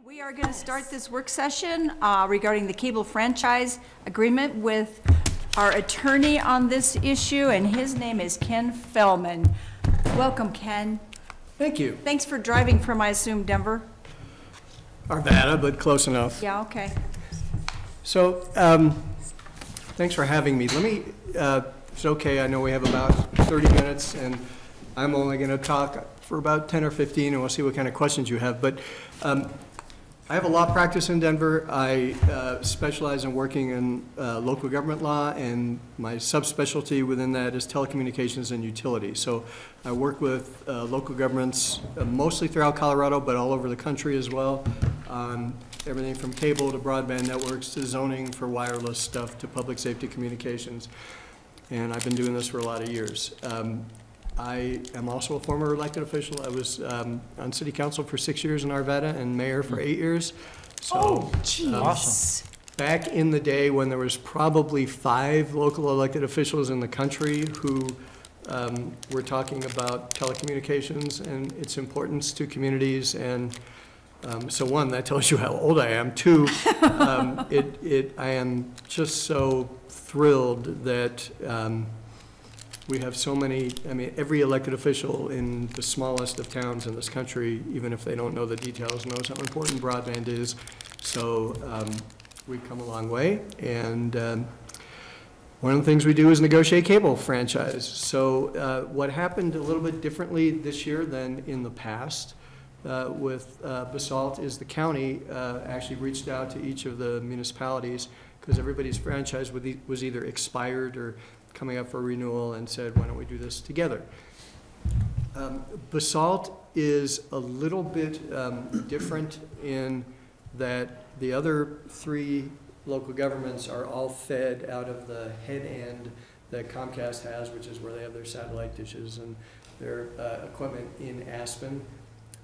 We are going to start this work session regarding the cable franchise agreement with our attorney on this issue, and his name is Ken Fellman. Welcome, Ken. Thank you. Thanks for driving from, I assume, Denver? Arvada, but close enough. Yeah, okay. So, thanks for having me. Let me, if it's okay, I know we have about 30 minutes, and I'm only going to talk for about 10 or 15, and we'll see what kind of questions you have. But I have a law practice in Denver. I specialize in working in local government law, and my subspecialty within that is telecommunications and utilities. So I work with local governments mostly throughout Colorado, but all over the country as well, on everything from cable to broadband networks to zoning for wireless stuff to public safety communications. And I've been doing this for a lot of years. I am also a former elected official. I was on city council for 6 years in Arvada and mayor for 8 years. So, Awesome. Back in the day when there was probably 5 local elected officials in the country who were talking about telecommunications and its importance to communities. And so one, that tells you how old I am. Two, I am just so thrilled that we have so many, I mean, every elected official in the smallest of towns in this country, even if they don't know the details, knows how important broadband is. So we've come a long way. And one of the things we do is negotiate cable franchise. So what happened a little bit differently this year than in the past with Basalt is the county actually reached out to each of the municipalities because everybody's franchise was either expired or coming up for renewal, and said, why don't we do this together? Basalt is a little bit different in that the other 3 local governments are all fed out of the head end that Comcast has, which is where they have their satellite dishes and their equipment in Aspen,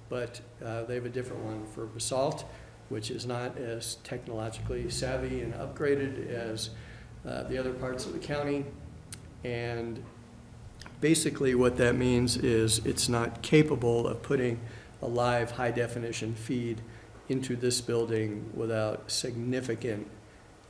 but they have a different one for Basalt, which is not as technologically savvy and upgraded as the other parts of the county. And basically what that means is it's not capable of putting a live high-definition feed into this building without significant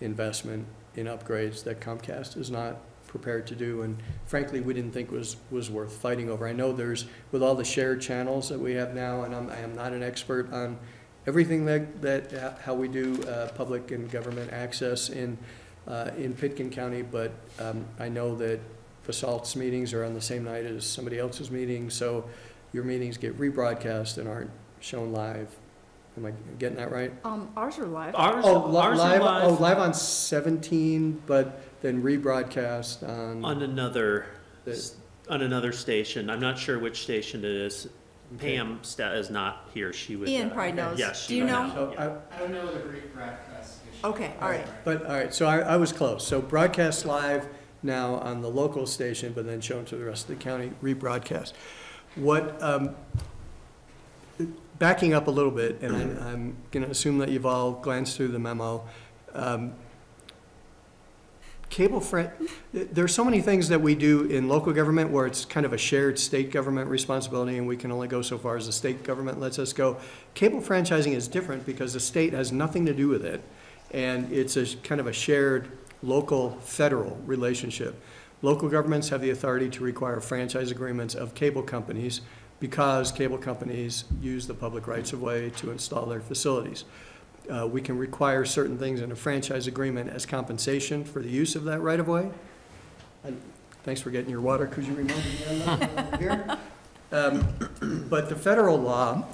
investment in upgrades that Comcast is not prepared to do, and frankly we didn't think was worth fighting over. I know there's, with all the shared channels that we have now, and I am not an expert on everything that how we do public and government access in Pitkin County, but I know that Basalt's meetings are on the same night as somebody else's meetings, so your meetings get rebroadcast and aren't shown live. Am I getting that right? Ours are live. Ours live. are live. Oh, live on 17, but then rebroadcast on another station. I'm not sure which station it is. Okay. Pam is not here. She would. Ian probably knows. Yes. Do you know? So I don't know the rebroadcast issue. Okay, all right. But all right, so I was close. So broadcast live now on the local station, but then shown to the rest of the county, rebroadcast. What, backing up a little bit, and I'm going to assume that you've all glanced through the memo. There's so many things that we do in local government where it's kind of a shared state government responsibility, and we can only go so far as the state government lets us go. Cable franchising is different because the state has nothing to do with it, and it's a kind of a shared local federal relationship. Local governments have the authority to require franchise agreements of cable companies because cable companies use the public rights of way to install their facilities. We can require certain things in a franchise agreement as compensation for the use of that right of way. And thanks for getting your water because you reminded me on that here. But the federal law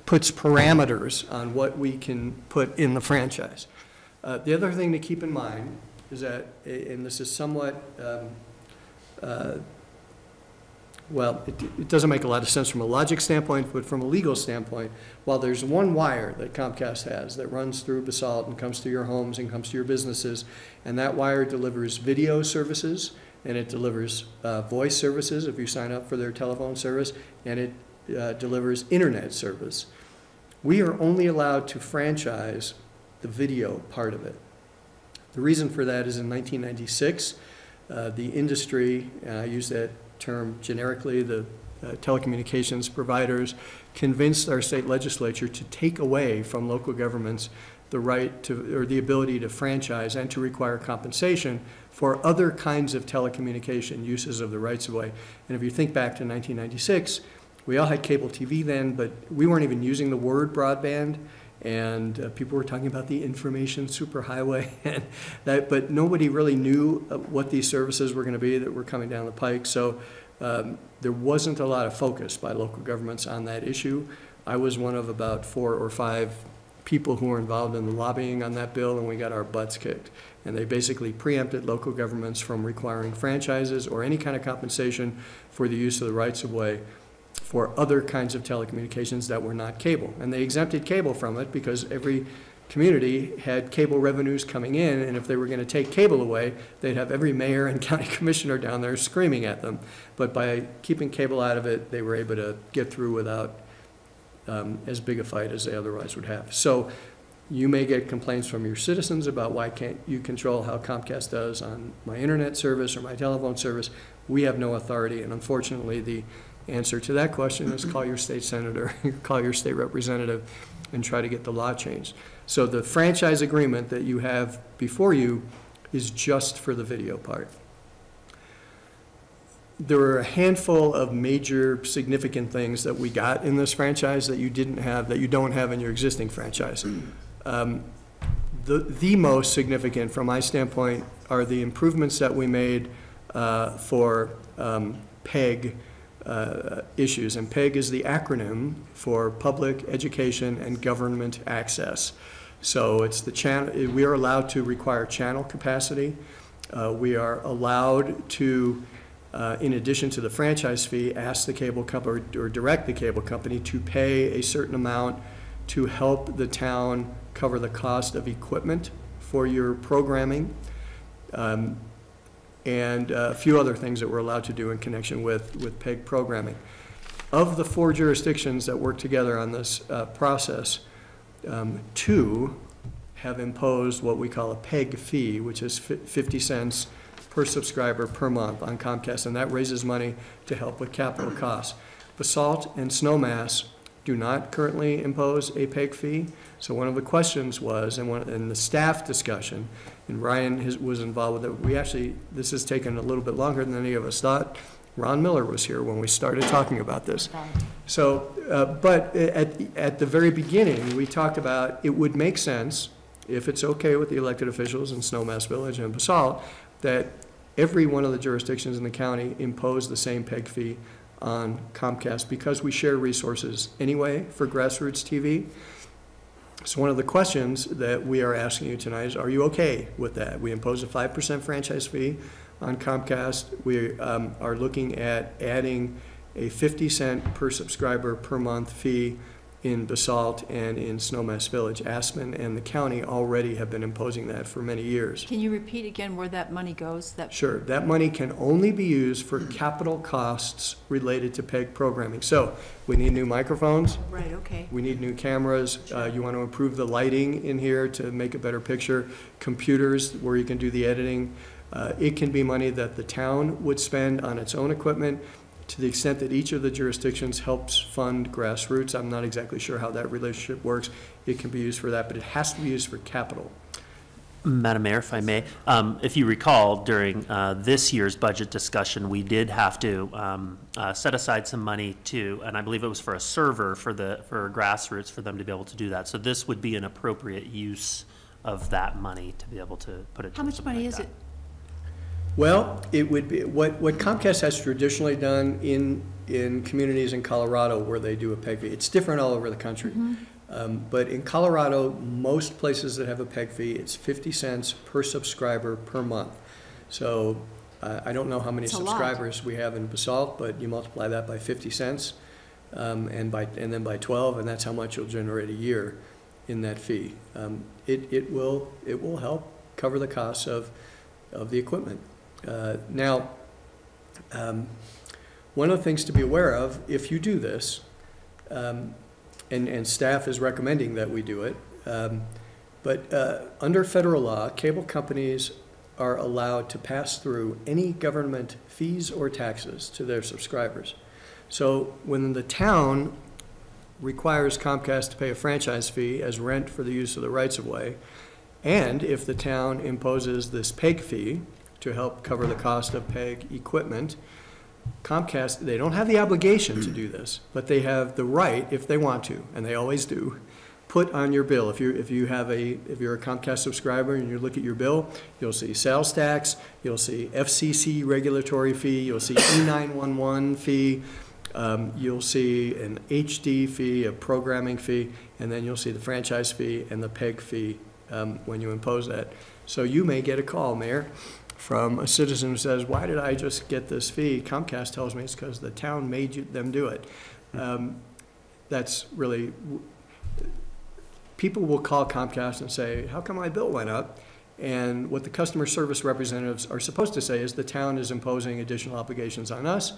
puts parameters on what we can put in the franchise. The other thing to keep in mind is that, and this is somewhat, well, it doesn't make a lot of sense from a logic standpoint, but from a legal standpoint, while there's one wire that Comcast has that runs through Basalt and comes to your homes and comes to your businesses, and that wire delivers video services, and it delivers voice services if you sign up for their telephone service, and it delivers internet service. We are only allowed to franchise the video part of it. The reason for that is in 1996, the industry, and I use that term generically, the telecommunications providers convinced our state legislature to take away from local governments the right to, or the ability to franchise and to require compensation for other kinds of telecommunication uses of the rights of way. And if you think back to 1996, we all had cable TV then, but we weren't even using the word broadband, and people were talking about the information superhighway, and that, but nobody really knew what these services were going to be that were coming down the pike. So there wasn't a lot of focus by local governments on that issue. I was one of about 4 or 5 people who were involved in the lobbying on that bill, and we got our butts kicked. And they basically preempted local governments from requiring franchises or any kind of compensation for the use of the rights of way for other kinds of telecommunications that were not cable. And they exempted cable from it because every community had cable revenues coming in, and if they were going to take cable away, they'd have every mayor and county commissioner down there screaming at them. But by keeping cable out of it, they were able to get through without as big a fight as they otherwise would have. So you may get complaints from your citizens about why can't you control how Comcast does on my internet service or my telephone service. We have no authority, and unfortunately the answer to that question is call your state senator, call your state representative, and try to get the law changed. So the franchise agreement that you have before you is just for the video part. There were a handful of major significant things that we got in this franchise that you didn't have, that you don't have in your existing franchise. The most significant from my standpoint are the improvements that we made for PEG issues, and PEG is the acronym for Public Education and Government Access. So it's the channel. We are allowed to require channel capacity. We are allowed to, in addition to the franchise fee, ask the cable company or direct the cable company to pay a certain amount to help the town cover the cost of equipment for your programming. And a few other things that we're allowed to do in connection with PEG programming. Of the 4 jurisdictions that work together on this process, 2 have imposed what we call a PEG fee, which is 50 cents per subscriber per month on Comcast, and that raises money to help with capital costs. Basalt and Snowmass do not currently impose a PEG fee. So one of the questions was, in the staff discussion, and Ryan was involved with it, this has taken a little bit longer than any of us thought. Ron Miller was here when we started talking about this. So, but at the very beginning, we talked about it would make sense, if it's okay with the elected officials in Snowmass Village and Basalt, that every one of the jurisdictions in the county impose the same PEG fee on Comcast because we share resources anyway for grassroots TV. So one of the questions that we are asking you tonight is, are you okay with that? We impose a 5% franchise fee on Comcast. We are looking at adding a 50 cent per subscriber per month fee in Basalt and in Snowmass Village. Aspen and the county already have been imposing that for many years. Can you repeat again where that money goes? Sure. That money can only be used for capital costs related to PEG programming. So we need new microphones. Right, okay. We need new cameras. You want to improve the lighting in here to make a better picture. Computers where you can do the editing. It can be money that the town would spend on its own equipment. To the extent that each of the jurisdictions helps fund grassroots, I'm not exactly sure how that relationship works. It can be used for that, but it has to be used for capital. Madam Mayor, if I may, if you recall, during this year's budget discussion, we did have to set aside some money to, and I believe it was for a server for grassroots for them to be able to do that. So this would be an appropriate use of that money to be able to put it. How much money is it? Well, it would be what Comcast has traditionally done in communities in Colorado where they do a PEG fee. It's different all over the country. Mm-hmm. But in Colorado, most places that have a PEG fee, it's 50 cents per subscriber per month. So I don't know how many subscribers we have in Basalt, but you multiply that by 50 cents and then by 12, and that's how much you'll generate a year in that fee. It will help cover the costs of the equipment. Now, one of the things to be aware of, if you do this, and staff is recommending that we do it, but under federal law, cable companies are allowed to pass through any government fees or taxes to their subscribers. So when the town requires Comcast to pay a franchise fee as rent for the use of the rights-of-way, and if the town imposes this PEG fee to help cover the cost of PEG equipment, Comcast, they don't have the obligation to do this, but they have the right, if they want to, and they always do, put on your bill. If you're a Comcast subscriber and you look at your bill, you'll see sales tax, you'll see FCC regulatory fee, you'll see E911 fee, you'll see an HD fee, a programming fee, and then you'll see the franchise fee and the PEG fee when you impose that. So you may get a call, Mayor, from a citizen who says, why did I just get this fee? Comcast tells me it's because the town made them do it. That's really, people will call Comcast and say, how come my bill went up? And what the customer service representatives are supposed to say is the town is imposing additional obligations on us,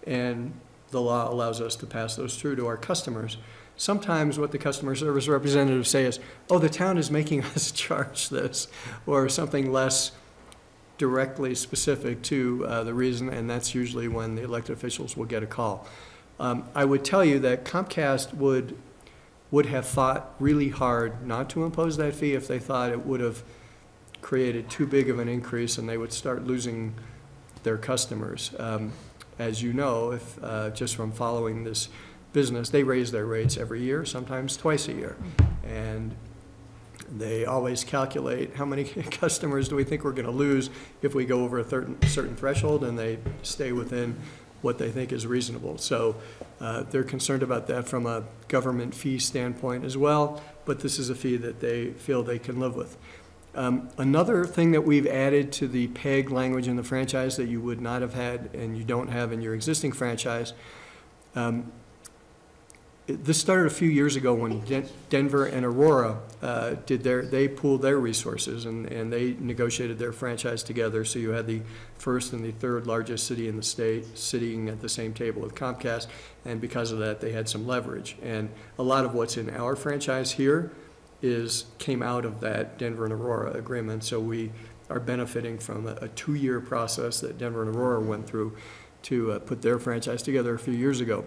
and the law allows us to pass those through to our customers. Sometimes what the customer service representatives say is, oh, the town is making us charge this, or something less directly specific to the reason, and that's usually when the elected officials will get a call. I would tell you that Comcast would have fought really hard not to impose that fee if they thought it would have created too big of an increase and they would start losing their customers. As you know, if just from following this business, they raise their rates every year, sometimes twice a year. And they always calculate how many customers do we think we're going to lose if we go over a certain threshold, and they stay within what they think is reasonable. So they're concerned about that from a government fee standpoint as well, but this is a fee that they feel they can live with. Another thing that we've added to the PEG language in the franchise that you would not have had and you don't have in your existing franchise, this started a few years ago when Denver and Aurora they pooled their resources and they negotiated their franchise together. So you had the first and the third largest city in the state sitting at the same table with Comcast, and because of that, they had some leverage. And a lot of what's in our franchise here came out of that Denver and Aurora agreement. So we are benefiting from a 2-year process that Denver and Aurora went through to put their franchise together a few years ago.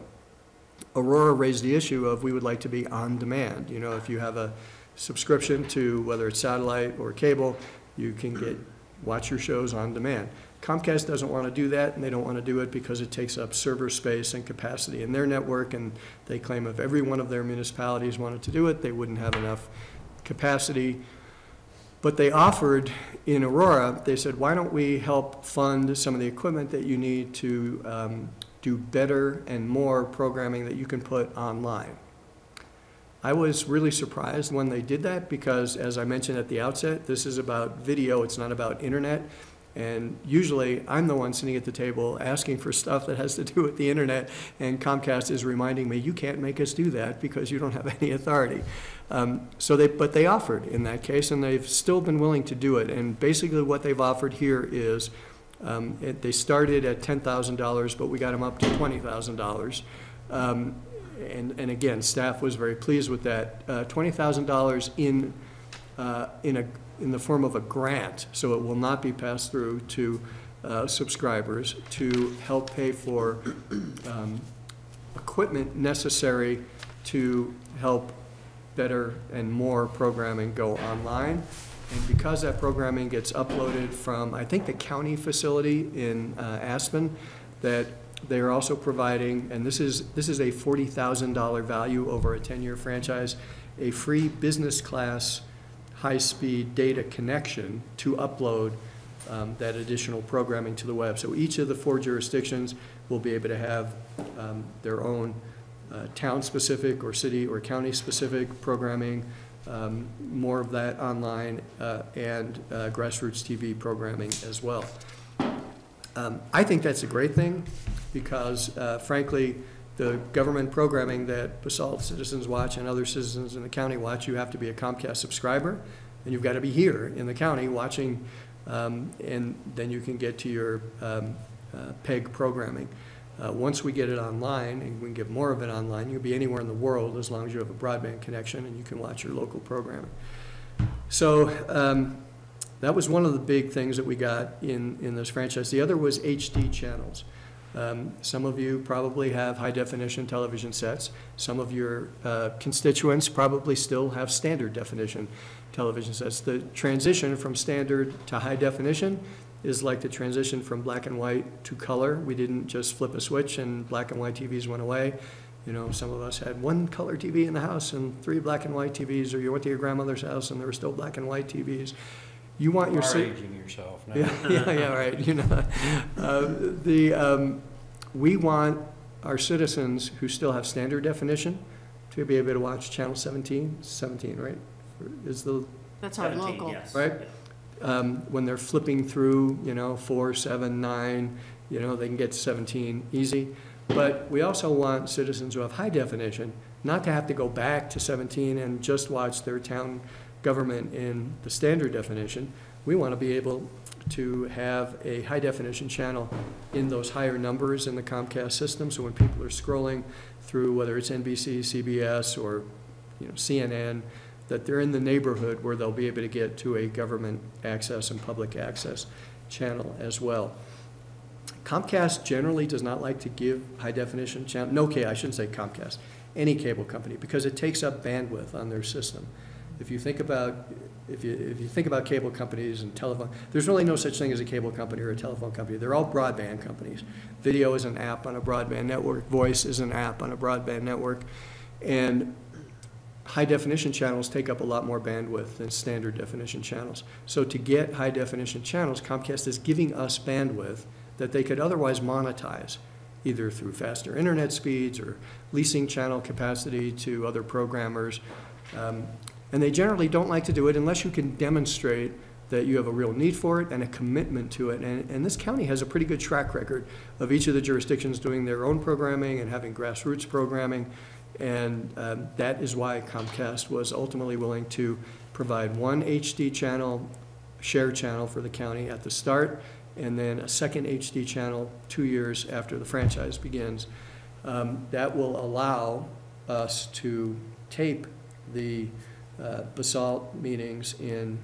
Aurora raised the issue of we would like to be on demand. You know, if you have a subscription to whether it's satellite or cable, you can watch your shows on demand. Comcast doesn't want to do that, and they don't want to do it because it takes up server space and capacity in their network, and they claim if every one of their municipalities wanted to do it, they wouldn't have enough capacity. But they offered in Aurora, they said, why don't we help fund some of the equipment that you need to do better and more programming that you can put online. I was really surprised when they did that because, as I mentioned at the outset, this is about video, it's not about internet. And usually I'm the one sitting at the table asking for stuff that has to do with the internet, and Comcast is reminding me, you can't make us do that because you don't have any authority. But they offered in that case, and they've still been willing to do it. And basically what they've offered here is they started at $10,000, but we got them up to $20,000. And again, staff was very pleased with that. $20,000 in the form of a grant, so it will not be passed through to subscribers to help pay for equipment necessary to help better and more programming go online. And because that programming gets uploaded from, I think, the county facility in Aspen, that they are also providing, and this is a $40,000 value over a 10-year franchise, a free business class high-speed data connection to upload that additional programming to the web. So each of the 4 jurisdictions will be able to have their own town-specific or city or county-specific programming, more of that online, and grassroots TV programming as well. I think that's a great thing because, frankly, the government programming that Basalt citizens watch and other citizens in the county watch, you have to be a Comcast subscriber, and you've got to be here in the county watching, and then you can get to your PEG programming. Once we get it online, and we can get more of it online, you'll be anywhere in the world as long as you have a broadband connection and you can watch your local programming. So that was one of the big things that we got in this franchise. The other was HD channels. Some of you probably have high-definition television sets. Some of your constituents probably still have standard definition television sets. The transition from standard to high definition is like the transition from black and white to color. We didn't just flip a switch and black and white TVs went away. You know, some of us had one color TV in the house and 3 black and white TVs, or you went to your grandmother's house and there were still black and white TVs. You want your aging yourself now. yeah, right. You know, we want our citizens who still have standard definition to be able to watch channel 17, right? Is the That's our 17, local. yes. right? When they're flipping through, you know, 4, 7, 9, you know, they can get to 17 easy. But we also want citizens who have high definition not to have to go back to 17 and just watch their town government in the standard definition. We want to be able to have a high definition channel in those higher numbers in the Comcast system. So when people are scrolling through, whether it's NBC, CBS, or, you know, CNN, that they're in the neighborhood where they'll be able to get to a government access and public access channel as well. Comcast generally does not like to give high definition channel, I shouldn't say Comcast, any cable company, because it takes up bandwidth on their system. If you think about cable companies and telephone, there's really no such thing as a cable company or a telephone company. They're all broadband companies. Video is an app on a broadband network. Voice is an app on a broadband network. And high definition channels take up a lot more bandwidth than standard definition channels. So to get high definition channels, Comcast is giving us bandwidth that they could otherwise monetize, either through faster internet speeds or leasing channel capacity to other programmers. And they generally don't like to do it unless you can demonstrate that you have a real need for it and a commitment to it. And this county has a pretty good track record of each of the jurisdictions doing their own programming and having grassroots programming. And that is why Comcast was ultimately willing to provide one HD channel, share channel for the county at the start, and then a second HD channel 2 years after the franchise begins. That will allow us to tape the Basalt meetings in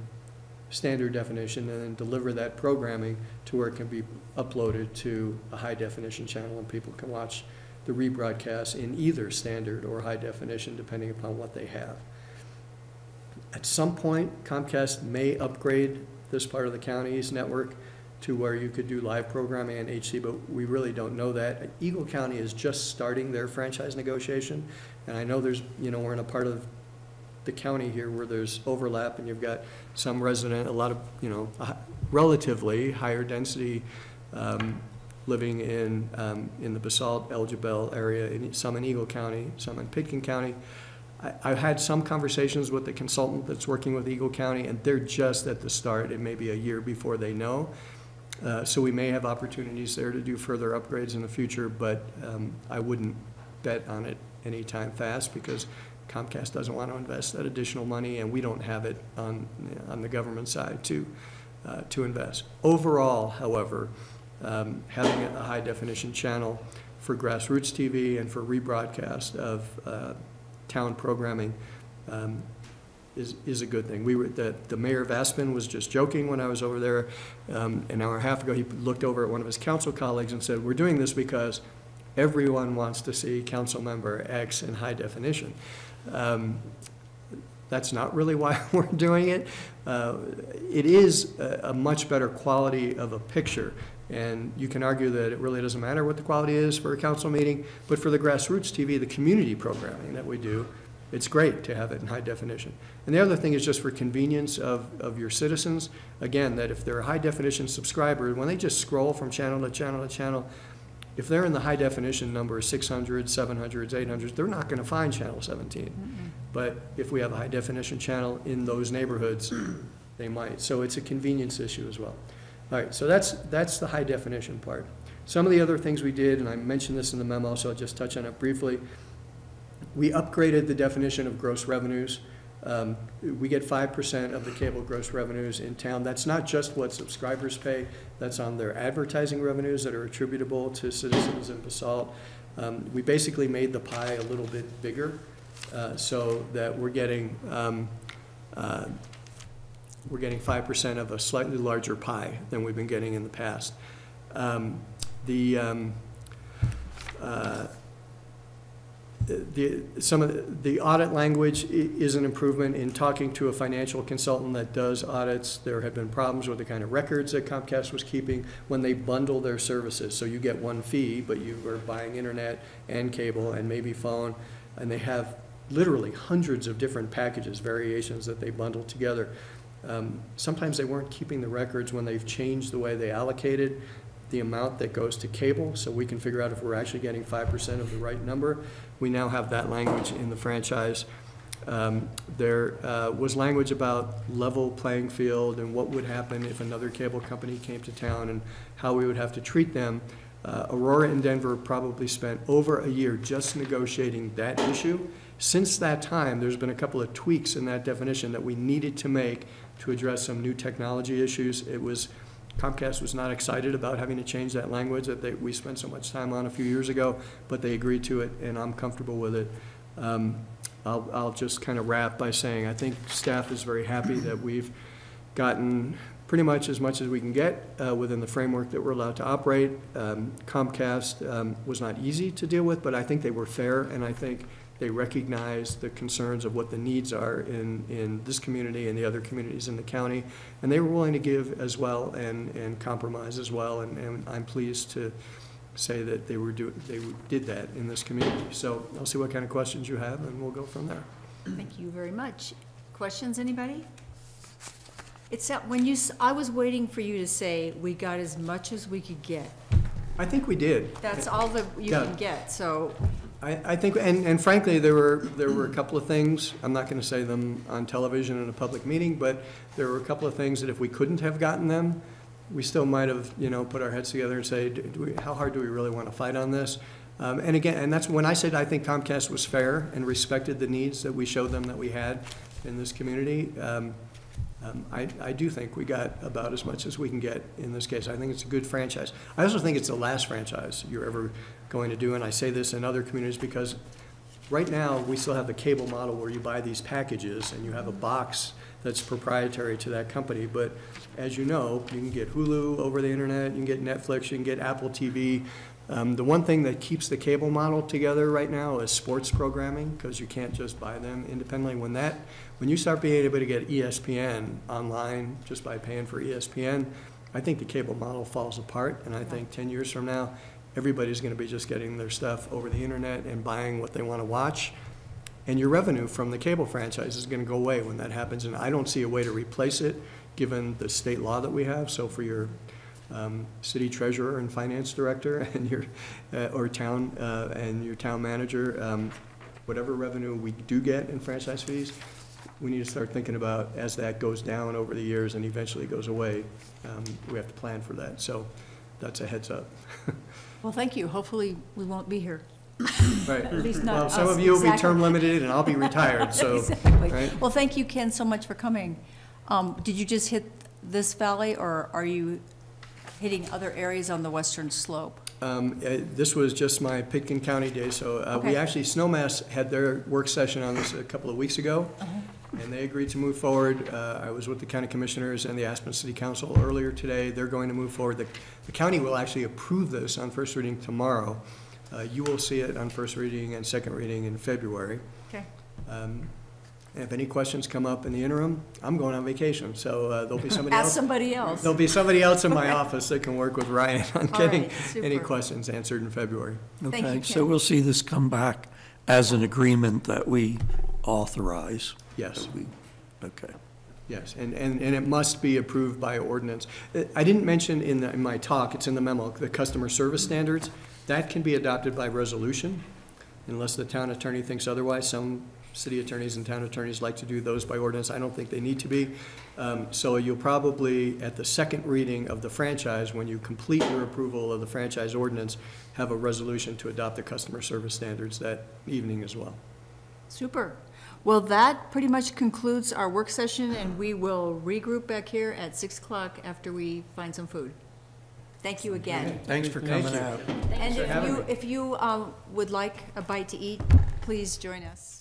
standard definition and then deliver that programming to where it can be uploaded to a high definition channel and people can watch the rebroadcast in either standard or high definition depending upon what they have. At some point, Comcast may upgrade this part of the county's network to where you could do live programming and HD, but we really don't know that. Eagle County is just starting their franchise negotiation, and I know there's, you know, we're in a part of the county here where there's overlap and you've got some resident, a lot of, you know, relatively higher density living in the Basalt, Elgibel area, some in Eagle County, some in Pitkin County. I've had some conversations with the consultant that's working with Eagle County, and they're just at the start. It may be a year before they know. So we may have opportunities there to do further upgrades in the future, but I wouldn't bet on it anytime fast because Comcast doesn't want to invest that additional money, and we don't have it on the government side to invest. Overall, however, having a high definition channel for grassroots TV and for rebroadcast of town programming is a good thing. The mayor of Aspen was just joking when I was over there an hour and a half ago. He looked over at one of his council colleagues and said, "We're doing this because everyone wants to see council member X in high definition." That's not really why we're doing it. It is a much better quality of a picture, and you can argue that it really doesn't matter what the quality is for a council meeting, but for the grassroots TV, the community programming that we do, it's great to have it in high definition. And the other thing is just for convenience of your citizens, again, that if they're a high definition subscriber, when they just scroll from channel to channel to channel, if they're in the high definition number 600, 700s, 800s, they're not going to find channel 17. Mm-hmm. But if we have a high definition channel in those neighborhoods, they might. So it's a convenience issue as well. All right, so that's the high definition part. Some of the other things we did, and I mentioned this in the memo, so I'll just touch on it briefly. We upgraded the definition of gross revenues. We get 5% of the cable gross revenues in town. That's not just what subscribers pay. That's on their advertising revenues that are attributable to citizens in Basalt. We basically made the pie a little bit bigger so that we're getting 5% of a slightly larger pie than we've been getting in the past. some of the audit language is an improvement. In talking to a financial consultant that does audits, there have been problems with the kind of records that Comcast was keeping when they bundle their services. So you get one fee, but you are buying internet and cable and maybe phone, and they have literally hundreds of different packages, variations that they bundle together. Sometimes they weren't keeping the records when they've changed the way they allocated the amount that goes to cable, so we can figure out if we're actually getting 5% of the right number. We now have that language in the franchise. There was language about level playing field and what would happen if another cable company came to town and how we would have to treat them. Aurora and Denver probably spent over a year just negotiating that issue. Since that time, there's been a couple of tweaks in that definition that we needed to make to address some new technology issues. Comcast was not excited about having to change that language that we spent so much time on a few years ago, but they agreed to it, and I'm comfortable with it. I'll just kind of wrap by saying I think staff is very happy that we've gotten pretty much as we can get within the framework that we're allowed to operate. Comcast was not easy to deal with, but I think they were fair, and I think they recognize the concerns of what the needs are in this community and the other communities in the county, and they were willing to give as well and compromise as well, and I'm pleased to say that they did that in this community. So I'll see what kind of questions you have, and we'll go from there. Thank you very much. Questions, anybody? I was waiting for you to say, we got as much as we could get. I think we did. That's all that you can get, so. I think, and frankly, there were a couple of things, I'm not going to say them on television in a public meeting, but there were a couple of things that if we couldn't have gotten them, we still might have, put our heads together and say, how hard do we really want to fight on this? And again, and that's when I said I think Comcast was fair and respected the needs that we showed them that we had in this community. I do think we got about as much as we can get in this case. I think it's a good franchise. I also think it's the last franchise you're ever going to do, and I say this in other communities because right now we still have the cable model where you buy these packages and you have a box that's proprietary to that company. But as you know, you can get Hulu over the internet, you can get Netflix, you can get Apple TV. The one thing that keeps the cable model together right now is sports programming, because you can't just buy them independently. When you start being able to get ESPN online just by paying for ESPN, I think the cable model falls apart, and I think 10 years from now, everybody's going to be just getting their stuff over the internet and buying what they want to watch. And your revenue from the cable franchise is going to go away when that happens, and I don't see a way to replace it given the state law that we have. So for your city treasurer and finance director and your town manager, whatever revenue we do get in franchise fees, we need to start thinking about as that goes down over the years and eventually goes away. We have to plan for that. So that's a heads up. Well, thank you. Hopefully we won't be here. Right. At least not Well, some us. of you will be Exactly. term limited and I'll be retired, so. Exactly. Right? Well, thank you, Ken, so much for coming. Did you just hit this valley, or are you hitting other areas on the western slope? This was just my Pitkin County day, so Okay. we actually, Snowmass had their work session on this a couple of weeks ago, and they agreed to move forward. I was with the county commissioners and the Aspen City Council earlier today. They're going to move forward. The county will actually approve this on first reading tomorrow. You will see it on first reading and second reading in February. Okay. If any questions come up in the interim, I'm going on vacation, so there'll be somebody else. Ask somebody else. There'll be somebody else in my office that can work with Ryan on All getting right, any super. questions answered in February. Thank you, Okay, Ken. so we'll see this come back as an agreement that we authorize. Yes. Okay. Yes, and it must be approved by ordinance. I didn't mention in my talk, it's in the memo, the customer service standards. That can be adopted by resolution unless the town attorney thinks otherwise. Some city attorneys and town attorneys like to do those by ordinance. I don't think they need to be. So you'll probably, at the second reading of the franchise, when you complete your approval of the franchise ordinance, have a resolution to adopt the customer service standards that evening as well. Super. Well, that pretty much concludes our work session, and we will regroup back here at 6 o'clock after we find some food. Thank you again. Thanks for Thank coming you. out. And having me. if you would like a bite to eat, please join us.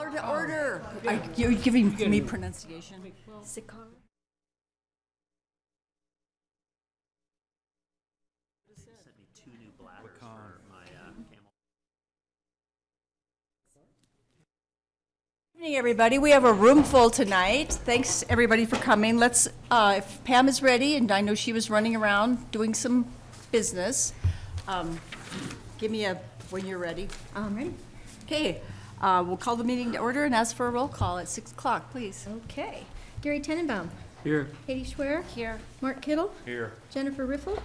Call her to order. You're giving me pronunciation. Sikar. Sent me 2 new bladders for my camel. Good evening, everybody. We have a room full tonight. Thanks, everybody, for coming. Let's, if Pam is ready, and I know she was running around doing some business, give me when you're ready. I'm ready. Okay, we'll call the meeting to order and ask for a roll call at 6 o'clock, please. Okay. Gary Tenenbaum. Here. Katie Schwer. Here. Mark Kittle. Here. Jennifer Riffle.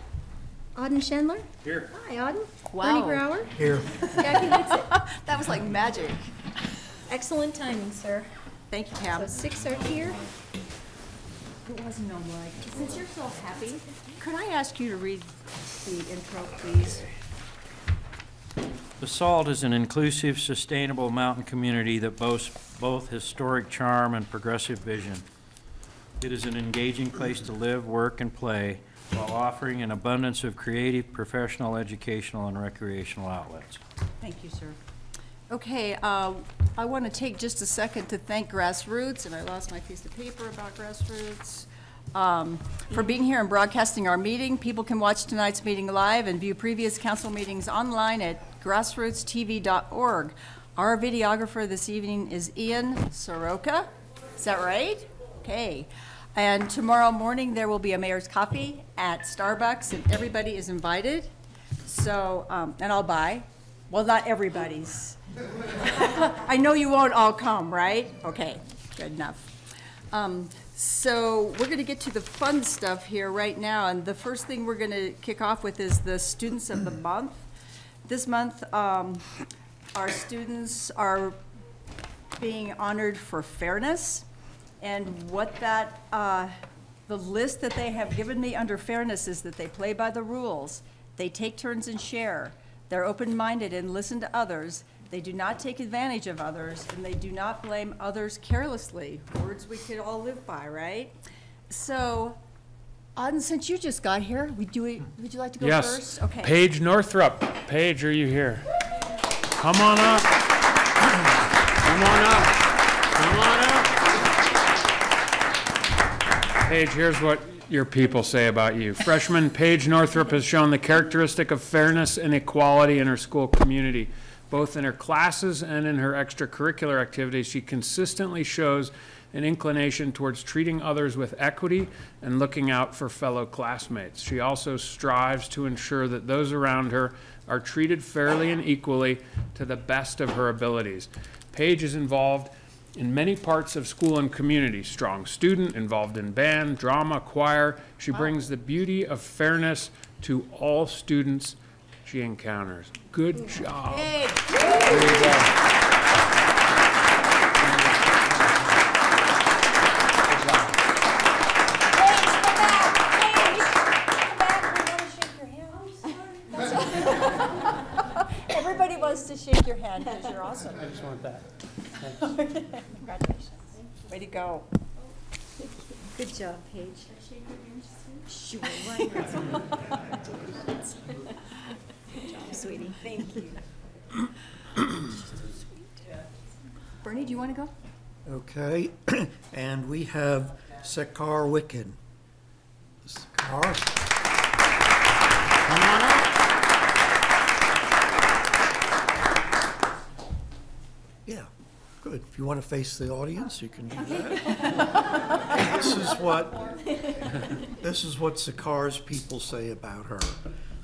Auden Schendler. Here. Hi, Auden. Wow. Bernie Brower. Here. Jackie Whitsitt. That was like magic. Excellent timing, sir. Thank you, So Pam. 6 are here. It wasn't no like. Since you're so happy, could I ask you to read the intro, please? Basalt is an inclusive, sustainable mountain community that boasts both historic charm and progressive vision. It is an engaging place to live, work, and play while offering an abundance of creative, professional, educational, and recreational outlets. Thank you, sir. Okay, I want to take just a second to thank Grassroots, and I lost my piece of paper about Grassroots, for being here and broadcasting our meeting. People can watch tonight's meeting live and view previous council meetings online at grassrootstv.org. Our videographer this evening is Ian Soroka. Is that right? Okay. And tomorrow morning, there will be a mayor's coffee at Starbucks, and everybody is invited. So, and I'll buy. Well, not everybody's. I know you won't all come, right? Okay, good enough. So we're going to get to the fun stuff here right now, and the first thing we're going to kick off with is the Students of the Month. This month, our students are being honored for fairness, and what that, the list that they have given me under fairness is that they play by the rules, they take turns and share, they're open-minded and listen to others, they do not take advantage of others, and they do not blame others carelessly. Words we could all live by, right? So, Auden, since you just got here, would you like to go first? Okay. Paige Northrup. Paige, are you here? Come on up. Come on up. Come on up. Paige, here's what your people say about you. Freshman Paige Northrup has shown the characteristic of fairness and equality in her school community. Both in her classes and in her extracurricular activities, she consistently shows an inclination towards treating others with equity and looking out for fellow classmates. She also strives to ensure that those around her are treated fairly and equally to the best of her abilities. Paige is involved in many parts of school and community. Strong student, involved in band, drama, choir. She brings the beauty of fairness to all students she encounters. Good job. Hey. There you go. Everybody wants to shake your hand because you're awesome. I just want that. Congratulations. Way to go. Good job, Paige. Sure, why not? Good job, sweetie. Thank you. Bernie, do you want to go? Okay, and we have Sekar Wicken. Sekar? Come on up. Yeah, good. If you want to face the audience, you can do that. This is what Sekar's people say about her.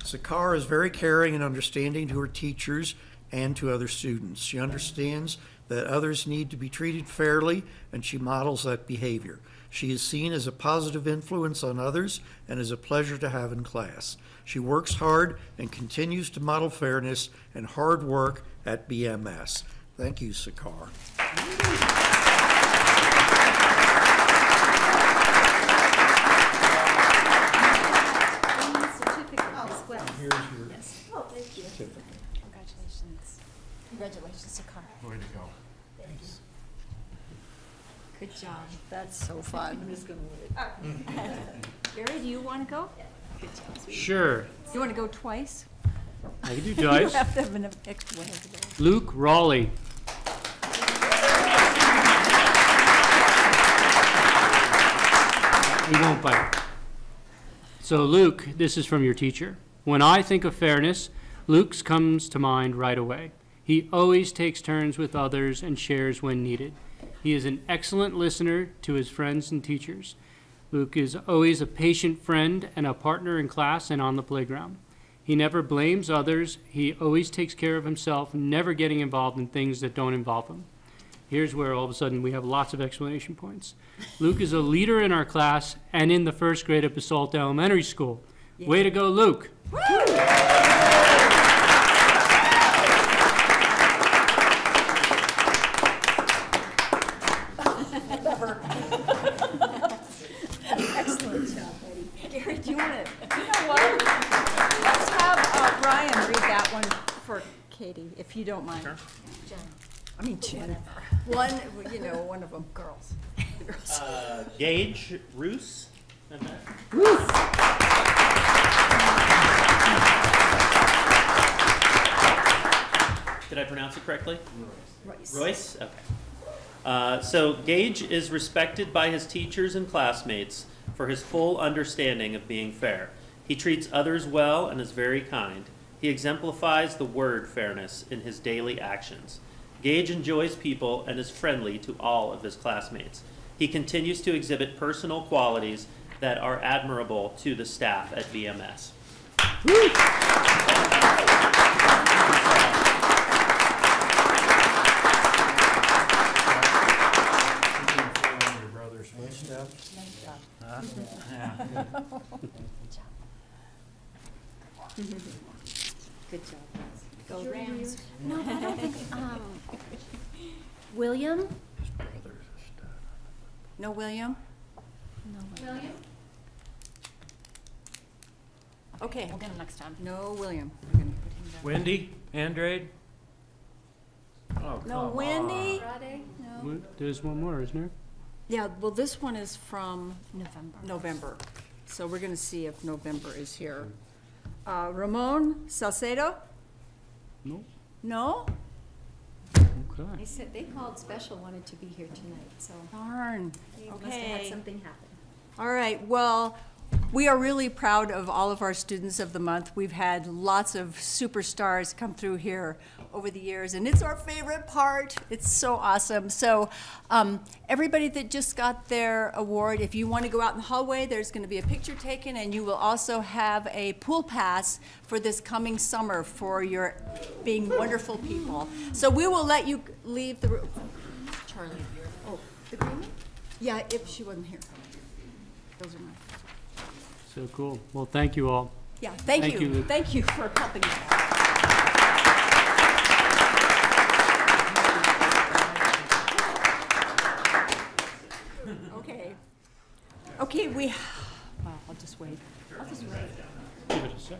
Sekar is very caring and understanding to her teachers and to other students. She understands that others need to be treated fairly, and she models that behavior. She is seen as a positive influence on others and is a pleasure to have in class. She works hard and continues to model fairness and hard work at BMS. Thank you, Sekar. Here's your certificate. Congratulations. Congratulations, Sakar. Way to go. Thanks. Good job. That's so fun. I'm just going to Gary, do you want to go? Sure. You want to go twice? I can do You twice. have to have an extra one. Luke Raleigh. We won't bite. So Luke, this is from your teacher. When I think of fairness, Luke's comes to mind right away. He always takes turns with others and shares when needed. He is an excellent listener to his friends and teachers. Luke is always a patient friend and a partner in class and on the playground. He never blames others. He always takes care of himself, never getting involved in things that don't involve him. Here's where all of a sudden we have lots of exclamation points. Luke is a leader in our class and in the first grade at Basalt Elementary School. Yeah. Way to go, Luke. Woo! Excellent job, buddy. Gary, do you want to, you know what? Let's have Brian read that one for Katie, if you don't mind. Sure. Jen. I mean, Jen. One, you know, one of them, girls. Gage Roos. Did I pronounce it correctly? Royce. Royce? Okay. So Gage is respected by his teachers and classmates for his full understanding of being fair. He treats others well and is very kind. He exemplifies the word fairness in his daily actions. Gage enjoys people and is friendly to all of his classmates. He continues to exhibit personal qualities that are admirable to the staff at VMS. Good job. Go Rams. No, I don't think, William? No William? No, William? Okay. We'll get him next time. No William. We're gonna put him down. Wendy, Andrade? Oh, No come Wendy? Friday? No. There's one more, isn't there? Yeah, well, this one is from November. November. So we're gonna see if November is here. Ramon Salcedo? No. No? Okay. They said, they called special, wanted to be here tonight, so Darn. they must have had Okay. something happen. All right, well, we are really proud of all of our students of the month. We've had lots of superstars come through here over the years, and it's our favorite part. It's so awesome. So everybody that just got their award, if you want to go out in the hallway, there's going to be a picture taken, and you will also have a pool pass for this coming summer for your being wonderful people. So we will let you leave the room. Charlie, oh, the agreement? Yeah, if she wasn't here. Those are mine. So cool. Well, thank you all. Yeah, thank Thank you, you. Luke. Thank you for helping us out. Okay. Okay, well, I'll just wait. I'll just wait. Give it a sec.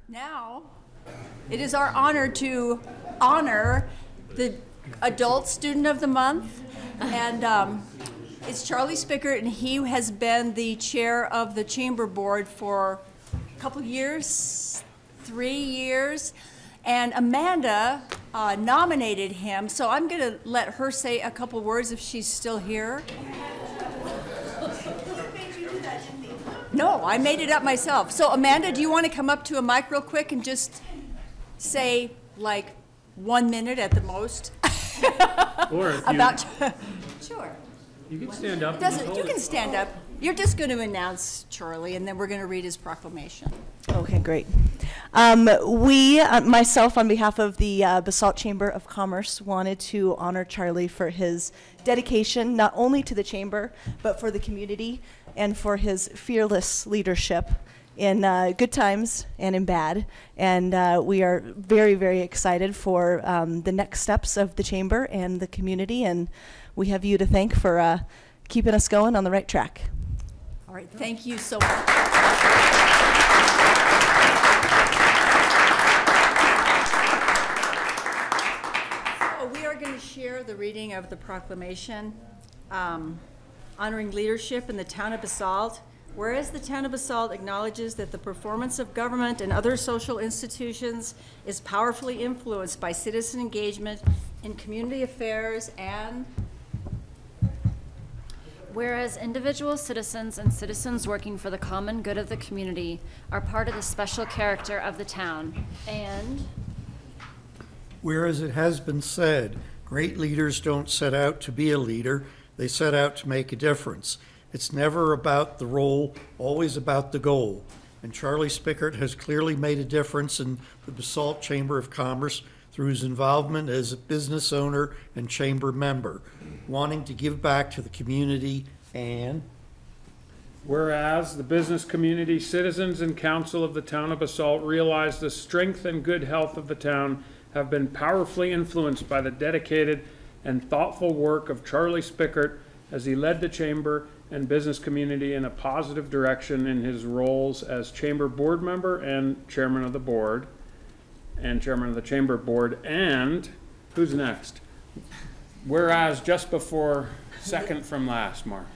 Now, it is our honor to honor the Adult Student of the Month, and it's Charlie Spickert, and he has been the chair of the Chamber Board for a couple years, 3 years, and Amanda nominated him, so I'm going to let her say a couple words if she's still here. No, I made it up myself. So Amanda, do you want to come up to a mic real quick and just say like 1 minute at the most? Or if you, About, sure. you can stand up. It doesn't, you can stand up. You're just going to announce Charlie, and then we're going to read his proclamation. Okay, great. Myself, on behalf of the Basalt Chamber of Commerce, wanted to honor Charlie for his dedication, not only to the Chamber, but for the community, and for his fearless leadership in good times and in bad. And we are very, very excited for the next steps of the Chamber and the community, and we have you to thank for keeping us going on the right track. All right, thank you so much. So we are going to share the reading of the proclamation honoring leadership in the town of Basalt. Whereas the town of Basalt acknowledges that the performance of government and other social institutions is powerfully influenced by citizen engagement in community affairs, and whereas individual citizens and citizens working for the common good of the community are part of the special character of the town, and whereas it has been said, great leaders don't set out to be a leader, they set out to make a difference. It's never about the role, always about the goal. And Charlie Spickert has clearly made a difference in the Basalt Chamber of Commerce through his involvement as a business owner and chamber member, wanting to give back to the community. And whereas the business community, citizens, and council of the town of Basalt realize the strength and good health of the town have been powerfully influenced by the dedicated and thoughtful work of Charlie Spickert as he led the chamber and business community in a positive direction in his roles as chamber board member and chairman of the board, and chairman of the chamber board. And who's next? Whereas just before second from last, Mark.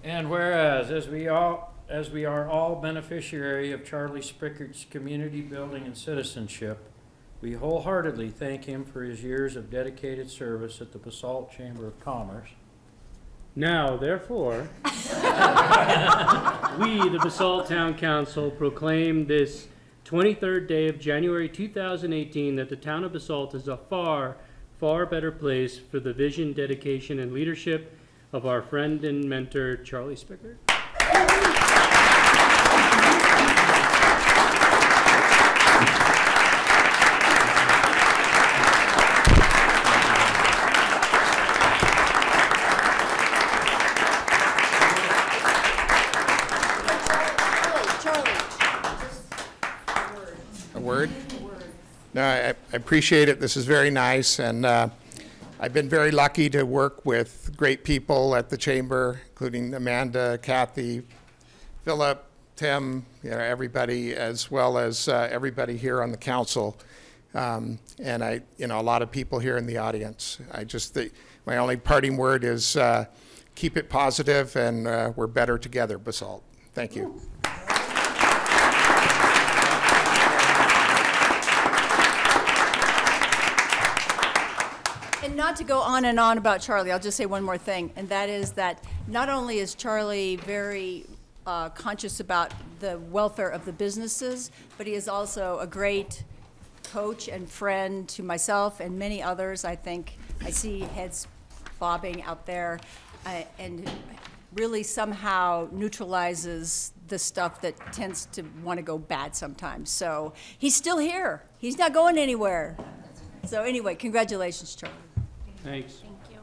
And whereas, as we are all beneficiary of Charlie Spickert's community building and citizenship, we wholeheartedly thank him for his years of dedicated service at the Basalt Chamber of Commerce. Now, therefore, we, the Basalt Town Council, proclaim this 23rd day of January 2018 that the town of Basalt is a far, far better place for the vision, dedication, and leadership of our friend and mentor, Charlie Spickert. No, I appreciate it. This is very nice, and I've been very lucky to work with great people at the chamber, including Amanda, Kathy, Philip, Tim, everybody, as well as everybody here on the council, and a lot of people here in the audience. My only parting word is keep it positive, and we're better together, Basalt. Thank you. And not to go on and on about Charlie, I'll just say one more thing, and that is that not only is Charlie very conscious about the welfare of the businesses, but he is also a great coach and friend to myself and many others. I think I see heads bobbing out there, and really somehow neutralizes the stuff that tends to want to go bad sometimes. So he's still here. He's not going anywhere. So anyway, congratulations, Charlie. Thanks. thank you.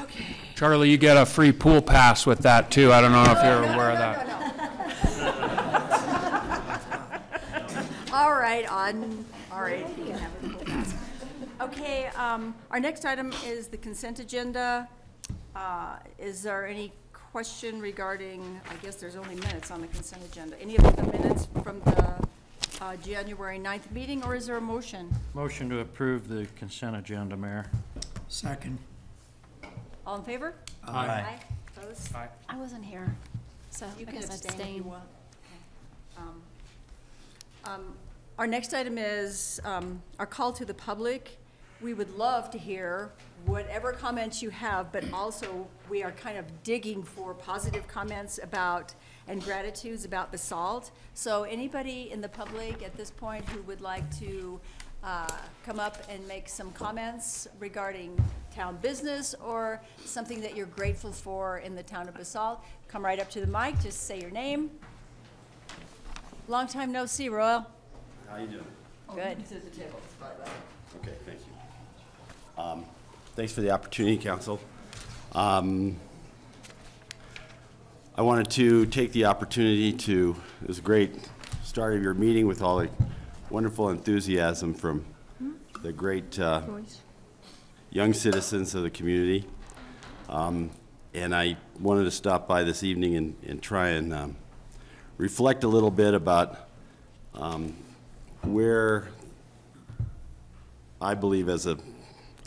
Okay. Charlie, you get a free pool pass with that too. I don't know if you're aware of that. All right, you can have a full pass. Okay, our next item is the consent agenda. Is there any question regarding, I guess there's only minutes on the consent agenda. Any of the minutes from the January 9th meeting, or is there a motion? Motion to approve the consent agenda, Mayor. second. All in favor? Aye. Opposed? Aye. I wasn't here, so You I can guess abstain if you abstain. want. Our next item is our call to the public. We would love to hear whatever comments you have, but also we are kind of digging for positive comments about and gratitudes about Basalt. So anybody in the public at this point who would like to come up and make some comments regarding town business or something that you're grateful for in the town of Basalt, come right up to the mic, just say your name. Long time no see, Royal. How you doing? Good. Okay, thank you. Thanks for the opportunity, Council. I wanted to take the opportunity to, it was a great start of your meeting with all the wonderful enthusiasm from the great young citizens of the community. And I wanted to stop by this evening and try and reflect a little bit about where I believe I'm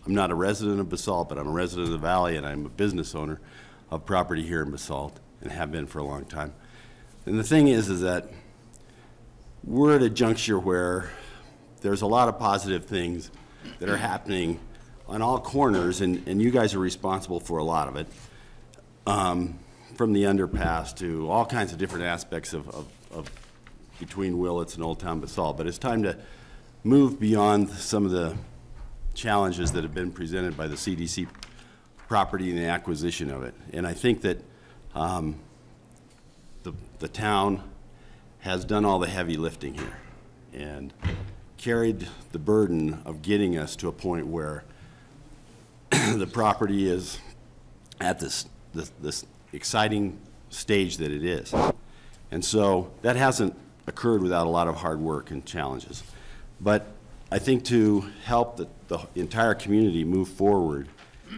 not a resident of Basalt, but I'm a resident of the Valley, and I'm a business owner of property here in Basalt, and have been for a long time. And the thing is that we're at a juncture where there's a lot of positive things that are happening on all corners, and you guys are responsible for a lot of it, from the underpass to all kinds of different aspects of between Willits and Old Town Basalt. But it's time to move beyond some of the challenges that have been presented by the CDC property and the acquisition of it. And I think that the town has done all the heavy lifting here and carried the burden of getting us to a point where the property is at this exciting stage that it is. And so that hasn't occurred without a lot of hard work and challenges. But I think to help the entire community move forward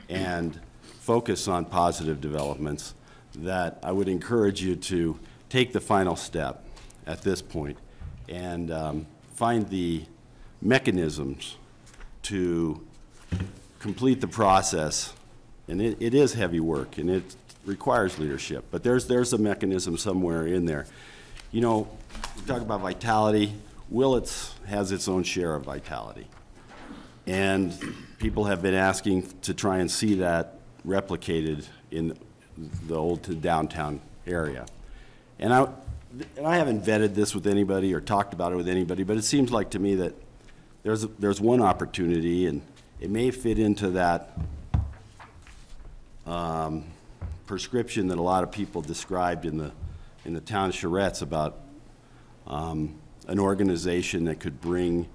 and focus on positive developments, that I would encourage you to take the final step at this point and find the mechanisms to complete the process. And it is heavy work, and it requires leadership, but there's a mechanism somewhere in there. You know, we talk about vitality. Willits has its own share of vitality, and people have been asking to try and see that replicated in the old downtown area. And I haven't vetted this with anybody or talked about it with anybody, but it seems like to me that there's one opportunity, and it may fit into that prescription that a lot of people described in the town charrettes about an organization that could bring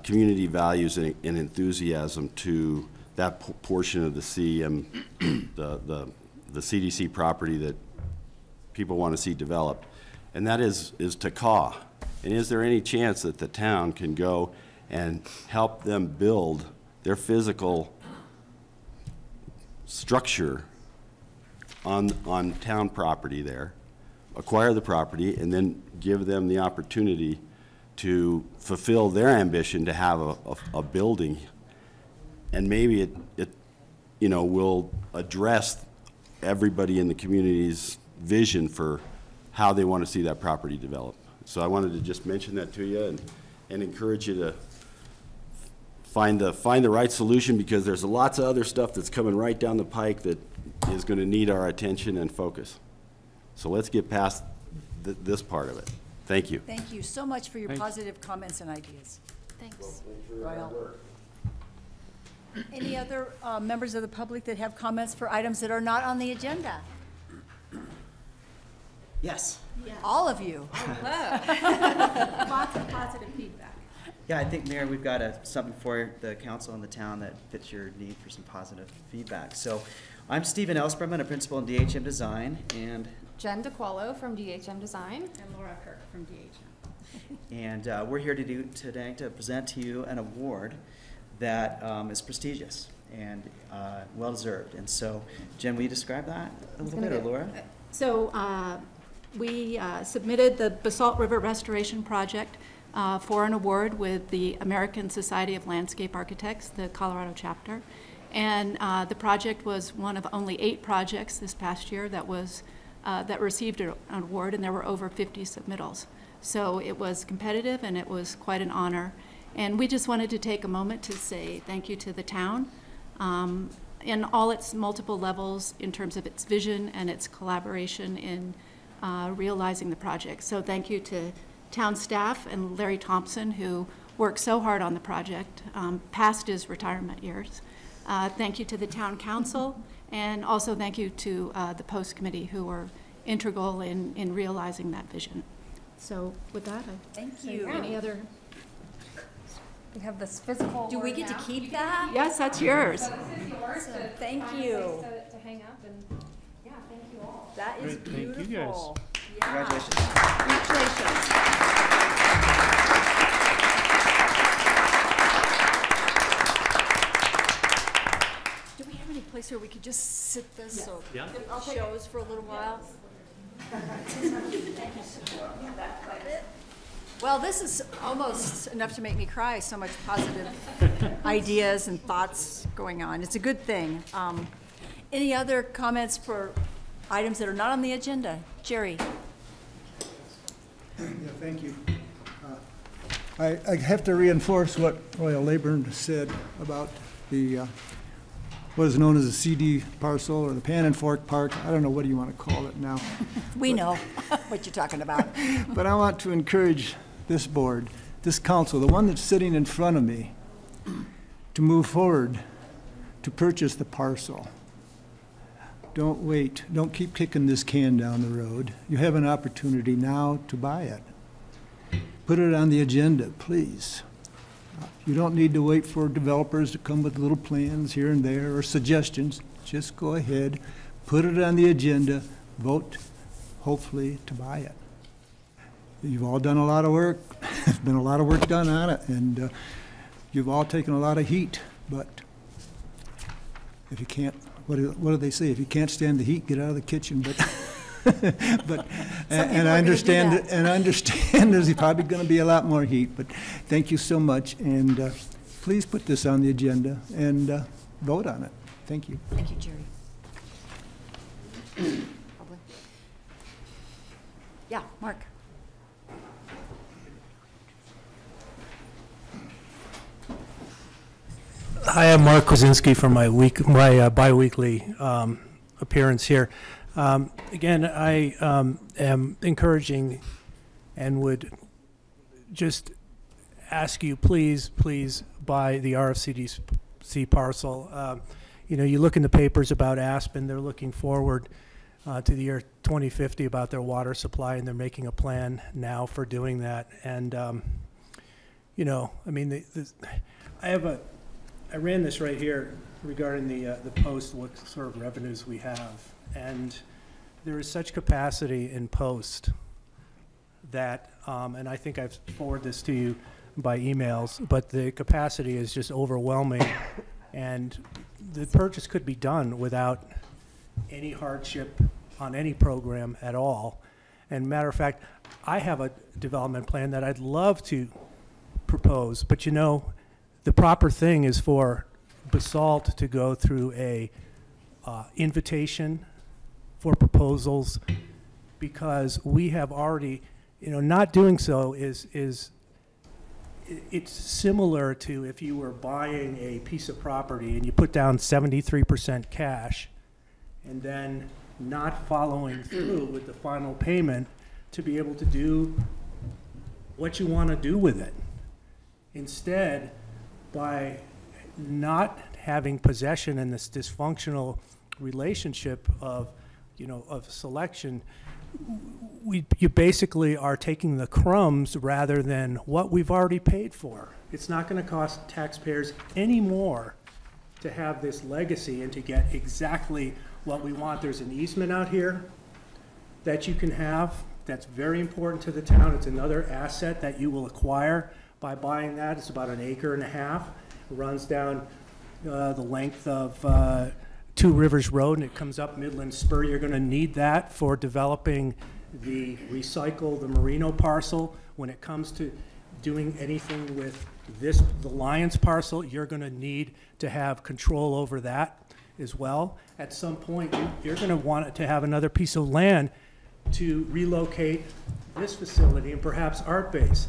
community values and enthusiasm to that portion of the CM, the CDC property that people want to see developed, and that is Takaw. And is there any chance that the town can go and help them build their physical structure on town property there, acquire the property, and then give them the opportunity to fulfill their ambition to have a building, and maybe it you know, will address everybody in the community's vision for how they want to see that property develop. So I wanted to just mention that to you and encourage you to find the right solution, because there's lots of other stuff that's coming right down the pike that is going to need our attention and focus. So let's get past this part of it. Thank you. Thank you so much for your positive comments and ideas. Thanks. Royal. Any other members of the public that have comments for items that are not on the agenda? Yes. All of you. Lots of positive feedback. Yeah, I think, Mayor, we've got something for the council and the town that fits your need for some positive feedback. So I'm Stephen Elsbrum, I'm a principal in DHM Design, and Jen DeQualo from DHM Design. And Laura Kirk from DHM. And we're here today to present to you an award that is prestigious and well-deserved. And so, Jen, will you describe that a little bit, or Laura? So we submitted the Basalt River Restoration Project for an award with the American Society of Landscape Architects, the Colorado chapter. And the project was one of only 8 projects this past year that received an award, and there were over 50 submittals. So it was competitive, and it was quite an honor. And we just wanted to take a moment to say thank you to the town in all its multiple levels in terms of its vision and its collaboration in realizing the project. So thank you to town staff and Larry Thompson, who worked so hard on the project past his retirement years. Thank you to the town council, and also thank you to the post committee, who were integral in realizing that vision. So with that, thank you. Any other? We have this physical. Do we get to keep that? Yes, that's yours. So this is yours. So thank you. To hang up, and yeah, thank you all. That is beautiful. Thank you guys. Yeah. Congratulations. Do we have any place where we could just sit this? Yeah. So shows for a little while? Well, this is almost enough to make me cry, so much positive ideas and thoughts going on. It's a good thing. Any other comments for items that are not on the agenda? Jerry? Yeah, thank you. I have to reinforce what Royal Leyburn said about the what is known as a CD parcel or the Pan and Fork Park. I don't know what do you want to call it now. We know what you're talking about. But I want to encourage this board, this council, the one that's sitting in front of me, to move forward to purchase the parcel. Don't wait. Don't keep kicking this can down the road. You have an opportunity now to buy it. Put it on the agenda, please. You don't need to wait for developers to come with little plans here and there or suggestions. Just go ahead, put it on the agenda, vote, hopefully, to buy it. You've all done a lot of work. There's been a lot of work done on it, and you've all taken a lot of heat, but if you can't, what do they say? If you can't stand the heat, get out of the kitchen. But and I understand there's probably going to be a lot more heat. But thank you so much, and please put this on the agenda and vote on it. Thank you. Thank you, Jerry. Yeah, Mark. Hi, I'm Mark Kwasinski from my bi-weekly appearance here. Again, I am encouraging and would just ask you, please buy the RFCDC parcel. You know, you look in the papers about Aspen, they're looking forward to the year 2050 about their water supply, and they're making a plan now for doing that. And, you know, I mean, I ran this right here regarding the post, what sort of revenues we have. And there is such capacity in post that, and I think I've forwarded this to you by emails, but the capacity is just overwhelming. And the purchase could be done without any hardship on any program at all. And matter of fact, I have a development plan that I'd love to propose, but you know, the proper thing is for Basalt to go through a invitation for proposals, because we have already, you know, not doing so is it's similar to if you were buying a piece of property and you put down 73% cash and then not following through with the final payment to be able to do what you want to do with it. Instead, by not having possession in this dysfunctional relationship of, you know, of selection, you basically are taking the crumbs rather than what we've already paid for. It's not going to cost taxpayers any more to have this legacy and to get exactly what we want. There's an easement out here that you can have that's very important to the town. It's another asset that you will acquire by buying that. It's about 1.5 acres. It runs down the length of Two Rivers Road, and it comes up Midland Spur. You're going to need that for developing the Merino parcel. When it comes to doing anything with this, the Lions parcel, you're going to need to have control over that as well. At some point, you're going to want to have another piece of land to relocate this facility and perhaps Art Base.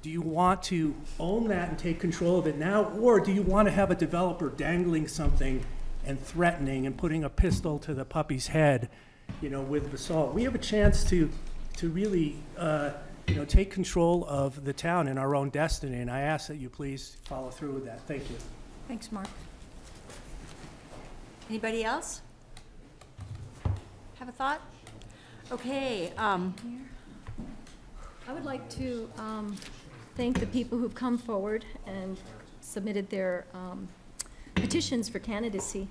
Do you want to own that and take control of it now, or do you want to have a developer dangling something and threatening and putting a pistol to the puppy's head, you know, with Basalt? We have a chance to really, you know, take control of the town and our own destiny, and I ask that you please follow through with that. Thank you. Thanks, Mark. Anybody else have a thought? Okay. I would like to thank the people who've come forward and submitted their petitions for candidacy.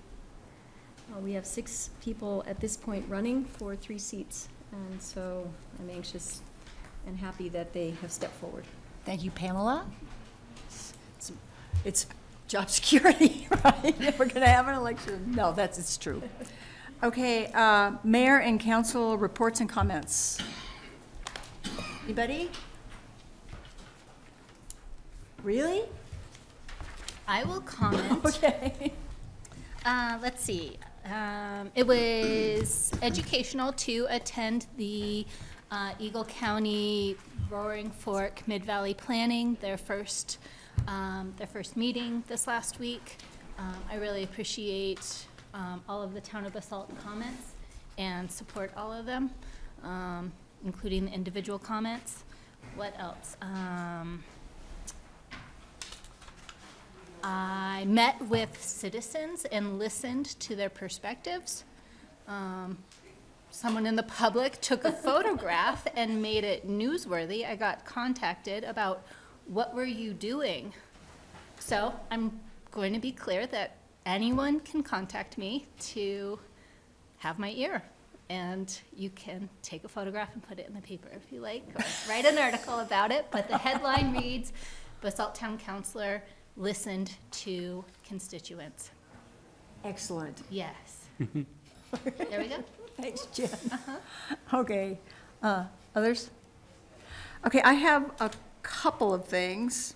We have 6 people at this point running for 3 seats, and so I'm anxious and happy that they have stepped forward. Thank you, Pamela. It's job security, right? We're going to have an election. No, it's true. Okay, mayor and council reports and comments. Anybody? Really? I will comment. Okay. Let's see. It was educational to attend the Eagle County Roaring Fork Mid-Valley Planning, their first meeting this last week. I really appreciate all of the Town of Basalt comments and support all of them, including the individual comments. What else? I met with citizens and listened to their perspectives. Someone in the public took a photograph and made it newsworthy. I got contacted about, what were you doing? So I'm going to be clear that anyone can contact me to have my ear. And you can take a photograph and put it in the paper if you like, or write an article about it. But the headline reads, Basalt Town Councilor listened to constituents. Excellent. Yes. There we go. Thanks, Jen. Okay, others? Okay, I have a couple of things.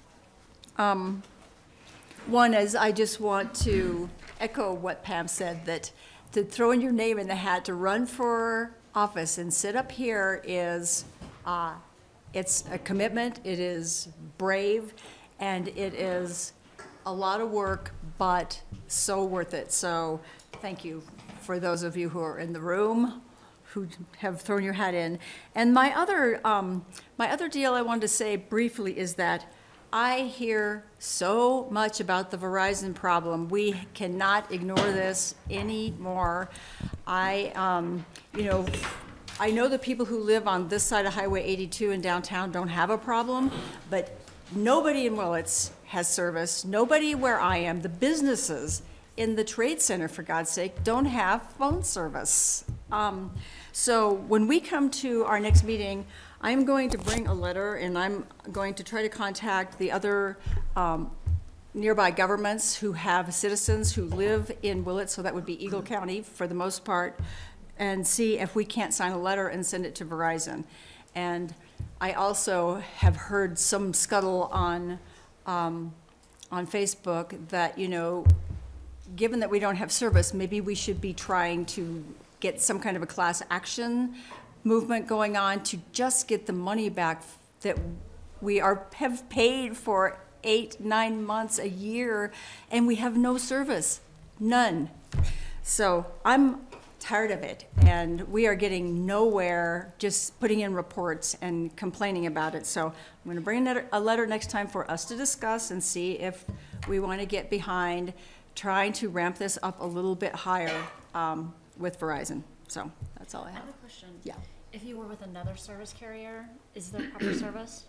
One is I just want to echo what Pam said, that to throw in your name in the hat to run for office and sit up here is, it's a commitment, it is brave, and it is a lot of work, but so worth it. So thank you for those of you who are in the room, who have thrown your hat in. And my other deal I wanted to say briefly is that I hear so much about the Verizon problem. We cannot ignore this anymore. I know the people who live on this side of Highway 82 in downtown don't have a problem, but nobody in Willits has service. Nobody where I am. The businesses in the Trade Center, for God's sake, don't have phone service. So when we come to our next meeting, I'm going to bring a letter, and I'm going to try to contact the other nearby governments who have citizens who live in Willits, so that would be Eagle County for the most part, and see if we can't sign a letter and send it to Verizon. And I also have heard some scuttle on Facebook that, given that we don't have service, maybe we should be trying to get some kind of a class action movement going on to just get the money back that we have paid for 8-9 months a year, and we have no service, none. So I'm tired of it, and we are getting nowhere just putting in reports and complaining about it. So I'm going to bring a letter next time for us to discuss and see if we want to get behind trying to ramp this up a little bit higher with Verizon. So that's all I have. I have a question. Yeah. If you were with another service carrier, is there proper service?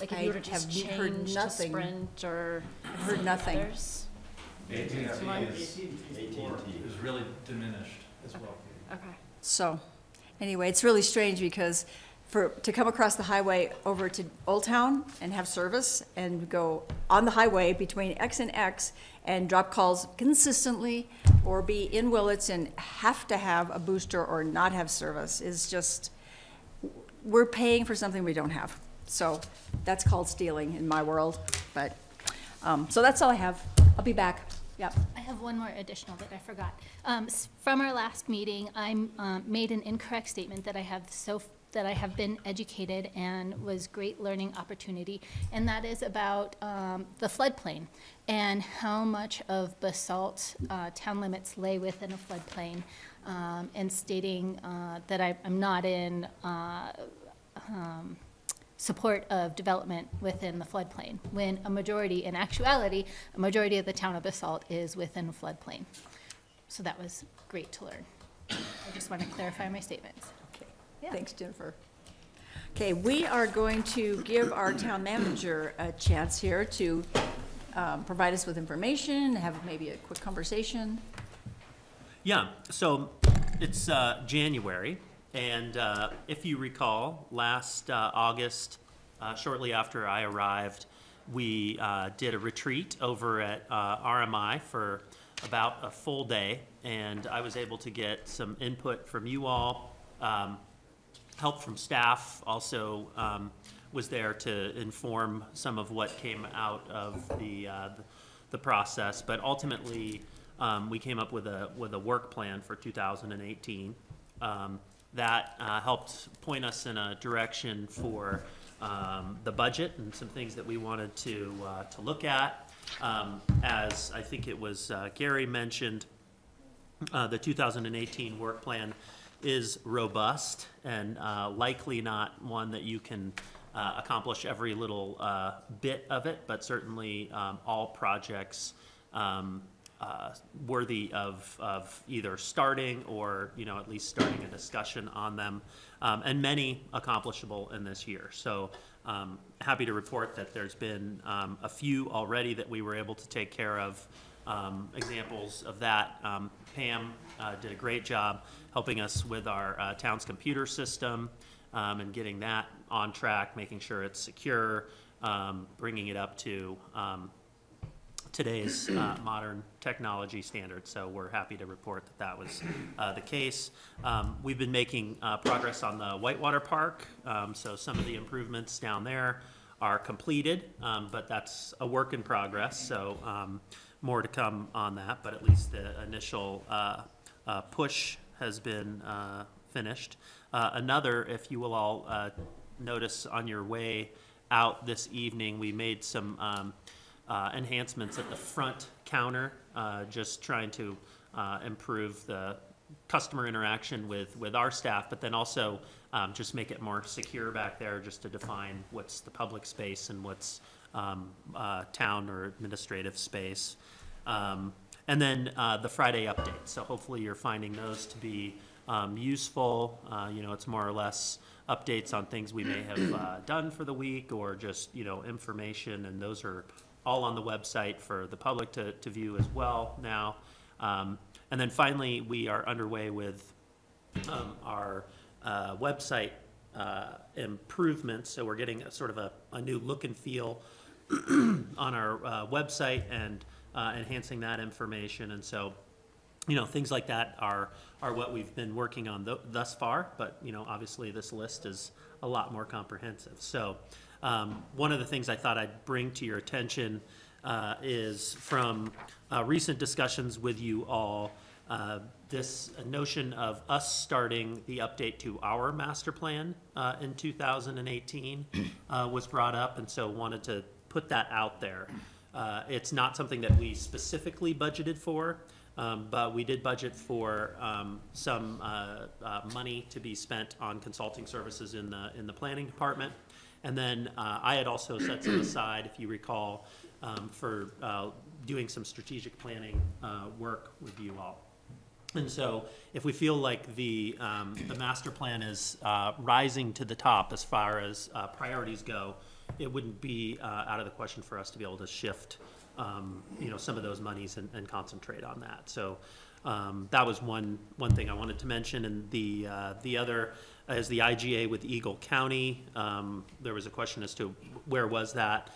Like if I you were to just have heard change to nothing. Sprint or I've heard nothing. others? AT&T is really diminished as well. Okay. So, anyway, it's really strange because to come across the highway over to Old Town and have service and go on the highway between X and X and drop calls consistently, or be in Willits and have to have a booster or not have service is just, we're paying for something we don't have. So that's called stealing in my world. But, so that's all I have. I'll be back. Yep. I have one more additional that I forgot. From our last meeting, I made an incorrect statement that I have been educated and was great learning opportunity, and that is about the floodplain and how much of Basalt town limits lay within a floodplain, and stating that I'm not in support of development within the floodplain, when in actuality, a majority of the town of Basalt is within a floodplain. So that was great to learn. I just want to clarify my statements. Okay. Yeah. Thanks, Jennifer. Okay, we are going to give our town manager a chance here to provide us with information, have maybe a quick conversation. Yeah, so it's January, and if you recall, last August, shortly after I arrived, we did a retreat over at RMI for about a full day, and I was able to get some input from you all, help from staff, also was there to inform some of what came out of the process. But ultimately, we came up with a work plan for 2018 that helped point us in a direction for the budget and some things that we wanted to look at. As I think it was Gary mentioned, the 2018 work plan is robust and likely not one that you can accomplish every little bit of it, but certainly all projects worthy of either starting or, at least starting a discussion on them, and many accomplishable in this year. So happy to report that there's been a few already that we were able to take care of. Examples of that, Pam did a great job helping us with our town's computer system and getting that on track, making sure it's secure, bringing it up to today's modern technology standards. So we're happy to report that that was the case. We've been making progress on the Whitewater Park. So some of the improvements down there are completed, but that's a work in progress. So more to come on that, but at least the initial push has been finished. Another, if you will all notice on your way out this evening, we made some enhancements at the front counter, just trying to improve the customer interaction with our staff, but then also just make it more secure back there, just to define what's the public space and what's town or administrative space. And then the Friday update. So hopefully you're finding those to be useful. It's more or less updates on things we may have done for the week, or just, information, and those are all on the website for the public to view as well now. And then finally, we are underway with our website improvements. So we're getting sort of a new look and feel on our website and enhancing that information. And so, things like that are what we've been working on thus far, but, obviously this list is a lot more comprehensive. So one of the things I thought I'd bring to your attention is from recent discussions with you all, this notion of us starting the update to our master plan in 2018 was brought up, and so wanted to put that out there. It's not something that we specifically budgeted for, but we did budget for some money to be spent on consulting services in the planning department. And then I had also set some aside, if you recall, for doing some strategic planning work with you all. And so if we feel like the master plan is rising to the top as far as priorities go, it wouldn't be out of the question for us to be able to shift some of those monies and concentrate on that. So that was one thing I wanted to mention. And the other is the IGA with Eagle County. There was a question as to where was that.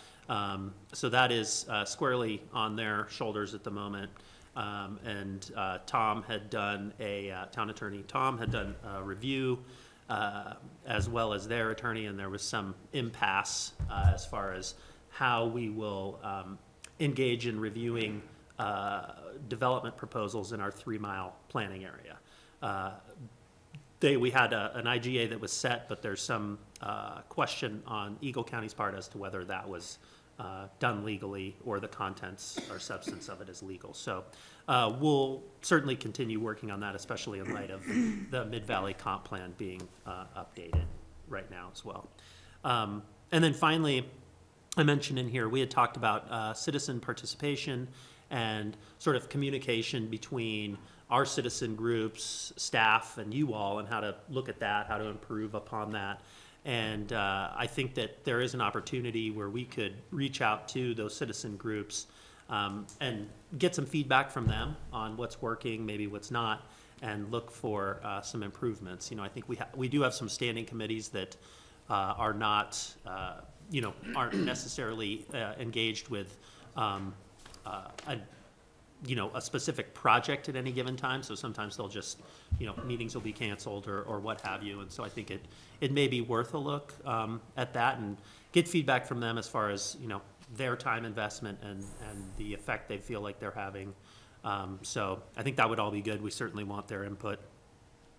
So that is squarely on their shoulders at the moment. And Tom had done town attorney Tom had done a review as well as their attorney, and there was some impasse as far as how we will engage in reviewing development proposals in our 3-mile planning area. We had an IGA that was set, but there's some question on Eagle County's part as to whether that was done legally or the contents or substance of it is legal. So we'll certainly continue working on that, especially in light of the Mid-Valley Comp Plan being updated right now as well. And then finally, I mentioned in here, we had talked about citizen participation and sort of communication between our citizen groups, staff, and you all, and how to look at that, how to improve upon that. And I think that there is an opportunity where we could reach out to those citizen groups and get some feedback from them on what's working, maybe what's not, and look for some improvements. I think we do have some standing committees that are not, aren't necessarily engaged with you know, a specific project at any given time. So sometimes they'll just, you know, meetings will be canceled or what have you. And so I think it may be worth a look at that and get feedback from them as far as, you know, their time investment and the effect they feel like they're having. So I think that would all be good. We certainly want their input.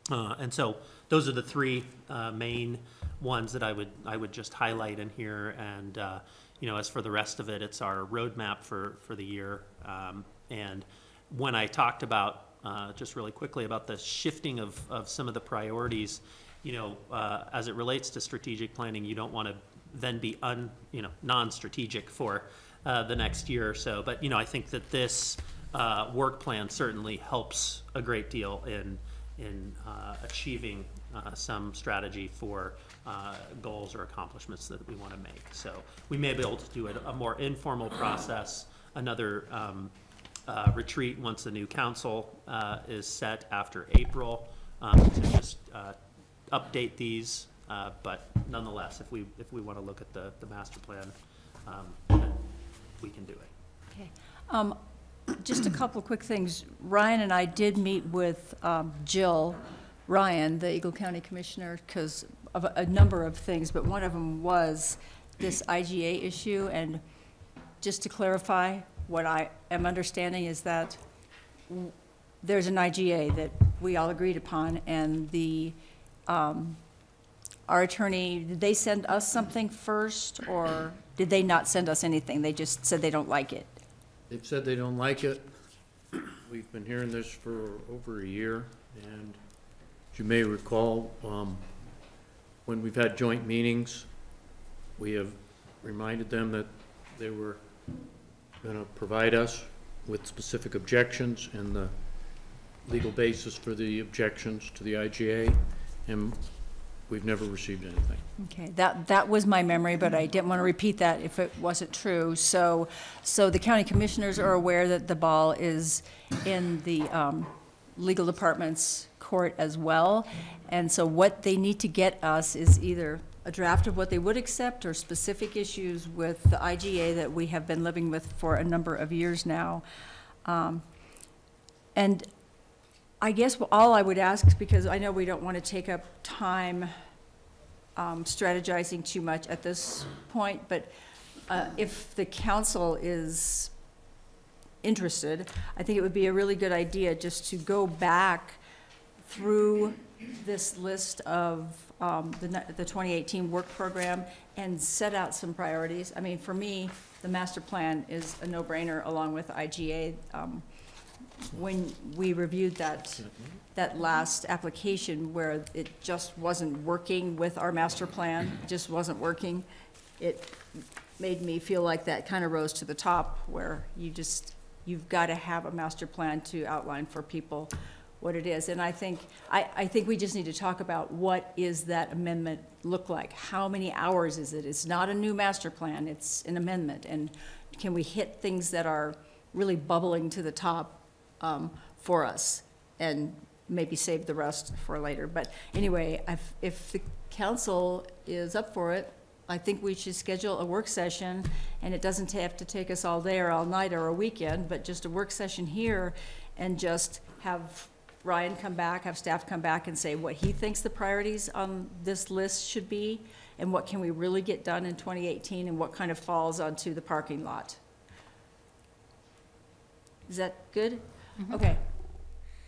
And so those are the three main ones that I would just highlight in here. And you know, as for the rest of it, it's our roadmap for the year. And when I talked about just really quickly about the shifting of some of the priorities, you know, as it relates to strategic planning, you don't want to then be non-strategic for the next year or so. But you know, I think that this work plan certainly helps a great deal in achieving some strategy for goals or accomplishments that we want to make. So we may be able to do a more informal process, another retreat once the new council is set after April to just update these. But nonetheless, if we want to look at the master plan, then we can do it. Okay. Just a couple quick things. Ryan and I did meet with Jill Ryan, the Eagle County Commissioner, because of a number of things, but one of them was this IGA issue. And just to clarify, what I am understanding is that there's an IGA that we all agreed upon, and our attorney, did they send us something first, or did they not send us anything? They just said they don't like it. They've said they don't like it. We've been hearing this for over a year, and as you may recall, when we've had joint meetings, we have reminded them that they were going to provide us with specific objections and the legal basis for the objections to the IGA, and we've never received anything. Okay, that was my memory, but I didn't want to repeat that if it wasn't true. So the county commissioners are aware that the ball is in the legal department's court as well. And so what they need to get us is either a draft of what they would accept or specific issues with the IGA that we have been living with for a number of years now. And I guess all I would ask, because I know we don't want to take up time strategizing too much at this point, but if the council is interested, I think it would be a really good idea just to go back through this list of the 2018 work program and set out some priorities. I mean, for me, the master plan is a no-brainer along with IGA. When we reviewed that last application where it just wasn't working with our master plan, it just wasn't working, it made me feel like that kind of rose to the top, where you've got to have a master plan to outline for people what it is. And I think we just need to talk about what is that amendment look like? How many hours is it? It's not a new master plan, it's an amendment. And can we hit things that are really bubbling to the top for us, and maybe save the rest for later? But anyway, if the council is up for it, I think we should schedule a work session, and it doesn't have to take us all day or all night or a weekend, but just a work session here, and just have Ryan come back, have staff come back and say what he thinks the priorities on this list should be, and what can we really get done in 2018, and what kind of falls onto the parking lot. Is that good? Mm-hmm. Okay.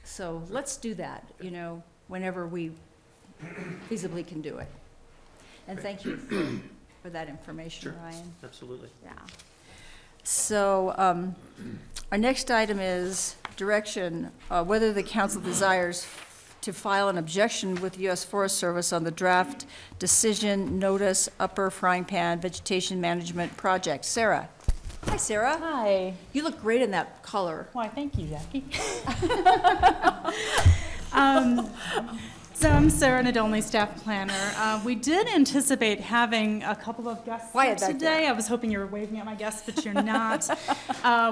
So let's do that, whenever we feasibly can do it. And thank you for that information, Sure. Ryan. Absolutely. Yeah. So our next item is direction, whether the council desires to file an objection with the U.S. Forest Service on the draft decision notice upper frying pan vegetation management project. Sarah. Hi, Sarah. Hi. You look great in that color. Why, thank you, Jackie. So I'm Sarah Nadolny, staff planner. We did anticipate having a couple of guests here today. I was hoping you were waving at my guests, but you're not.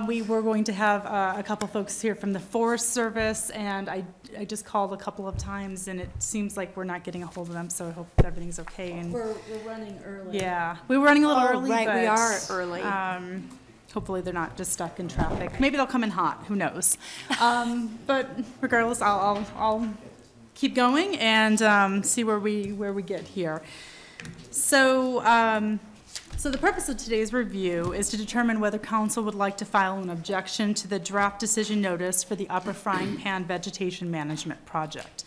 We were going to have a couple folks here from the Forest Service, and I just called a couple of times, and it seems like we're not getting a hold of them, so I hope that everything's okay. And we're running early. yeah, we were running a little early. Right, but, we are early. hopefully they're not just stuck in traffic. Maybe they'll come in hot, who knows? But regardless, I'll keep going and see where we get here. So the purpose of today's review is to determine whether council would like to file an objection to the draft decision notice for the Upper Frying Pan Vegetation Management Project.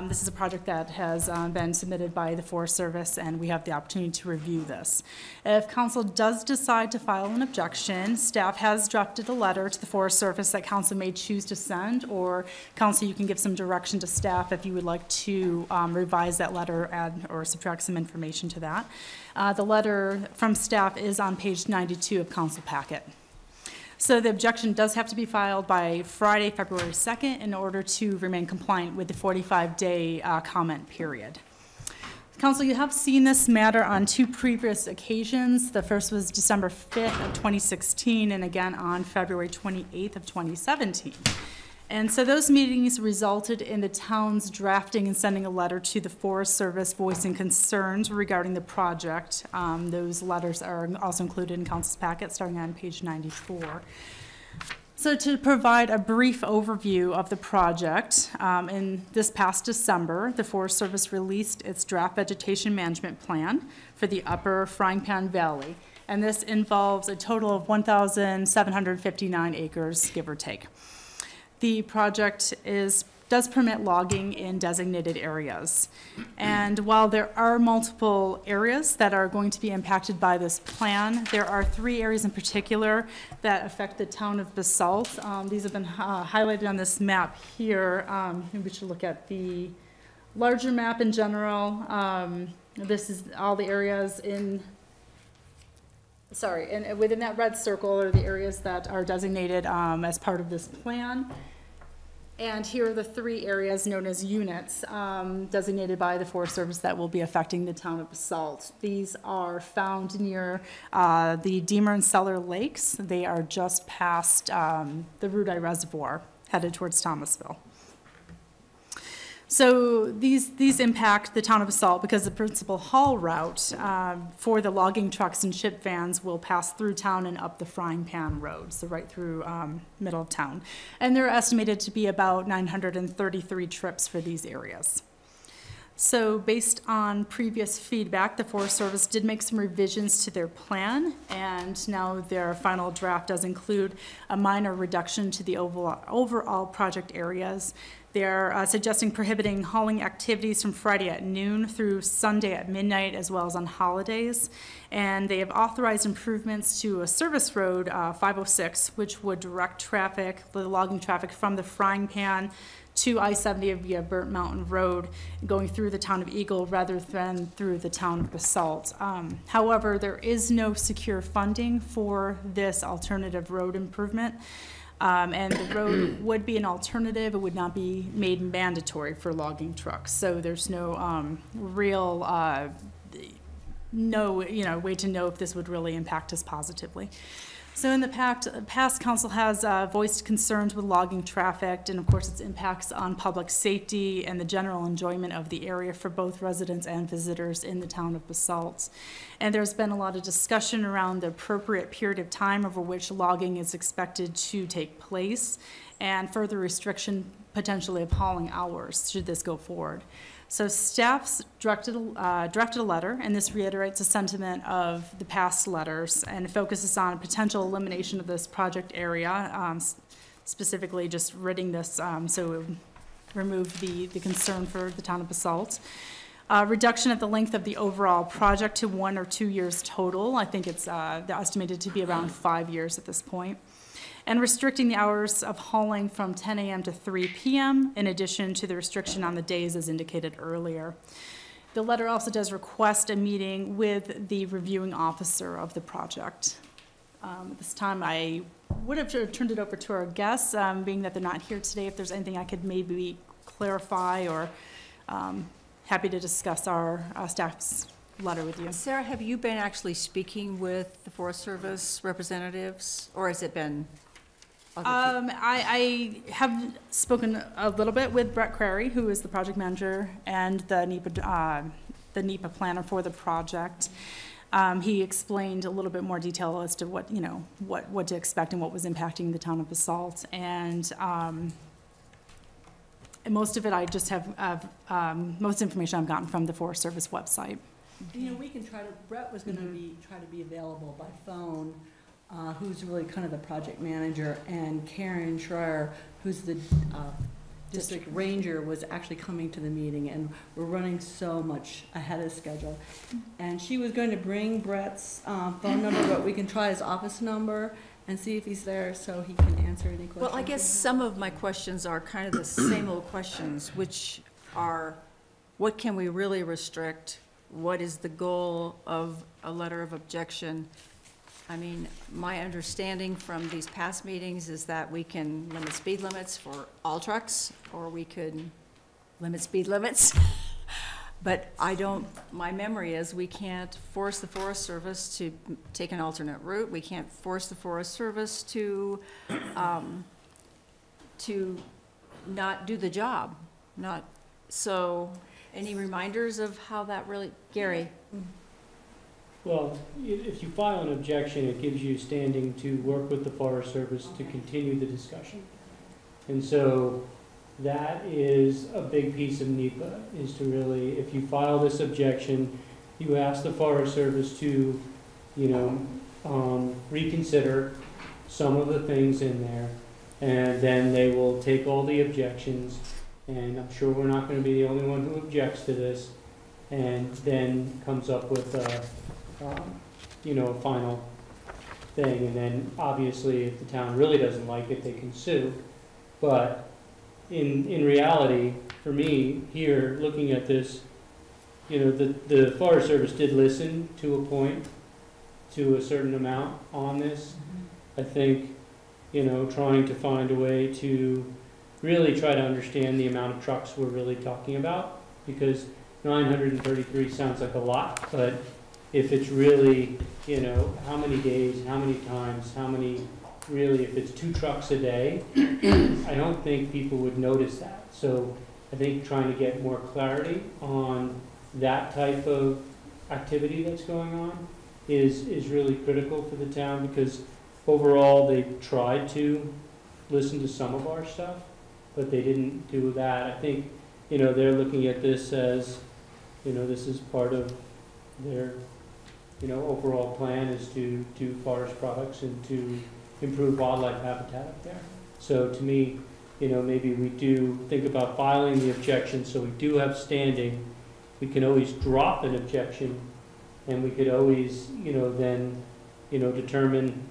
This is a project that has been submitted by the Forest Service, and we have the opportunity to review this. If council does decide to file an objection, staff has drafted a letter to the Forest Service that council may choose to send, or council, you can give some direction to staff if you would like to revise that letter, add or subtract some information to that. The letter from staff is on page 92 of council packet. So the objection does have to be filed by Friday, February 2nd in order to remain compliant with the 45-day comment period. Council, you have seen this matter on 2 previous occasions. The first was December 5th of 2016 and again on February 28th of 2017. And so those meetings resulted in the town's drafting and sending a letter to the Forest Service voicing concerns regarding the project. Those letters are also included in council's packet starting on page 94. So to provide a brief overview of the project, in this past December, the Forest Service released its draft vegetation management plan for the Upper Frying Pan Valley. And this involves a total of 1,759 acres, give or take. The project does permit logging in designated areas. And while there are multiple areas that are going to be impacted by this plan, there are 3 areas in particular that affect the town of Basalt. These have been highlighted on this map here. Maybe we should look at the larger map in general. This is all the areas within that red circle are the areas that are designated as part of this plan. And here are the 3 areas known as units designated by the Forest Service that will be affecting the town of Basalt. These are found near the Deemer and Cellar Lakes. They are just past the Rudai Reservoir, headed towards Thomasville. So these impact the town of Basalt because the principal haul route for the logging trucks and ship vans will pass through town and up the Frying Pan Road, so right through middle of town. And they're estimated to be about 933 trips for these areas. So based on previous feedback, the Forest Service did make some revisions to their plan, and now their final draft does include a minor reduction to the overall project areas. They're suggesting prohibiting hauling activities from Friday at noon through Sunday at midnight, as well as on holidays. And they have authorized improvements to a service road, 506, which would direct the logging traffic from the Frying Pan to I-70 via Burnt Mountain Road, going through the town of Eagle rather than through the town of Basalt. However, there is no secure funding for this alternative road improvement. And the road would be an alternative. It would not be made mandatory for logging trucks. So there's no real way to know if this would really impact us positively. So in the past, council has voiced concerns with logging traffic and of course its impacts on public safety and the general enjoyment of the area for both residents and visitors in the town of Basalt. And there's been a lot of discussion around the appropriate period of time over which logging is expected to take place and further restriction potentially of hauling hours should this go forward. So staff's drafted a letter, and this reiterates a sentiment of the past letters and focuses on a potential elimination of this project area, specifically just ridding this so it would remove the concern for the town of Basalt. Reduction of the length of the overall project to 1 or 2 years total. I think it's they're estimated to be around 5 years at this point. And restricting the hours of hauling from 10 a.m. to 3 p.m. in addition to the restriction on the days as indicated earlier. The letter also does request a meeting with the reviewing officer of the project. At this time, I would have turned it over to our guests, being that they're not here today. If there's anything I could maybe clarify or happy to discuss our staff's letter with you. Sarah, have you been actually speaking with the Forest Service representatives, or has it been other people? I have spoken a little bit with Brett Crary, who is the project manager and the NEPA planner for the project. He explained a little bit more detail as to what, what to expect and what was impacting the town of Basalt. And most of it, I just have, most information I've gotten from the Forest Service website. We can try to, Brett was gonna try to be available by phone, who's really kind of the project manager, and Karen Schreier, who's the district ranger, was actually coming to the meeting, and we're running so much ahead of schedule. And she was going to bring Brett's phone number, but we can try his office number and see if he's there so he can answer any questions. Well, I guess some of my questions are kind of the same old questions, which are, what can we really restrict? What is the goal of a letter of objection? I mean, my understanding from these past meetings is that we can limit speed limits for all trucks, or we could limit speed limits. But my memory is we can't force the Forest Service to take an alternate route. We can't force the Forest Service to not do the job. So, any reminders of how that really, Gary? Well, if you file an objection, it gives you standing to work with the Forest Service to continue the discussion. And so that is a big piece of NEPA, is to really, if you file this objection, you ask the Forest Service to, reconsider some of the things in there, and then they will take all the objections, and I'm sure we're not going to be the only one who objects to this, and then comes up with a final thing, and then obviously if the town really doesn't like it, they can sue. But in reality, for me, here, looking at this, the Forest Service did listen to a point, to a certain amount on this. I think, trying to find a way to really try to understand the amount of trucks we're really talking about, because 933 sounds like a lot, but if it's really, how many days, how many times, really, if it's 2 trucks a day, I don't think people would notice that. So I think trying to get more clarity on that type of activity that's going on is really critical for the town, because overall they tried to listen to some of our stuff, but they didn't do that. I think, they're looking at this as, this is part of their overall plan is to do forest products and to improve wildlife habitat up there. So to me, maybe we do think about filing the objection so we do have standing. We can always drop an objection, and we could always, then, determine,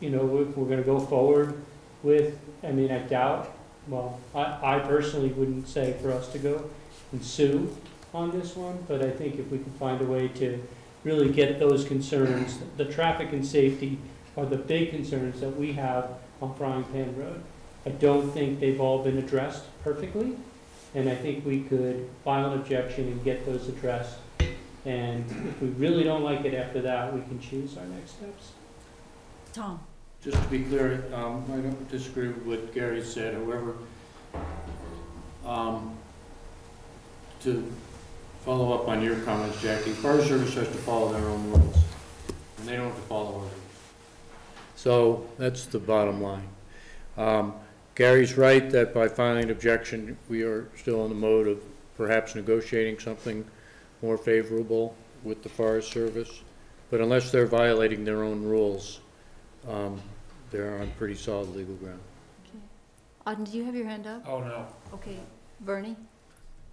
if we're going to go forward with, I doubt, well, I personally wouldn't say for us to go and sue on this one, but I think if we can find a way to really get those concerns, the traffic and safety are the big concerns that we have on Frying Pan Road. I don't think they've all been addressed perfectly, and I think we could file an objection and get those addressed. And if we really don't like it after that, we can choose our next steps. Tom? Just to be clear, I don't disagree with what Gary said. However, to follow up on your comments, Jackie, Forest Service has to follow their own rules, and they don't have to follow ours. So that's the bottom line. Gary's right that by filing an objection, we are still in the mode of perhaps negotiating something more favorable with the Forest Service. But unless they're violating their own rules, they're on pretty solid legal ground. Okay. Auden, do you have your hand up? Oh, no. Okay. Bernie?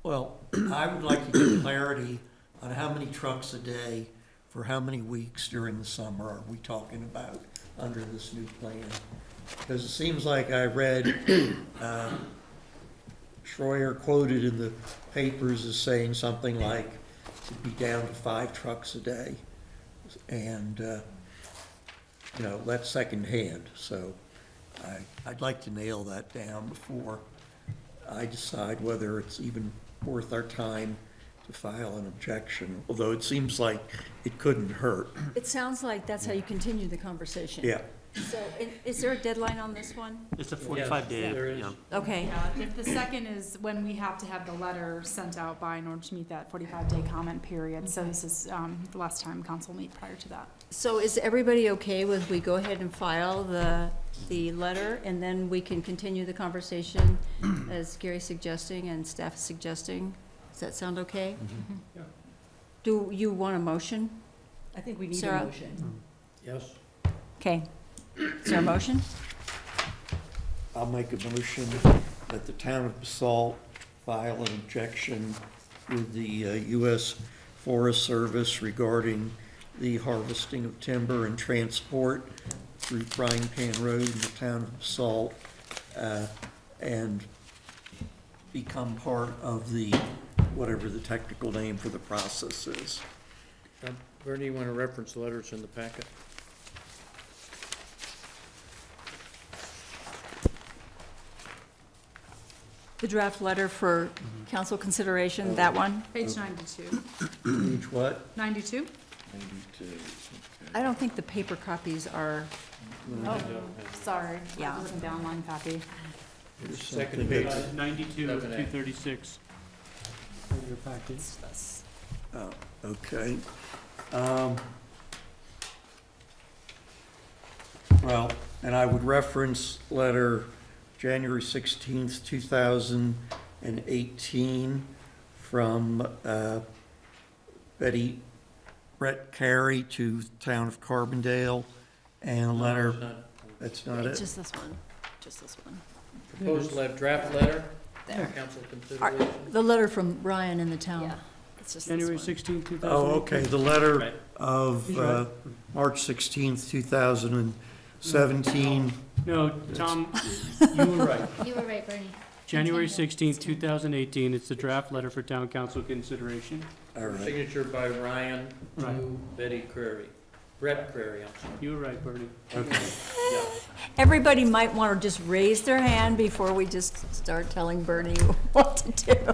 Well, I would like to get clarity on how many trucks a day for how many weeks during the summer are we talking about under this new plan? Because it seems like I read Schroyer quoted in the papers as saying something like it'd be down to 5 trucks a day. And, that's secondhand. So I'd like to nail that down before I decide whether it's even worth our time to file an objection, although it seems like it couldn't hurt. It sounds like that's how you continue the conversation. Yeah. So is there a deadline on this one? It's a 45-day, yeah. Okay. Yeah, the second is when we have to have the letter sent out by in order to meet that 45-day comment period. So this is the last time council meet prior to that. So is everybody okay with we go ahead and file the letter, and then we can continue the conversation as Gary's suggesting and staff is suggesting? Does that sound okay? Yeah. Do you want a motion? I think we need Sarah? a motion. Yes. Okay. Is there a motion? I'll make a motion that the town of Basalt file an objection with the U.S. Forest Service regarding the harvesting of timber and transport through Frying Pan Road in the town of Basalt, and become part of the, whatever the technical name for the process is. Bernie, you want to reference letters in the packet? The draft letter for council consideration, that one? Page 92. Page what? 92? 92. I don't think the paper copies are, Oh, sorry. Yeah. It was an downline copy. Second page. 92 of 236. In your packet. Oh, okay. Well, and I would reference letter January 16th, 2018 from Brett Carey to the town of Carbondale, and a letter, that's not it? just this one, just this one. Proposed draft letter, There. council consideration. The letter from Ryan in the town. Yeah. It's just January this one. 16, 2018. Oh, okay, the letter Right. of He's right. March 16th, 2017. No, Tom, you were right. You were right, Bernie. January 16, 2018, it's the draft letter for town council consideration. All right. Signature by Ryan Right. to Betty Crary. Brett Crary, I'm sorry. You were right, Bernie. Okay. Everybody might want to just raise their hand before we just start telling Bernie what to do.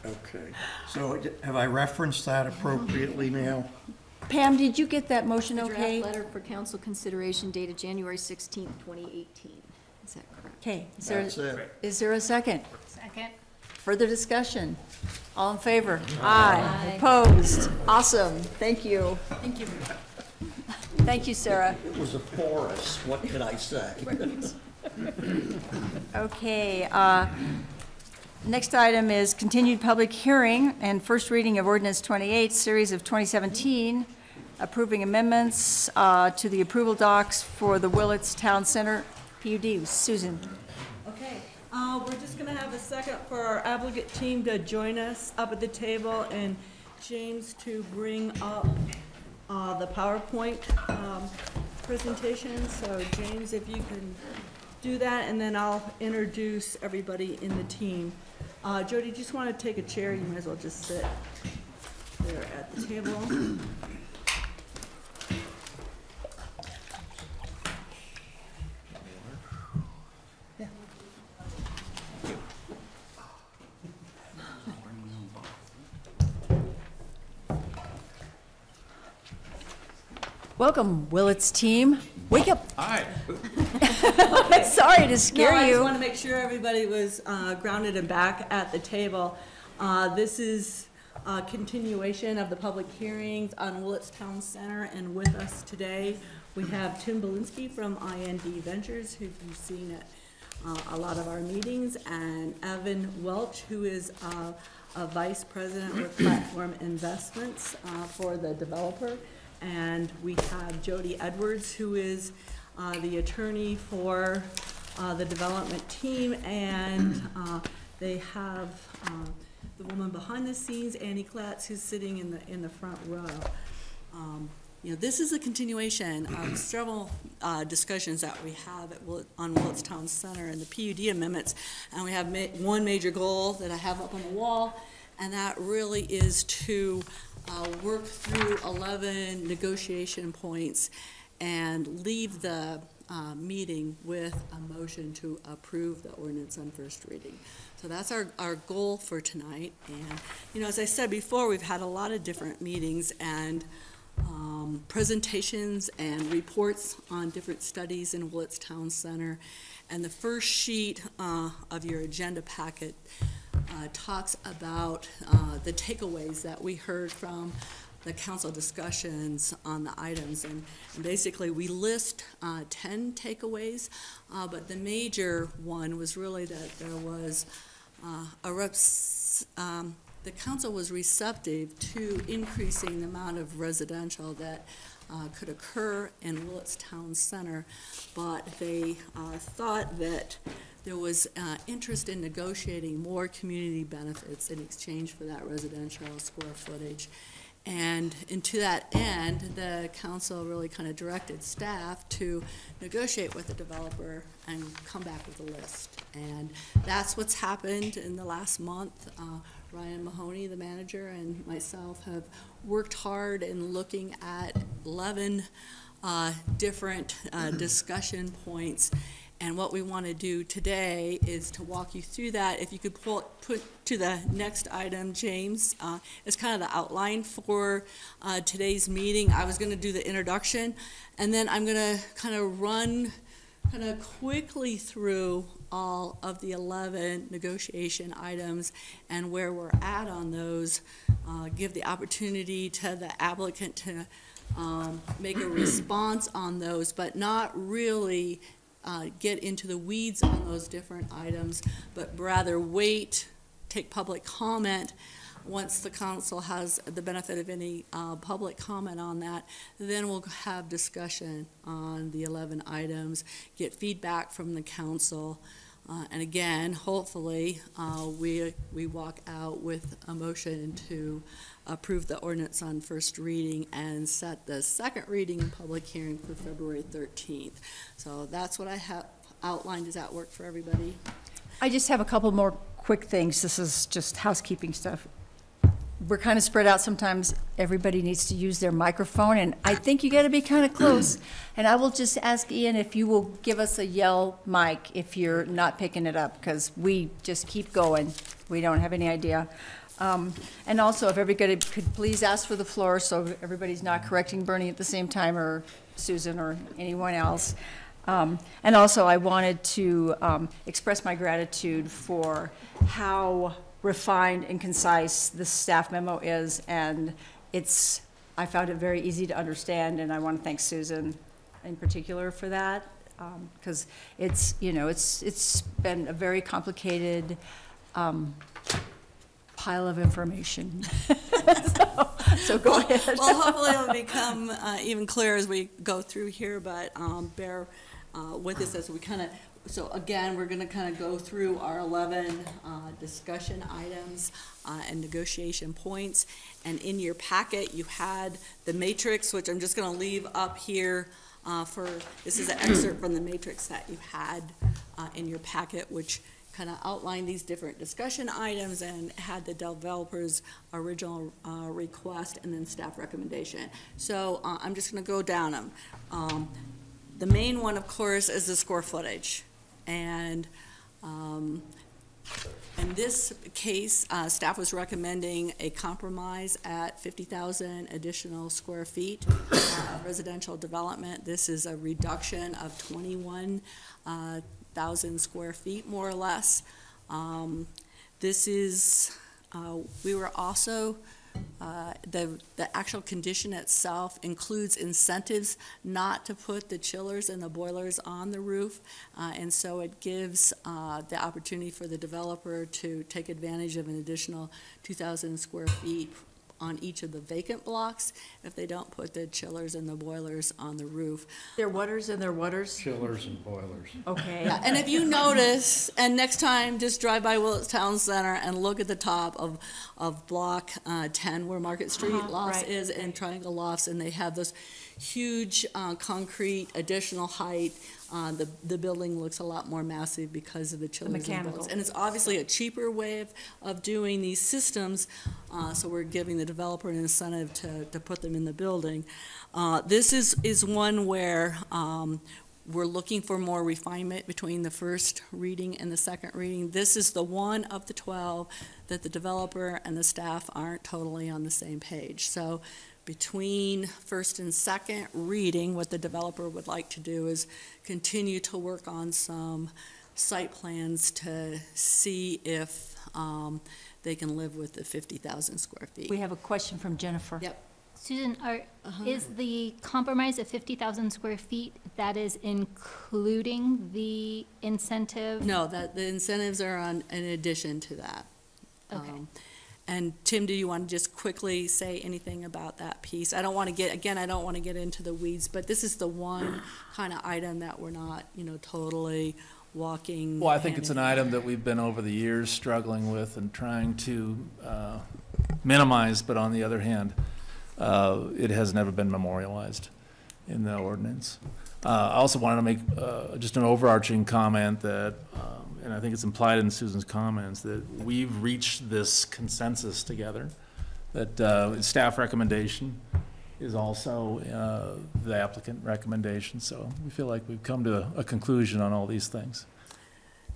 Okay, so have I referenced that appropriately now? Pam, did you get that motion The okay? draft letter for council consideration dated January 16th, 2018. Is that correct? Okay, That's it. is there a second? Second. Further discussion? All in favor? Aye. Opposed? Awesome, thank you. Thank you. Thank you, Sarah. It was a forest, what can I say? Okay, next item is continued public hearing and first reading of ordinance 28, series of 2017, approving amendments to the approval docs for the Willits Town Center PUD. Susan. Okay, we're just gonna have a second for our applicant team to join us up at the table, and James to bring up the PowerPoint presentation. So James, if you can do that, and then I'll introduce everybody in the team. Jody, just want to take a chair, you might as well just sit there at the table. Yeah. Welcome, Willits team. Wake up. Hi. Sorry to scare No, I you. just want to make sure everybody was grounded and back at the table. This is a continuation of the public hearings on Willits Town Center, and with us today, we have Tim Belinsky from IND Ventures, who you've seen at a lot of our meetings, and Evan Welch, who is a vice president with Platform Investments for the developer. And we have Jody Edwards, who is the attorney for the development team, and they have the woman behind the scenes, Annie Klatz, who's sitting in the front row. You know, this is a continuation of several discussions that we have on Willits Town Center and the PUD amendments, and we have one major goal that I have up on the wall, and that really is to work through 11 negotiation points and leave the meeting with a motion to approve the ordinance on first reading. So that's our goal for tonight. And, you know, as I said before, we've had a lot of different meetings, and presentations and reports on different studies in Willits Town Center. And the first sheet of your agenda packet talks about the takeaways that we heard from the council discussions on the items. And basically we list 10 takeaways, but the major one was really that there was the council was receptive to increasing the amount of residential that could occur in Willits Town Center, but they thought that there was interest in negotiating more community benefits in exchange for that residential square footage. And to that end, the council really kind of directed staff to negotiate with the developer and come back with a list. And that's what's happened in the last month. Ryan Mahoney, the manager, and myself have worked hard in looking at 11 different discussion points. And what we want to do today is to walk you through that. If you could put to the next item, James, it's kind of the outline for today's meeting. I was going to do the introduction, and then I'm going to kind of run quickly through all of the 11 negotiation items and where we're at on those, give the opportunity to the applicant to make a response on those, but not really get into the weeds on those different items, but rather wait, take public comment. Once the council has the benefit of any public comment on that, then we'll have discussion on the 11 items, get feedback from the council, and again, hopefully, we walk out with a motion to approve the ordinance on first reading and set the second reading and public hearing for February 13th. So that's what I have outlined. Does that work for everybody? I just have a couple more quick things. This is just housekeeping stuff. We're kind of spread out sometimes. Everybody needs to use their microphone, and I think you got to be kind of close. And I will just ask Ian if you will give us a yell mic if you're not picking it up, because we just keep going. We don't have any idea. And also, if everybody could please ask for the floor so everybody's not correcting Bernie at the same time, or Susan or anyone else. And also, I wanted to express my gratitude for how refined and concise the staff memo is, and I found it very easy to understand, and I want to thank Susan in particular for that, because it's been a very complicated pile of information. So go ahead. Well, hopefully it'll become even clearer as we go through here, but bear with us as we so again, we're going to kind of go through our 11 discussion items and negotiation points. And in your packet, you had the matrix, which I'm just going to leave up here this is an excerpt from the matrix that you had in your packet, which kind of outlined these different discussion items and had the developer's original request and then staff recommendation. So I'm just going to go down them. The main one, of course, is the square footage. And in this case, staff was recommending a compromise at 50,000 additional square feet of residential development. This is a reduction of 21,000 square feet, more or less. This is, we were also, the actual condition itself includes incentives not to put the chillers and the boilers on the roof, and so it gives the opportunity for the developer to take advantage of an additional 2,000 square feet on each of the vacant blocks if they don't put the chillers and the boilers on the roof. They're waters and they're waters? Chillers and boilers. Okay. Yeah, and if you notice, and next time just drive by Willits Town Center and look at the top of block 10 where Market Street Lofts right. is, and Triangle Lofts, and they have those huge concrete additional height. The building looks a lot more massive because of the chillers and boilers. And it's obviously a cheaper way of doing these systems, so we're giving the developer an incentive to put them in the building. This is one where we're looking for more refinement between the first reading and the second reading. This is the one of the 12 that the developer and the staff aren't totally on the same page. So between first and second reading, what the developer would like to do is continue to work on some site plans to see if they can live with the 50,000 square feet. We have a question from Jennifer. Yep. Susan, is the compromise of 50,000 square feet, that is including the incentive? No, that the incentives are on in addition to that. Okay. And Tim, do you want to just quickly say anything about that piece? I don't want to get, again, I don't want to get into the weeds, but this is the one kind of item that we're not, you know, totally walking. Well, I think it's an item that we've been over the years struggling with and trying to minimize, but on the other hand, it has never been memorialized in the ordinance. I also wanted to make just an overarching comment that, and I think it's implied in Susan's comments, that we've reached this consensus together, that staff recommendation is also the applicant recommendation. So we feel like we've come to a conclusion on all these things.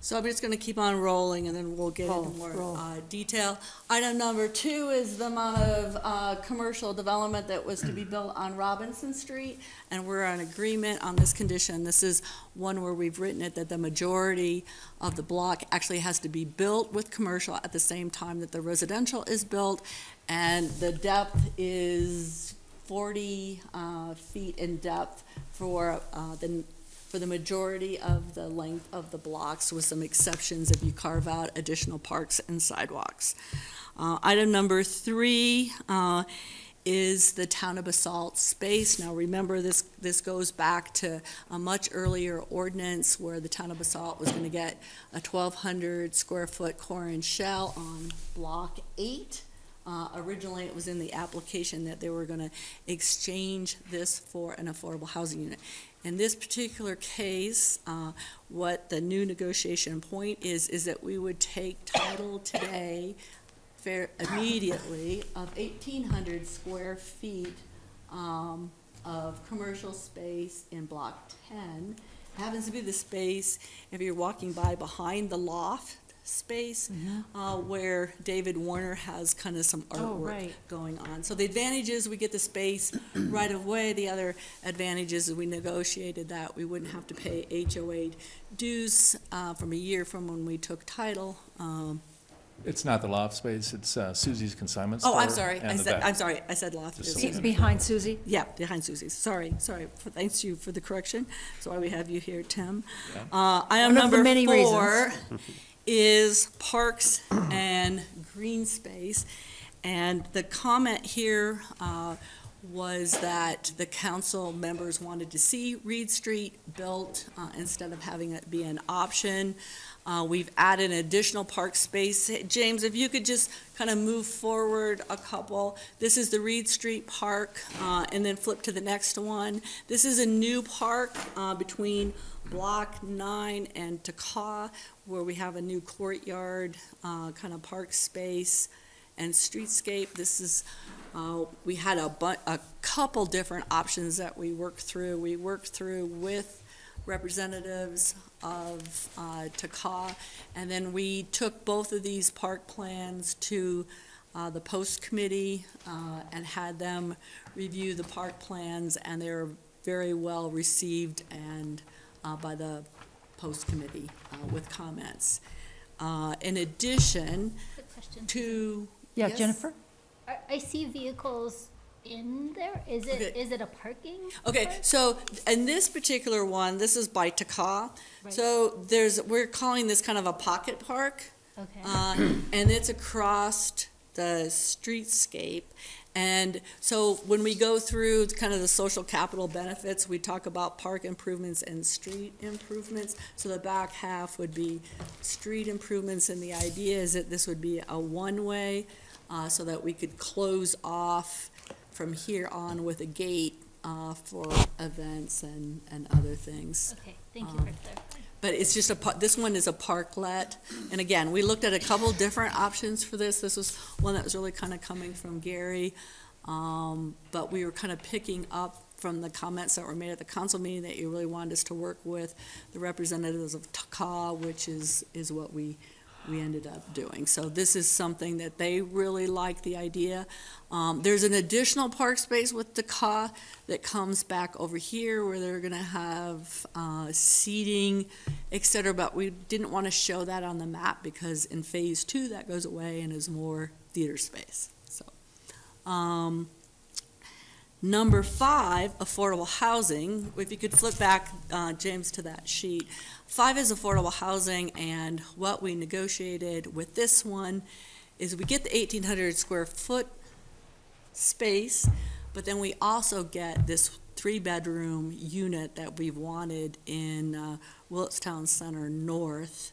So I'm just going to keep on rolling, and then we'll get into more detail. Item number 2 is the amount of commercial development that was to be built on Robinson Street, and we're in agreement on this condition. This is one where we've written it that the majority of the block actually has to be built with commercial at the same time that the residential is built, and the depth is 40 feet in depth for the majority of the length of the blocks, with some exceptions if you carve out additional parks and sidewalks. Item number 3 is the town of Basalt space. Now remember, this goes back to a much earlier ordinance where the town of Basalt was going to get a 1,200 square foot core and shell on block 8. Originally, it was in the application that they were going to exchange this for an affordable housing unit. In this particular case, what the new negotiation point is that we would take title today, immediately, of 1,800 square feet of commercial space in Block 10. It happens to be the space, if you're walking by behind the loft space, where David Warner has kind of some artwork going on. So the advantage is we get the space right away. The other advantage is we negotiated that we wouldn't have to pay HOA dues from a year from when we took title. It's not the loft space, it's Susie's consignment store. Oh, I'm sorry, I said loft. Behind Susie? Yeah, behind Susie's, sorry, thanks you for the correction. That's why we have you here, Tim. Yeah. Item number 4 is parks and green space. And the comment here was that the council members wanted to see Reed Street built instead of having it be an option. We've added an additional park space. James, if you could just kind of move forward a couple. This is the Reed Street Park, and then flip to the next one. This is a new park between Block 9 and Takaw, where we have a new courtyard, kind of park space and streetscape. This is, we had a couple different options that we worked through. We worked through with representatives of Takaw, and then we took both of these park plans to the Post Committee and had them review the park plans, and they were very well received and by the Post Committee with comments. In addition to... Yeah, yes? Jennifer? I see vehicles in there. Is it a parking? Okay, park? So in this particular one, this is by Takaw. Right. So we're calling this kind of a pocket park. Okay. And it's across the streetscape. And so when we go through kind of the social capital benefits, we talk about park improvements and street improvements. So the back half would be street improvements, and the idea is that this would be a one-way so that we could close off from here on with a gate for events and other things. Okay, thank you for clarifying. But it's just this one is a parklet. And again, we looked at a couple different options for this. This was one that was really kind of coming from Gary. But we were kind of picking up from the comments that were made at the council meeting that you really wanted us to work with the representatives of Takaw, which is what we we ended up doing. So this is something that they really like the idea. There's an additional park space with DeCa that comes back over here where they're gonna have seating, et cetera, but we didn't want to show that on the map because in phase 2 that goes away and is more theater space. So, number 5, affordable housing. If you could flip back, James, to that sheet. 5 is affordable housing, and what we negotiated with this one is we get the 1,800 square foot space, but then we also get this 3-bedroom unit that we've wanted in Willitstown Center North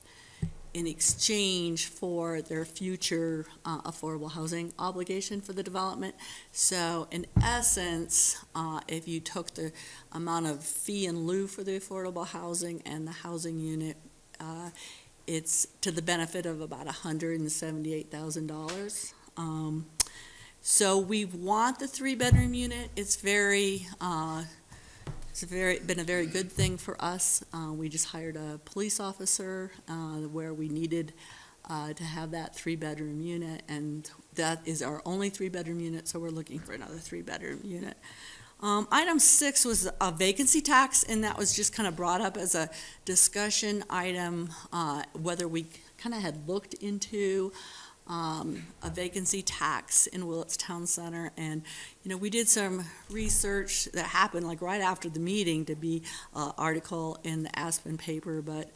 in exchange for their future affordable housing obligation for the development. So in essence, if you took the amount of fee in lieu for the affordable housing and the housing unit, it's to the benefit of about $178,000. So we want the 3-bedroom unit. It's been a very good thing for us. We just hired a police officer where we needed to have that 3-bedroom unit, and that is our only 3-bedroom unit, so we're looking for another 3-bedroom unit. Item 6 was a vacancy tax, and that was just kind of brought up as a discussion item, whether we kind of had looked into a vacancy tax in Willitstown Center. And we did some research that happened like right after the meeting to be an article in the Aspen paper, but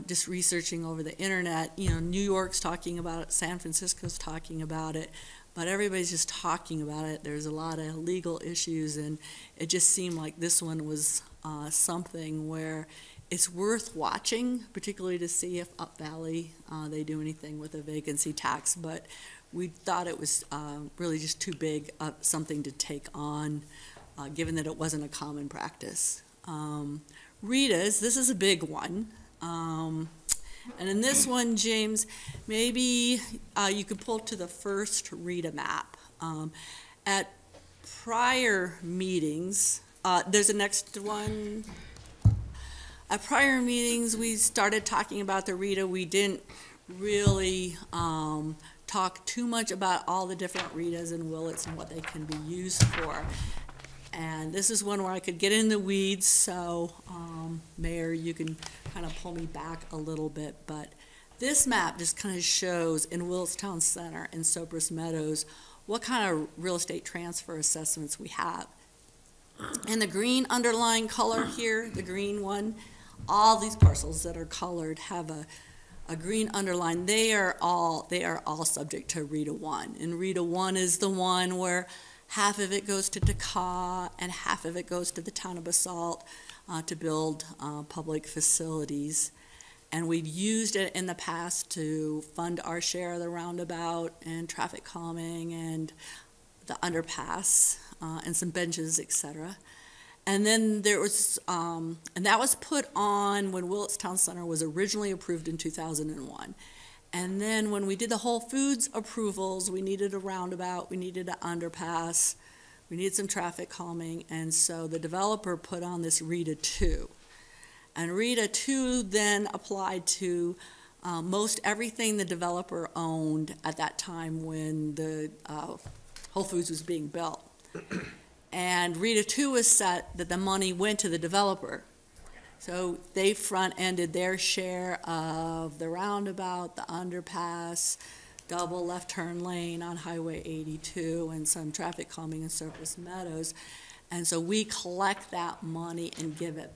just researching over the internet, New York's talking about it, San Francisco's talking about it, but everybody's just talking about it. There's a lot of legal issues, and it just seemed like this one was something where it's worth watching, particularly to see if Up Valley, they do anything with a vacancy tax, but we thought it was really just too big something to take on, given that it wasn't a common practice. Rita's, this is a big one. And in this one, James, maybe you could pull to the first Rita map. At prior meetings, there's a next one. At prior meetings, we started talking about the Rita. We didn't really talk too much about all the different Ritas and Willits and what they can be used for. And this is one where I could get in the weeds, so Mayor, you can kind of pull me back a little bit. But this map just kind of shows in Willitstown Center and Cypress Meadows what kind of real estate transfer assessments we have. And the green underlying color here, the green one, all these parcels that are colored have a green underline. They are all subject to Rita 1. And Rita 1 is the one where half of it goes to DeCa and half of it goes to the town of Basalt to build public facilities. And we've used it in the past to fund our share of the roundabout and traffic calming and the underpass and some benches, etc. And then there was, and that was put on when Willitstown Center was originally approved in 2001. And then when we did the Whole Foods approvals, we needed a roundabout, we needed an underpass, we needed some traffic calming, and so the developer put on this Rita 2. And Rita 2 then applied to most everything the developer owned at that time when the Whole Foods was being built. And Rita 2 was set that the money went to the developer. So they front-ended their share of the roundabout, the underpass, double left turn lane on Highway 82, and some traffic calming in Cypress Meadows. And so we collect that money and give it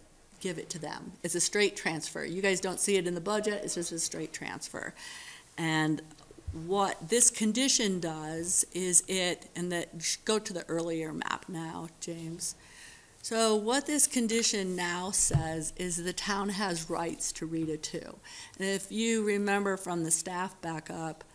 to them. It's a straight transfer. You guys don't see it in the budget, it's just a straight transfer. And what this condition does is go to the earlier map now, James. So what this condition now says is the town has rights to Rita 2. And if you remember from the staff backup,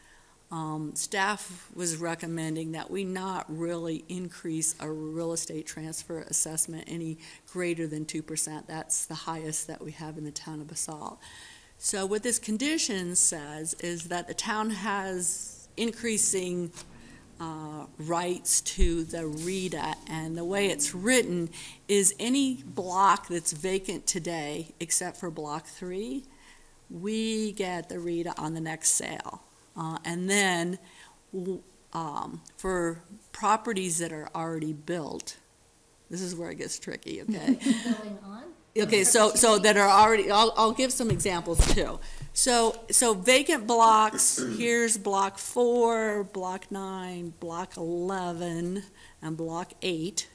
staff was recommending that we not really increase a real estate transfer assessment any greater than 2%. That's the highest that we have in the town of Basalt. So what this condition says is that the town has increasing rights to the Rita, and the way it's written is any block that's vacant today, except for block 3, we get the Rita on the next sale. And then for properties that are already built, this is where it gets tricky, okay? Going on? Okay, so that are already, I'll give some examples too. So vacant blocks, here's block 4, block 9, block 11, and block 8.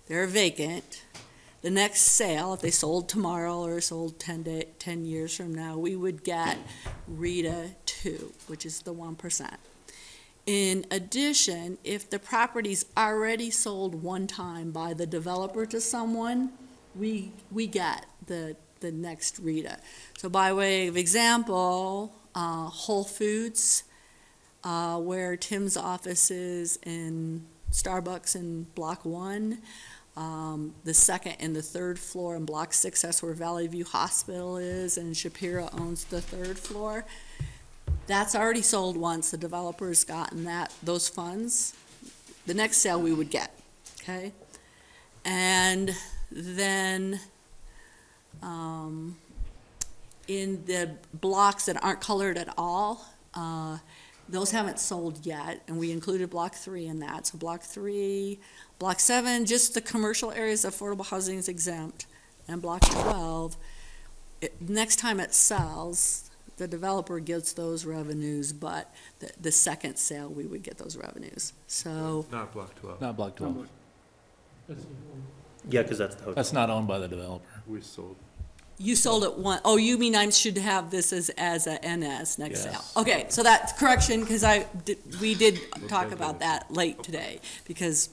They're vacant. The next sale, if they sold tomorrow or sold 10 years from now, we would get Rita 2, which is the 1%. In addition, if the property's already sold one time by the developer to someone, we get the next Rita. So by way of example, Whole Foods, where Tim's office is in Starbucks in block 1, the second and the third floor in block 6, that's where Valley View Hospital is, and Shapiro owns the third floor. That's already sold once. The developer's gotten those funds. The next sale we would get, okay? And then in the blocks that aren't colored at all, those haven't sold yet, and we included block 3 in that. So block 3, block 7, just the commercial areas of affordable housing is exempt, and block 12, next time it sells, the developer gets those revenues, but the second sale, we would get those revenues. So. Not block 12. Not block 12. Yeah, because that's the hotel. That's not owned by the developer. We sold. You sold it one. Oh, you mean I should have this as a NS next Yes. sale? Okay, so that's correction, because we did talk about that late today, because,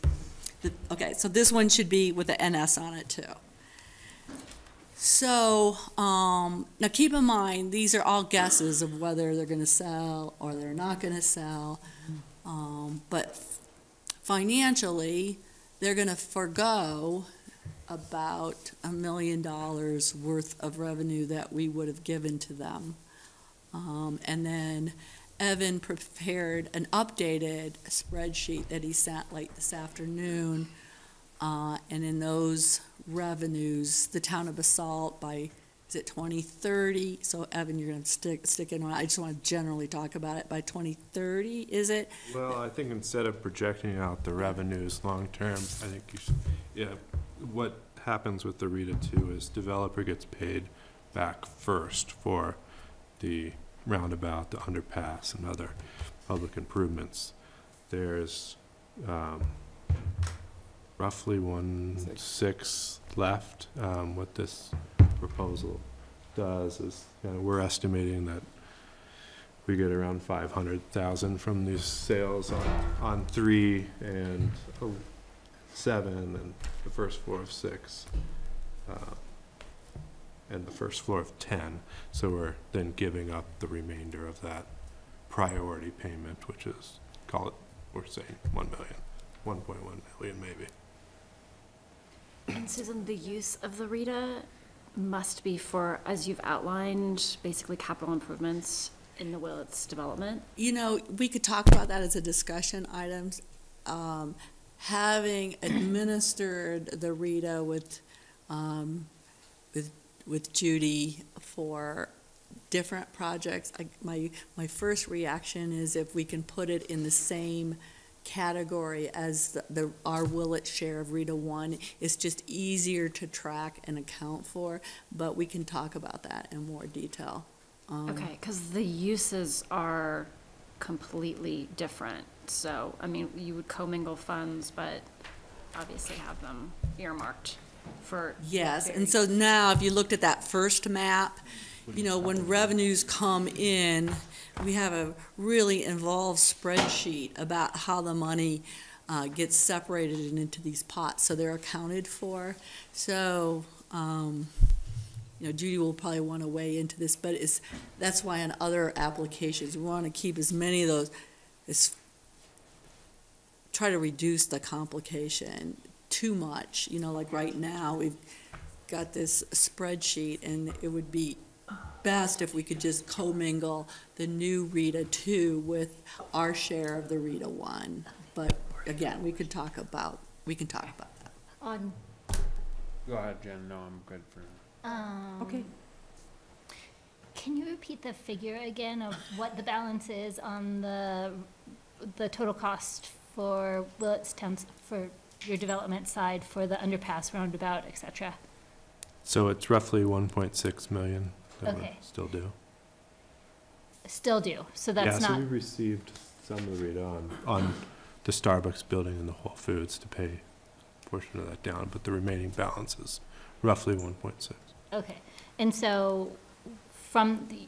okay, so this one should be with the NS on it too. So, now keep in mind, these are all guesses of whether they're gonna sell or they're not gonna sell. But financially, they're gonna forego about $1 million worth of revenue that we would have given to them. And then Evan prepared an updated spreadsheet that he sent late this afternoon. And in those revenues, the town of Basalt by, is it 2030? So Evan, you're gonna stick in on, I just wanna generally talk about it. By 2030, is it? Well, I think instead of projecting out the revenues long-term, I think you should, yeah, what happens with the Rita 2 is developer gets paid back first for the roundabout, the underpass, and other public improvements. There's roughly 1/6 left. What this proposal does is, we're estimating that we get around 500,000 from these sales on 3 and 7 and the first floor of 6 and the first floor of 10. So we're then giving up the remainder of that priority payment, which is, call it, we're saying 1 million, 1.1 million maybe. And Susan, the use of the Rita must be for, as you've outlined, basically capital improvements in the Willits development? You know, we could talk about that as a discussion item. Having administered the Rita with Judy for different projects, my first reaction is if we can put it in the same category as our Willits share of Rita 1, it's just easier to track and account for, but we can talk about that in more detail. Okay, because the uses are completely different. So, I mean, you would commingle funds, but obviously have them earmarked for. Yes, and so now if you looked at that first map, you know, when revenues come in, we have a really involved spreadsheet about how the money gets separated into these pots, so they're accounted for. So, you know, Judy will probably want to weigh into this, but that's why on other applications, we want to keep as many of those, try to reduce the complication too much. You know, like right now, we've got this spreadsheet, and it would be best if we could just commingle the new Rita 2 with our share of the Rita 1. But again, we can talk about that. On. Go ahead, Jen. No, I'm good for. Okay. Can you repeat the figure again of what the balance is on the total cost for Willetstown, for your development side, for the underpass, roundabout, et cetera? So it's roughly 1.6 million that we're Okay. still due. Still do, so that's Yeah, so not, we received some of the read on the Starbucks building and the Whole Foods to pay a portion of that down, but the remaining balance is roughly 1.6. okay. And so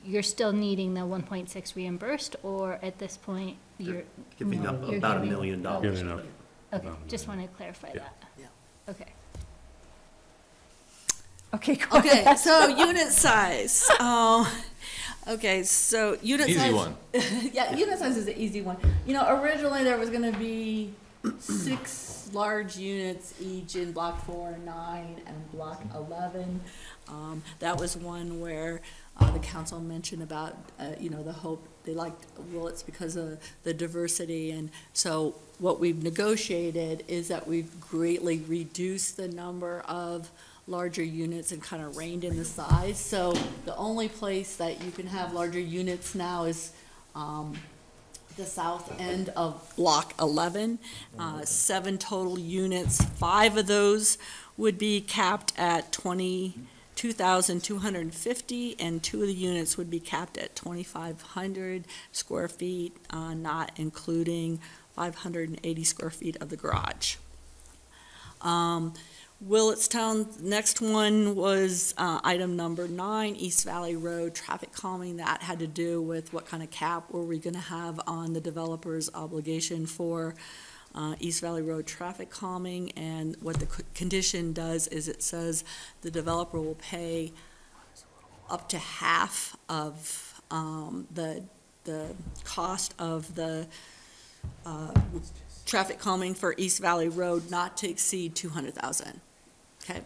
you're still needing the 1.6 reimbursed, or at this point, you're? Giving up you're about $1 giving- million. Giving up. Okay, just want to clarify that. Yeah. Okay. Okay, go Okay, ahead. so unit size. Okay, so unit size. Easy one. Yeah, unit size is an easy one. You know, originally there was gonna be 6 large units each in block 4 and 9 and block 11. That was one where the council mentioned about, you know, the hope, they liked Willits because of the diversity. And so what we've negotiated is that we've greatly reduced the number of larger units and kind of reined in the size. So the only place that you can have larger units now is the south end of block 11. 7 total units, 5 of those would be capped at 22,250, and 2 of the units would be capped at 2,500 square feet, not including 580 square feet of the garage. Willetstown, next one was item number 9, East Valley Road traffic calming. That had to do with what kind of cap were we going to have on the developer's obligation for East Valley Road traffic calming. And what the condition does is it says the developer will pay up to half of the cost of the traffic calming for East Valley Road, not to exceed $200,000. Okay.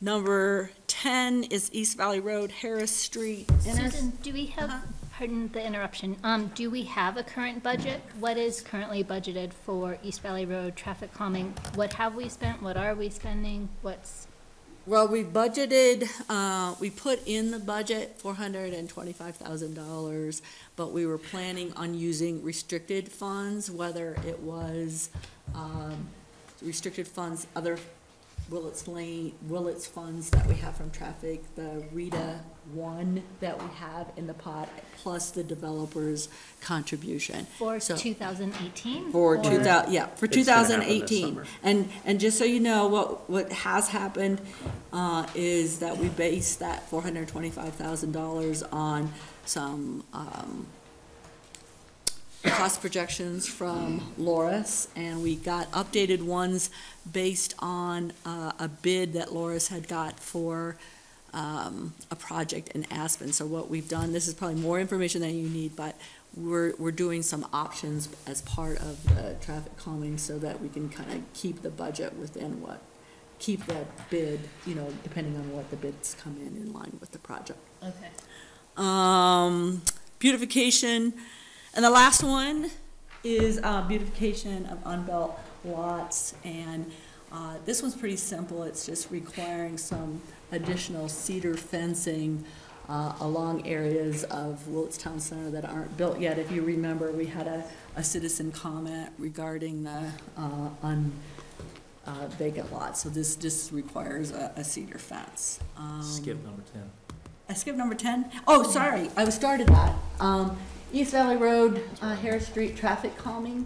Number 10 is East Valley Road, Harris Street. Susan, do we have, pardon the interruption, do we have a current budget? What is currently budgeted for East Valley Road traffic calming? What have we spent? What are we spending? What's? Well, we budgeted, we put in the budget $425,000, but we were planning on using restricted funds, whether it was restricted funds, other Willits funds that we have from traffic, the Rita 1 that we have in the pot, plus the developer's contribution. For 2018? For 2000, yeah, for It's gonna happen this 2018. summer. And just so you know, what has happened is that we based that $425,000 on some cost projections from Loris, and we got updated ones based on a bid that Loris had got for a project in Aspen. So what we've done, this is probably more information than you need, but we're doing some options as part of the traffic calming so that we can kind of keep the budget within keep the bid, you know, depending on what the bids come in line with the project. Okay. Beautification. And the last one is beautification of unbuilt lots, and this one's pretty simple. It's just requiring some additional cedar fencing along areas of Willits Town Center that aren't built yet. If you remember, we had a citizen comment regarding the vacant lots, so this just requires a cedar fence. Skip number 10. I skipped number 10? Oh, sorry, I started that. East Valley Road, Harris Street traffic calming.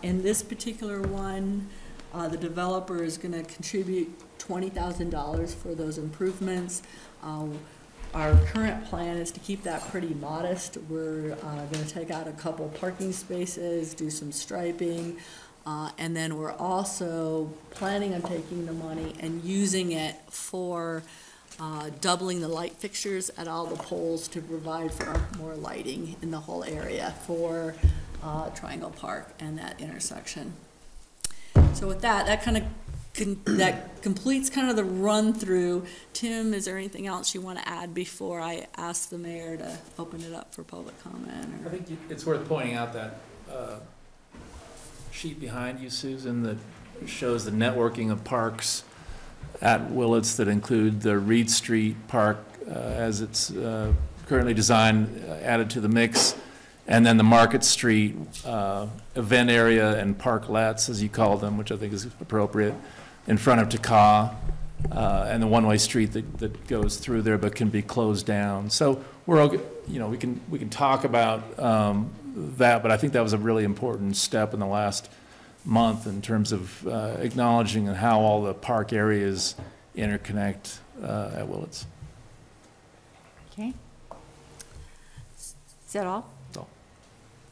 In this particular one, the developer is going to contribute $20,000 for those improvements. Our current plan is to keep that pretty modest. We're going to take out a couple parking spaces, do some striping, and then we're also planning on taking the money and using it for doubling the light fixtures at all the poles to provide for more lighting in the whole area for Triangle Park and that intersection. So with that, that kind of that completes kind of the run through. Tim, is there anything else you want to add before I ask the mayor to open it up for public comment? Or? I think it's worth pointing out that sheet behind you, Susan, that shows the networking of parks at Willits that include the Reed Street Park as it's currently designed, added to the mix. And then the Market Street event area and parklets, as you call them, which I think is appropriate, in front of Taka, and the one-way street that goes through there but can be closed down. So we're, we can talk about that, but I think that was a really important step in the last month in terms of acknowledging how all the park areas interconnect at Willits. Okay. Is that all?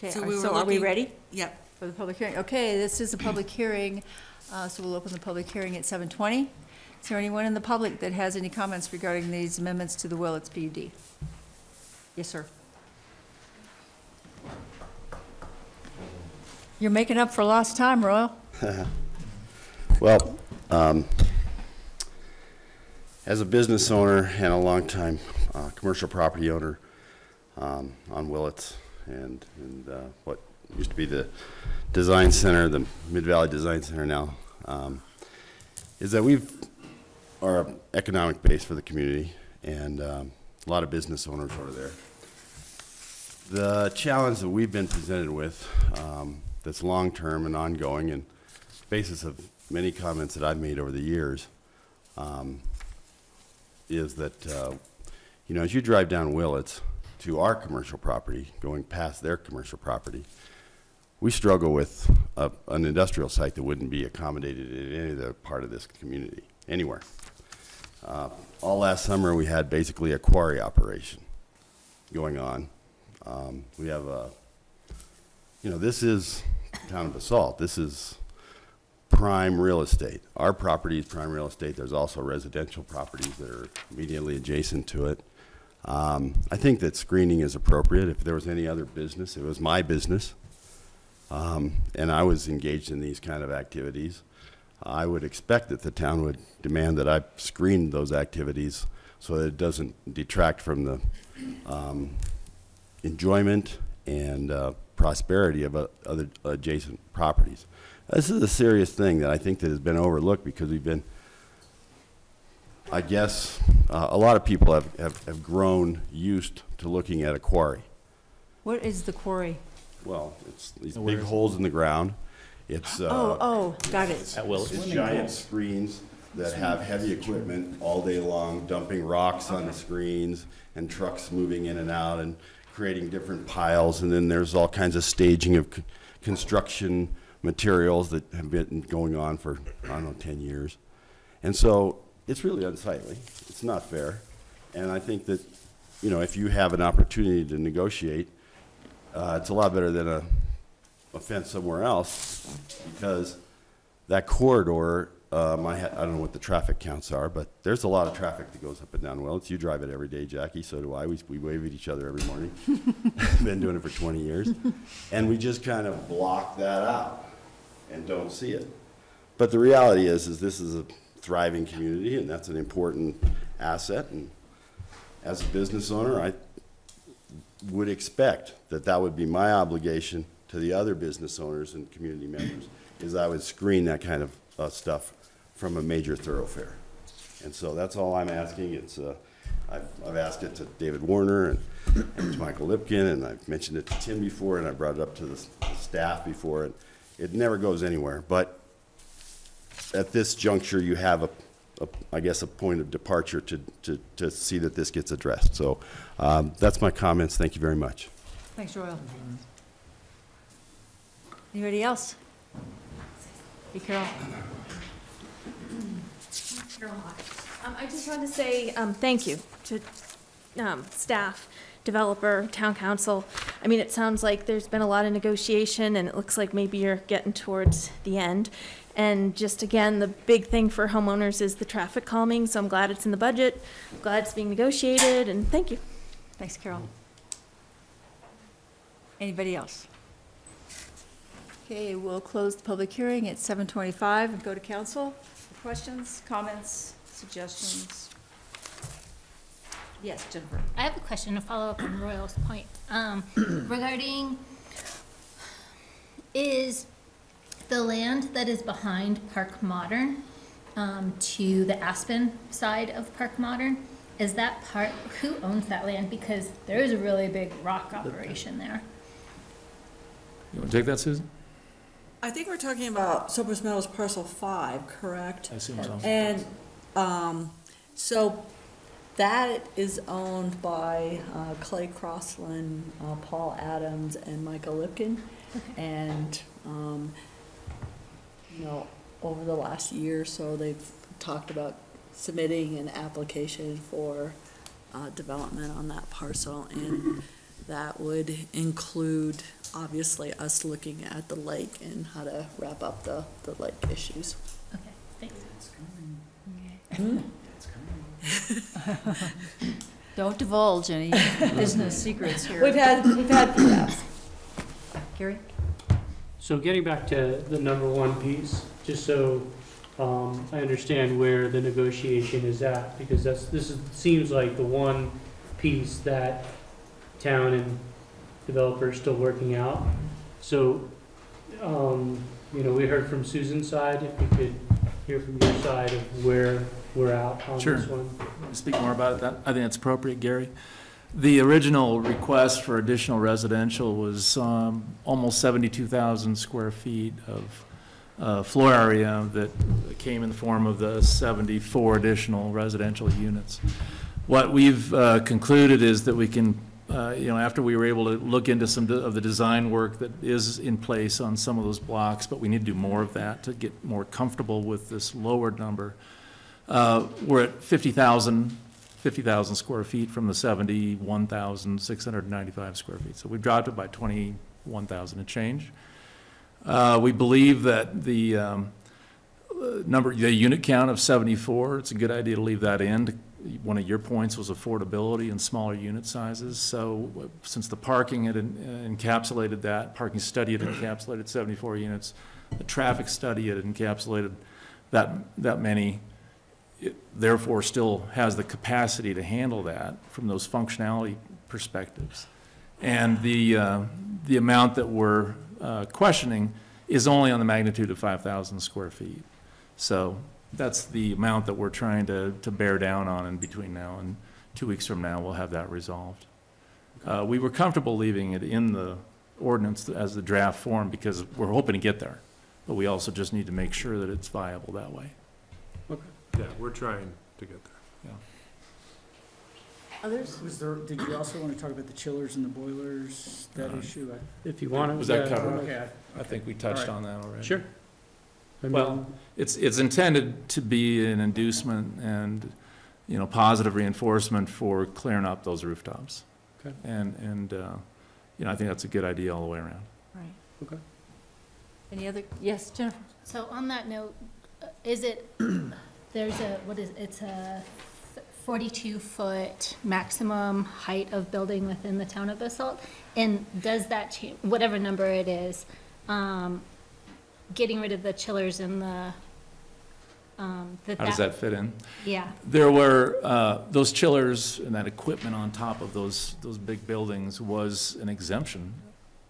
Okay, So are we ready? Yep. For the public hearing? Okay, this is a public hearing, so we'll open the public hearing at 7:20. Is there anyone in the public that has any comments regarding these amendments to the Willits PUD? Yes, sir. You're making up for lost time, Royal. Well, as a business owner and a longtime commercial property owner on Willits, and what used to be the Design Center, the Mid-Valley Design Center now, is that we are an economic base for the community, and a lot of business owners over there. The challenge that we've been presented with that's long-term and ongoing, and basis of many comments that I've made over the years, is that, as you drive down Willits to our commercial property, going past their commercial property, we struggle with an industrial site that wouldn't be accommodated in any other part of this community, anywhere. All last summer, we had basically a quarry operation going on. We have this is town of Basalt. This is prime real estate. Our property is prime real estate. There's also residential properties that are immediately adjacent to it. I think that screening is appropriate. If there was any other business, it was my business, and I was engaged in these kind of activities, I would expect that the town would demand that I screen those activities so that it doesn't detract from the enjoyment and prosperity of other adjacent properties. This is a serious thing that I think that has been overlooked because we've been, I guess, a lot of people have grown used to looking at a quarry. What is the quarry? Well, it's these big holes in the ground. It's got it. It's giant screens that have heavy equipment all day long, dumping rocks on the screens and trucks moving in and out and creating different piles. And then there's all kinds of staging of construction materials that have been going on for, I don't know, 10 years. And so it's really unsightly. It's not fair. And I think that, if you have an opportunity to negotiate, it's a lot better than a fence somewhere else, because that corridor, I don't know what the traffic counts are, but there's a lot of traffic that goes up and down Willits. You drive it every day, Jackie, so do I. We wave at each other every morning. Been doing it for 20 years. And we just kind of block that out and don't see it. But the reality is this is a thriving community, and that's an important asset. And as a business owner, I would expect that would be my obligation to the other business owners and community members, is I would screen that kind of stuff from a major thoroughfare. And so that's all I'm asking. It's I've asked it to David Warner and to Michael Lipkin, and I've mentioned it to Tim before, and I brought it up to the staff before. And it never goes anywhere. But at this juncture, you have I guess, a point of departure to see that this gets addressed. So that's my comments. Thank you very much. Thanks, Royal. Anybody else? Hey, Carol. I just wanted to say thank you to staff, developer, town council. I mean, it sounds like there's been a lot of negotiation, and it looks like maybe you're getting towards the end. And just again, the big thing for homeowners is the traffic calming, so I'm glad it's in the budget, I'm glad it's being negotiated, and thank you. Thanks, Carol. Anybody else? Okay, we'll close the public hearing at 7:25 and go to council. Questions, comments, suggestions? Yes, Jennifer. I have a question to follow up on Royal's point regarding, is the land that is behind Park Modern to the Aspen side of Park Modern, is that part, who owns that land? Because there is a really big rock operation there. You want to take that, Susan? I think we're talking about Silver's Meadows Parcel 5, correct? I assume so. And, so that is owned by Clay Crossland, Paul Adams, and Michael Lipkin. And, you know, over the last year or so, they've talked about submitting an application for development on that parcel. And that would include, obviously, us looking at the lake and how to wrap up the lake issues. Okay, thanks. Don't divulge any business secrets here. We've had perhaps. Gary? So getting back to the number one piece, just so I understand where the negotiation is at, because seems like the one piece that town and developers still working out. So, you know, we heard from Susan's side, if we could hear from your side of where we're at on Sure. this one. Speak more about it. I think that's appropriate, Gary. The original request for additional residential was almost 72,000 square feet of floor area that came in the form of the 74 additional residential units. What we've concluded is that we can, you know, after we were able to look into some of the design work that is in place on some of those blocks, but we need to do more of that to get more comfortable with this lower number. We're at 50,000 square feet from the 71,695 square feet. So we've dropped it by 21,000 and change. We believe that the unit count of 74, it's a good idea to leave that in. One of your points was affordability and smaller unit sizes. So since the parking had encapsulated that, parking study had encapsulated 74 units, the traffic study had encapsulated that many, it therefore still has the capacity to handle that from those functionality perspectives. And the amount that we're questioning is only on the magnitude of 5,000 square feet. So that's the amount that we're trying to bear down on, and between now and 2 weeks from now, we'll have that resolved. We were comfortable leaving it in the ordinance as the draft form because we're hoping to get there, but we also just need to make sure that it's viable that way. Okay. Yeah, we're trying to get there. Yeah. Others? Did you also want to talk about the chillers and the boilers, that issue? If you want to. Was that covered? Okay. I think we touched on that already. Sure. Well, it's intended to be an inducement and, you know, positive reinforcement for clearing up those rooftops. Okay. And you know, I think that's a good idea all the way around. Right. Okay. Any other, yes, Jennifer? So on that note, is it, there's a, it's a 42-foot maximum height of building within the town of Basalt? And does that change, whatever number it is, getting rid of the chillers and the, How does that fit in? Yeah. There were, those chillers and that equipment on top of those big buildings was an exemption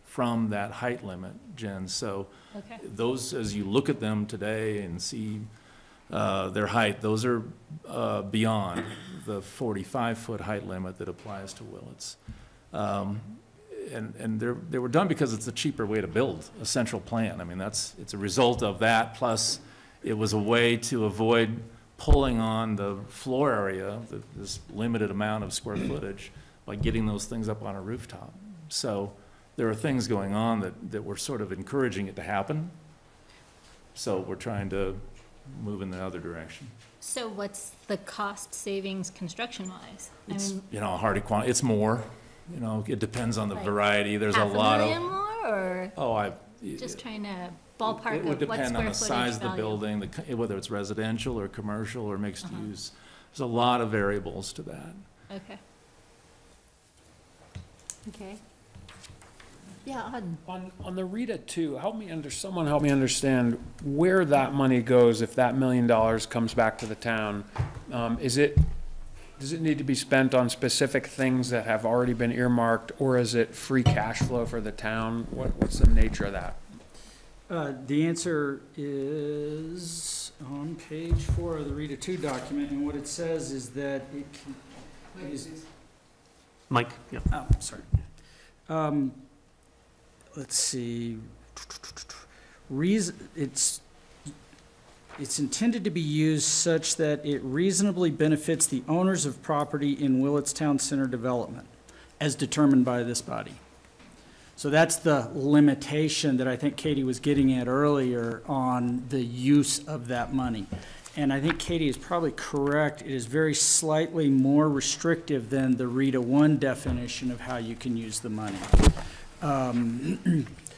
from that height limit, Jen. So Okay. those, as you look at them today and see their height, those are beyond the 45-foot height limit that applies to Willets. And they were done because it's a cheaper way to build a central plant. I mean, it's a result of that, plus it was a way to avoid pulling on the floor area, this limited amount of square footage, by getting those things up on a rooftop. So there are things going on that were sort of encouraging it to happen. So we're trying to move in the other direction. So what's the cost savings construction-wise? It's, you know, hard to quantify. It's more, you know, it depends on the Like variety. There's a lot of. $500,000 more, or? Oh, Just trying to ballpark it would of what depend on square the size of the value. building, whether it's residential or commercial or mixed use. There's a lot of variables to that. Okay. Okay. Yeah, on the Rita too, someone help me understand where that money goes if that $1 million comes back to the town. Does it need to be spent on specific things that have already been earmarked, or is it free cash flow for the town? What's the nature of that? The answer is on page 4 of the Rita 2 document, and what it says is that Mike, yeah. Oh, sorry. Let's see. It's intended to be used such that it reasonably benefits the owners of property in Willits Town Center development, as determined by this body. So that's the limitation that I think Katie was getting at earlier on the use of that money. And I think Katie is probably correct. It is very slightly more restrictive than the RETA 1 definition of how you can use the money.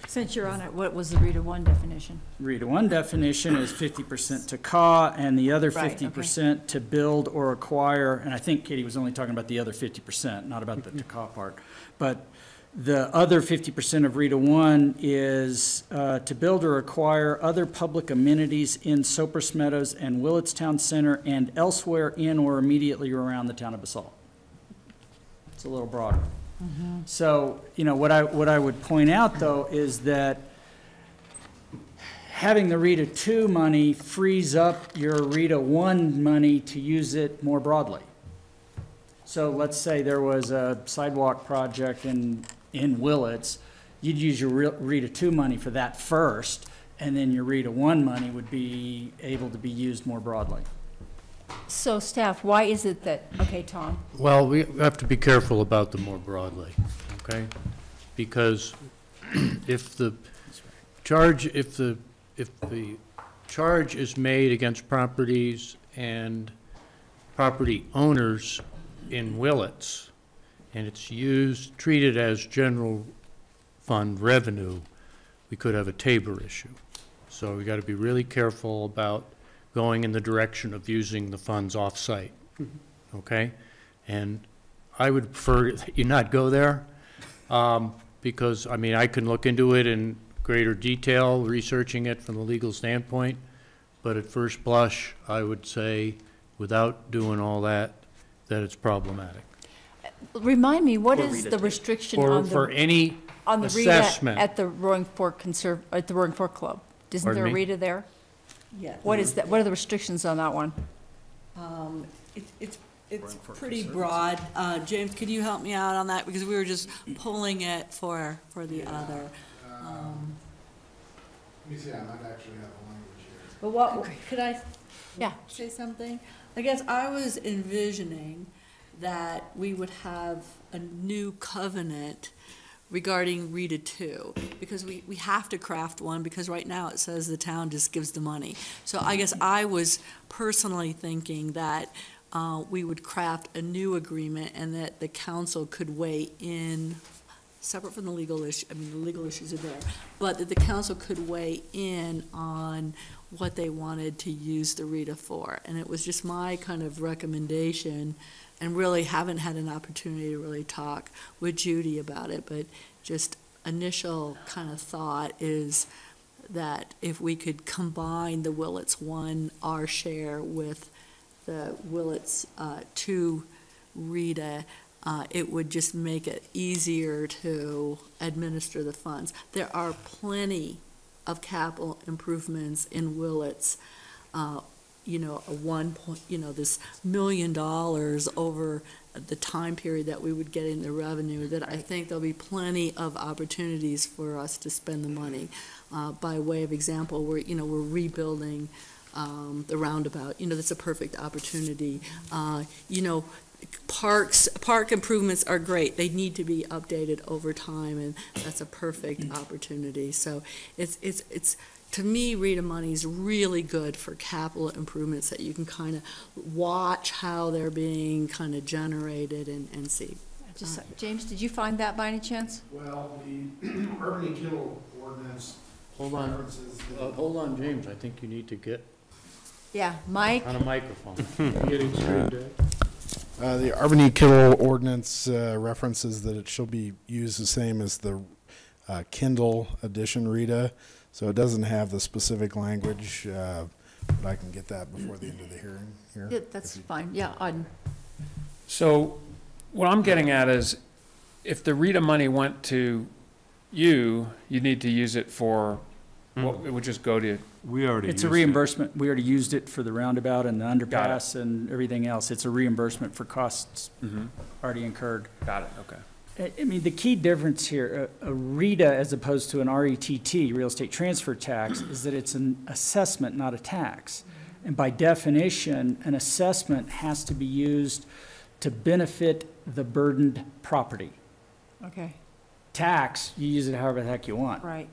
Since you're on it, what was the RETA 1 definition? RETA 1 definition is 50% to CAW and the other 50% to build or acquire. And I think Katie was only talking about the other 50%, not about the to CAW part. But the other 50% of RETA 1 is to build or acquire other public amenities in Cypress Meadows and Willits Town Center and elsewhere in or immediately around the town of Basalt. It's a little broader. So, you know, what I would point out, though, is that having the RETA 2 money frees up your RETA 1 money to use it more broadly. So let's say there was a sidewalk project in Willits, you'd use your RETA 2 money for that first, and then your RETA 1 money would be able to be used more broadly. So staff, why is it that, okay, Tom? Well, we have to be careful about them more broadly, okay? Because if the charge is made against properties and property owners in Willits, and it's treated as general fund revenue, we could have a Tabor issue. So we got to be really careful about going in the direction of using the funds off-site, okay? And I would prefer you not go there, because, I mean, I can look into it in greater detail, researching it from a legal standpoint, but at first blush, I would say, without doing all that, that it's problematic. Remind me, what is the restriction on the... For any on the assessment. RETA at the Roaring Fork at the Roaring Fork Club? Isn't there a RETA there? Yeah. What is that? What are the restrictions on that one? It's pretty broad. James, could you help me out on that? Because we were just pulling it for the other. Let me see, I might actually have a language here. But what, could I say something? I guess I was envisioning that we would have a new covenant regarding RETA 2, because we have to craft one, because right now it says the town just gives the money. So I guess I was personally thinking that we would craft a new agreement and that the council could weigh in, separate from the legal issue, I mean, the legal issues are there, but that the council could weigh in on what they wanted to use the RETA for. And it was just my kind of recommendation, and really haven't had an opportunity to really talk with Judy about it, but just initial kind of thought is that if we could combine the Willits 1, our share, with the Willits 2 RETA, it would just make it easier to administer the funds. There are plenty of capital improvements in Willits, you know, this $1 million over the time period that we would get in the revenue, that I think there'll be plenty of opportunities for us to spend the money. By way of example, we're rebuilding the roundabout. That's a perfect opportunity. Park improvements are great. They need to be updated over time, and that's a perfect opportunity. So it's to me, RETA money is really good for capital improvements that you can kind of watch how they're being kind of generated and see. James, did you find that by any chance? Well, the urban kennel ordinance. Hold on, James. I think you need to get Mike on a microphone. Getting screened at. The Albany Kindle ordinance references that it shall be used the same as the Kindle edition RETA, so it doesn't have the specific language, but I can get that before the end of the hearing here. Yeah, that's fine. So what I'm getting at is, if the RETA money went to you need to use it for, well, it would just go to We already It's a used it. reimbursement. We already used it for the roundabout and the underpass and everything else. It's a reimbursement for costs already incurred. Got it, okay. I mean, the key difference here, a RETA as opposed to an RETT, real estate transfer tax, is that it's an assessment, not a tax. And by definition, an assessment has to be used to benefit the burdened property. Okay, Tax, you use it however the heck you want. right,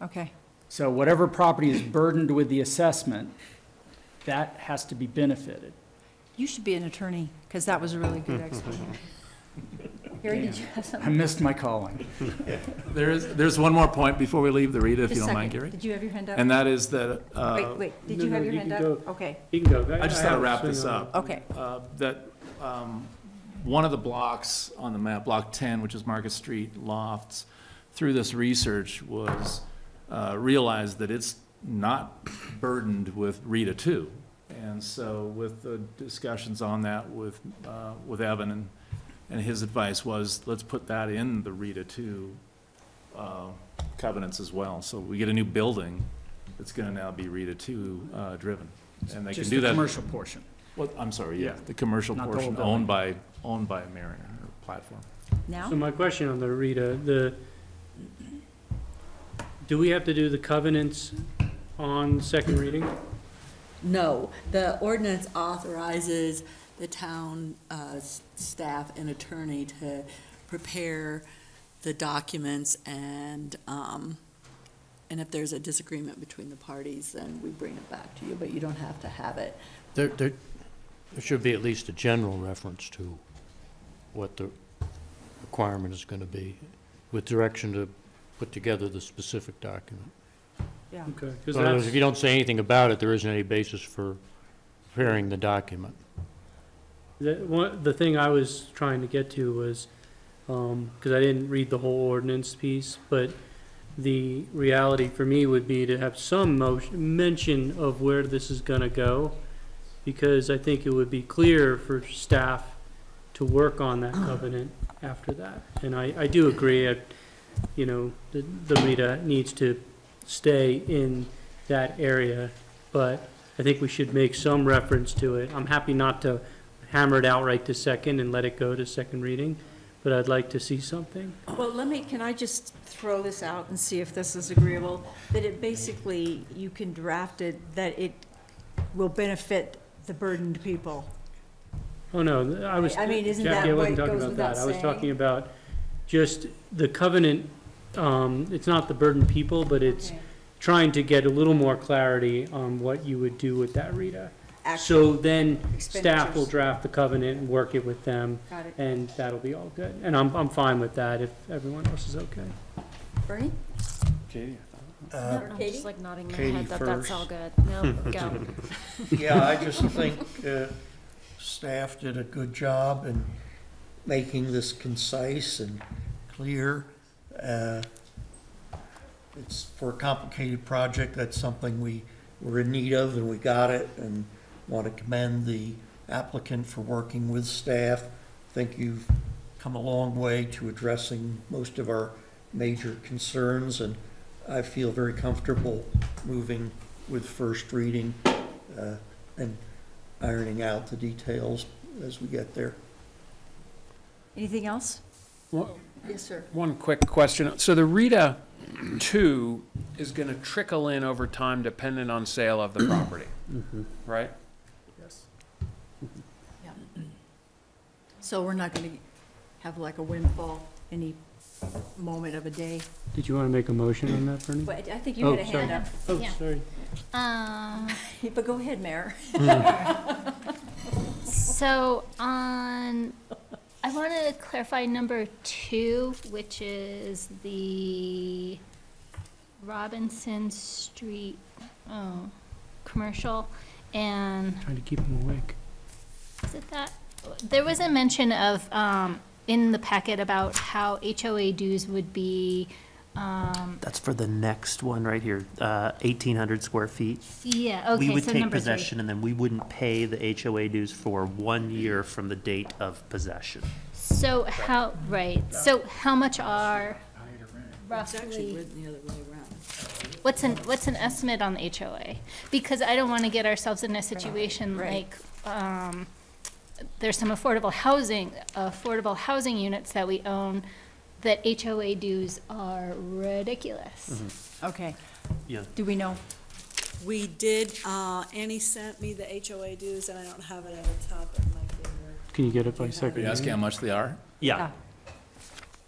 okay. So whatever property is burdened with the assessment, that has to be benefited. You should be an attorney, because that was a really good explanation. Gary, did you have I something? missed my calling. There's one more point before we leave the RETA, if Just you a don't mind, second. Gary. Did you have your hand up? And that is that, Wait, did you have your hand up? Okay. You can go. I just have want to it wrap sitting this on- up. Okay. That one of the blocks on the map, Block 10, which is Market Street Lofts, through this research was realized that it's not burdened with RETA 2. And so with the discussions on that with Evan and his advice was, let's put that in the RETA 2 covenants as well. So we get a new building that's going to now be RETA 2 driven. And they can do that. Just the commercial portion. Well, I'm sorry, yeah, the commercial Not the whole portion owned by Mariner or Platform. Now? So my question on the RETA, do we have to do the covenants on second reading? No, the ordinance authorizes the town staff and attorney to prepare the documents, and if there's a disagreement between the parties, then we bring it back to you, but you don't have to have it. There should be at least a general reference to what the requirement is going to be, with direction to put together the specific document. Yeah. Okay. Because if you don't say anything about it, there isn't any basis for preparing the document. The thing I was trying to get to was, because I didn't read the whole ordinance piece, but the reality for me would be to have some mention of where this is going to go, because I think it would be clear for staff to work on that covenant after that. And I do agree, the RETA needs to stay in that area, but I think we should make some reference to it. I'm happy not to hammer it out right to second and let it go to second reading, but I'd like to see something. Well, can I just throw this out and see if this is agreeable? That it basically, you can draft it, that it will benefit the burdened people. Oh, no, isn't that Jackie, I what wasn't it talking goes about without that. I was saying? talking about just the covenant, it's not the burdened people, but it's trying to get a little more clarity on what you would do with that RETA. So then staff will draft the covenant and work it with them. Got it. And that'll be all good. And I'm fine with that if everyone else is okay. Bernie? Katie? I'm just like nodding my Katie head that that's first. all good. No, go. Yeah, I just think staff did a good job in making this concise and clear. It's for a complicated project, that's something we were in need of, and we got it, and want to commend the applicant for working with staff. I think you've come a long way to addressing most of our major concerns, and I feel very comfortable moving with first reading and ironing out the details as we get there. Anything else? Yes, sir. One quick question. So the RETA 2 is going to trickle in over time dependent on sale of the property, right? Yes. Yeah. So we're not going to have like a windfall any moment of a day? Did you want to make a motion on that, Bernie? But I think you had a hand up. Oh, Yeah. sorry. But go ahead, Mayor. So I want to clarify number 2, which is the Robinson Street commercial, and Trying to keep them awake. is it that? There was a mention of in the packet about how HOA dues would be. That's for the next one right here, 1,800 square feet. Yeah, okay, We would so take number 3. possession, and then we wouldn't pay the HOA dues for 1 year from the date of possession. So how, right, so how much are It's actually roughly? written the other way around. what's an estimate on the HOA? Because I don't want to get ourselves in a situation like, there's some affordable housing units that we own that HOA dues are ridiculous. Okay. Yeah. Do we know? We did, Annie sent me the HOA dues, and I don't have it at the top of my finger. Can you get it by Are you second? asking how much they are? Yeah.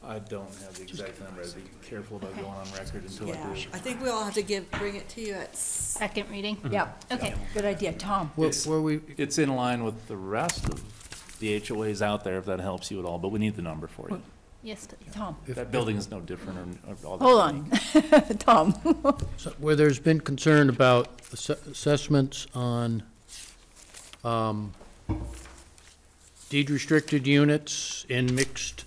I don't have the exact number. I'd be careful about going on record until I Yeah, do. I think we'll have to bring it to you at Second reading? Yeah. Okay. Good idea. Tom? It's in line with the rest of the HOAs out there, if that helps you at all, but we need the number for you. Yes, please. Tom? That building is no different or all that. Hold on. Tom? So where there's been concern about assessments on deed-restricted units in mixed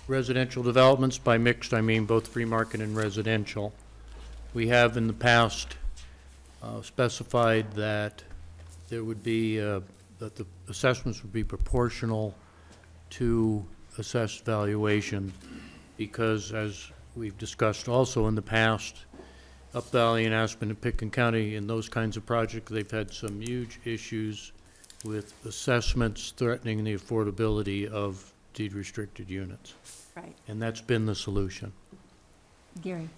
residential developments. By mixed, I mean both free market and residential. We have in the past specified that there would be, that the assessments would be proportional to assessed valuation, because as we've discussed also in the past, Up Valley and Aspen and Picken County, in those kinds of projects, they've had some huge issues with assessments threatening the affordability of deed-restricted units. Right. And that's been the solution. Gary?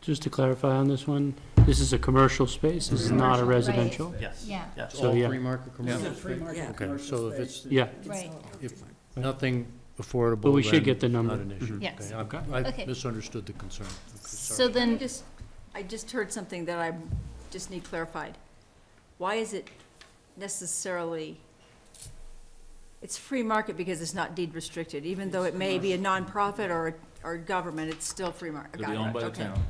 Just to clarify on this one, this is a commercial space, this is not a residential? Yes. Yeah. It's So, all yeah. free market commercial. It's a free market Okay, commercial so if space. it's, Yeah, Right. if nothing affordable, but we should then get the number. not an issue. Yes. Okay, Okay. I misunderstood the concern. Okay, So sorry. then, I just heard something that I just need clarified. Why is it necessarily, it's free market because it's not deed restricted, even though it may be a nonprofit or government, it's still free market? It'll be owned by the Okay. town.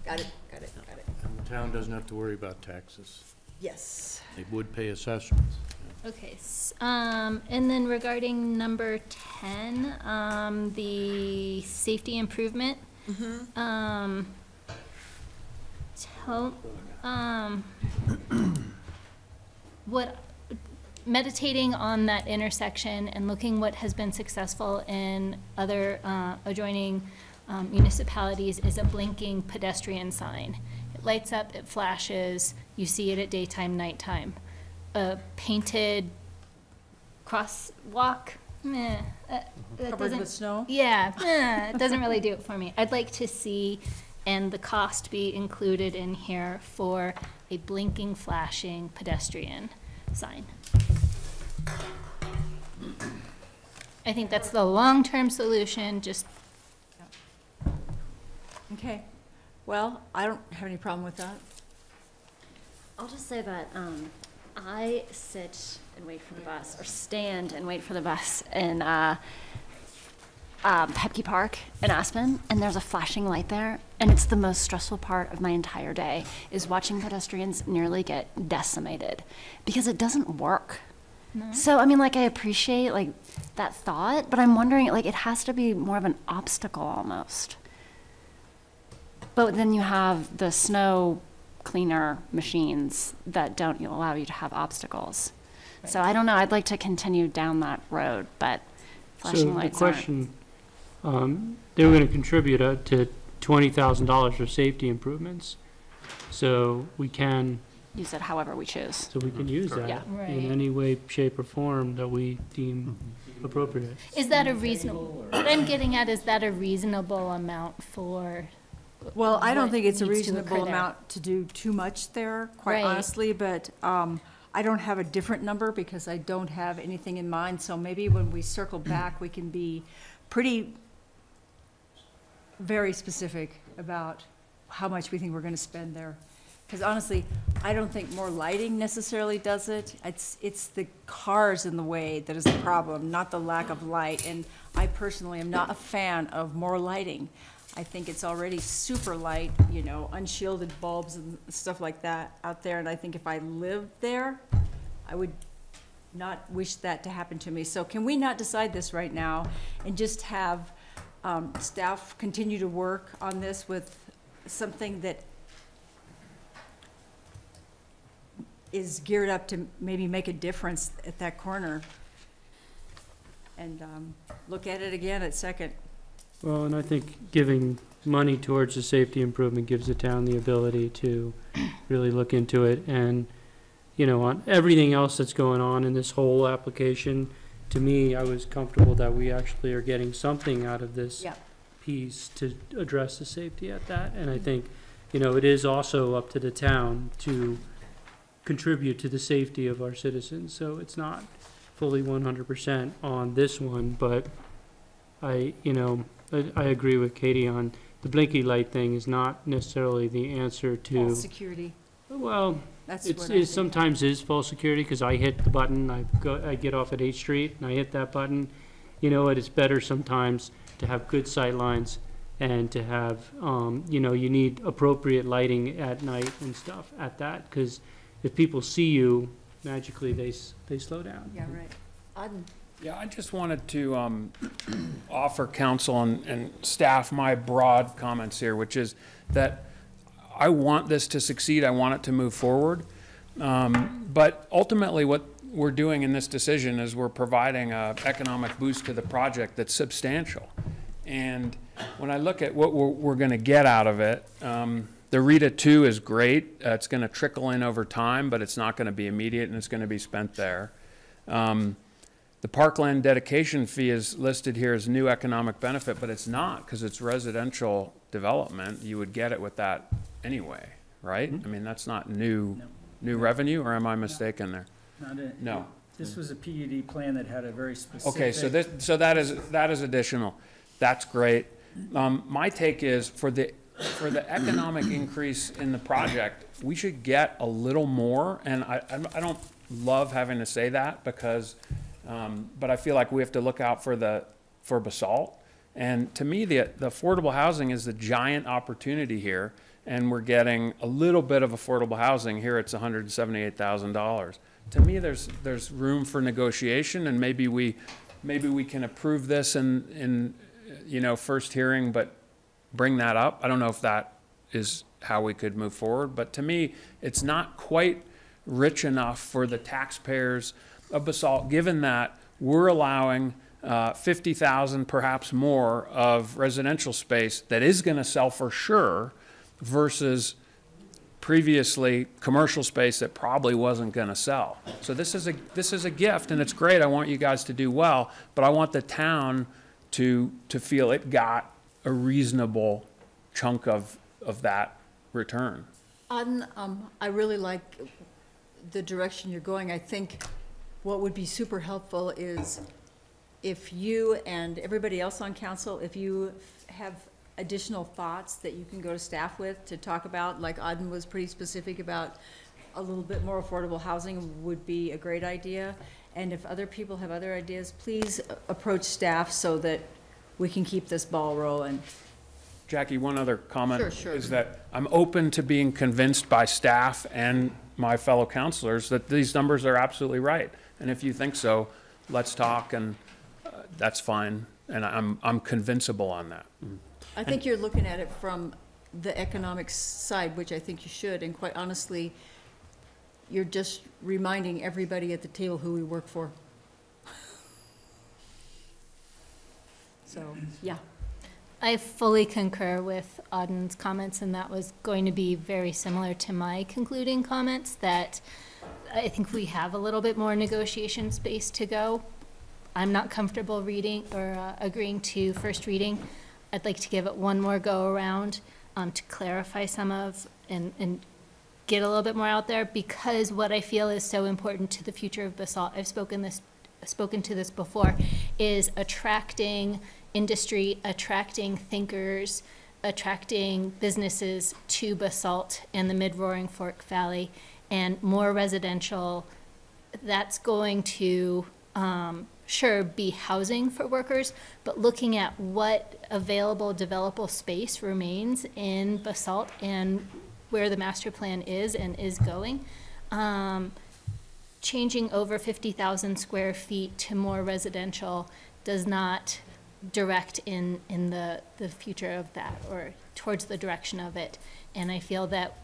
Got it. And the town doesn't have to worry about taxes. Yes. They would pay assessments. okay, and then regarding number 10, the safety improvement. What, meditating on that intersection and looking what has been successful in other adjoining municipalities is a blinking pedestrian sign. It lights up, it flashes, you see it at daytime, nighttime. A painted crosswalk, meh. That Covered doesn't- with snow? Yeah, it doesn't really do it for me. I'd like to see, and the cost be included in here for a blinking, flashing pedestrian sign. I think that's the long-term solution, just, Okay. Well, I don't have any problem with that. I'll just say that I sit and wait for the bus, or stand and wait for the bus in Pepke Park in Aspen, and there's a flashing light there, and it's the most stressful part of my entire day, is watching pedestrians nearly get decimated, because it doesn't work. No. So, I mean, like, I appreciate, like, that thought, but I'm wondering, like, it has to be more of an obstacle almost. But then you have the snow cleaner machines that don't allow you to have obstacles. So I don't know, I'd like to continue down that road, but flashing lights So the question, they were gonna contribute to $20,000 for safety improvements. So we can, use it however we choose. so we can use Yeah. that Right. in any way, shape, or form that we deem appropriate. is that a reasonable, what I'm getting at, is that a reasonable amount for? Well, I don't what think it's a needs to occur reasonable there? amount to do too much there, quite Right. honestly, but I don't have a different number because I don't have anything in mind, so maybe when we circle back, we can be very specific about how much we think we're gonna spend there. Because honestly, I don't think more lighting necessarily does it. It's the cars in the way that is the problem, not the lack of light. And I personally am not a fan of more lighting. I think it's already super light, you know, unshielded bulbs and stuff like that out there. And I think if I lived there, I would not wish that to happen to me. So can we not decide this right now and just have staff continue to work on this with something that is geared up to maybe make a difference at that corner? And look at it again at Second. Well, and I think giving money towards the safety improvement gives the town the ability to really look into it. And, you know, on everything else that's going on in this whole application, to me, I was comfortable that we actually are getting something out of this Yep. piece to address the safety at that. And I think, you know, it is also up to the town to contribute to the safety of our citizens. So it's not fully 100% on this one, but I agree with Katie on the blinky light thing is not necessarily the answer to. False security. Well, That's it what I think. sometimes is false security, because I hit the button, I get off at 8th Street and I hit that button. You know what, it's better sometimes to have good sight lines and to have, you know, you need appropriate lighting at night and stuff at that, because if people see you, magically they slow down. Yeah, right. Yeah, I just wanted to offer council and staff my broad comments here, which is that I want this to succeed. I want it to move forward. But ultimately, what we're doing in this decision is we're providing an economic boost to the project that's substantial. And when I look at what we're going to get out of it, the RETA 2 is great. It's going to trickle in over time, but it's not going to be immediate, and it's going to be spent there. The parkland dedication fee is listed here as new economic benefit, but it's not, because it's residential development. You would get it with that anyway, right? I mean, that's not new revenue, or am I mistaken there? No. This was a PUD plan that had a very specific. Okay, so that is additional. That's great. My take is for the economic increase in the project, we should get a little more, and I don't love having to say that because. But I feel like we have to look out for Basalt. And to me, the affordable housing is the giant opportunity here. And we're getting a little bit of affordable housing. Here it's $178,000. To me, there's room for negotiation, and maybe we can approve this in first hearing, but bring that up. I don't know if that is how we could move forward. But to me, it's not quite rich enough for the taxpayers of Basalt, given that we're allowing 50,000, perhaps more, of residential space that is going to sell for sure, versus previously commercial space that probably wasn't going to sell. So this is a gift, and it's great. I want you guys to do well, but I want the town to feel it got a reasonable chunk of that return. I really like the direction you're going. I think what would be super helpful is if you and everybody else on council, if you have additional thoughts that you can go to staff with to talk about, like Auden was pretty specific about a little bit more affordable housing would be a great idea. And if other people have other ideas, please approach staff so that we can keep this ball rolling. Jackie, one other comment Sure. is that I'm open to being convinced by staff and my fellow counselors that these numbers are absolutely right. And if you think so, let's talk, and that's fine. And I'm convincible on that. I think you're looking at it from the economic side, which I think you should, and quite honestly, you're just reminding everybody at the table who we work for. So, yeah. I fully concur with Auden's comments, and that was going to be very similar to my concluding comments, that I think we have a little bit more negotiation space to go. I'm not comfortable reading or agreeing to first reading. I'd like to give it one more go around to clarify some of and get a little bit more out there, because what I feel is so important to the future of Basalt, I've spoken to this before, is attracting industry, attracting thinkers, attracting businesses to Basalt and the Mid-Roaring Fork Valley, and more residential. That's going to sure be housing for workers, but looking at what available developable space remains in Basalt and where the master plan is and is going. Changing over 50,000 square feet to more residential does not direct in the future of that, or towards the direction of it. And I feel that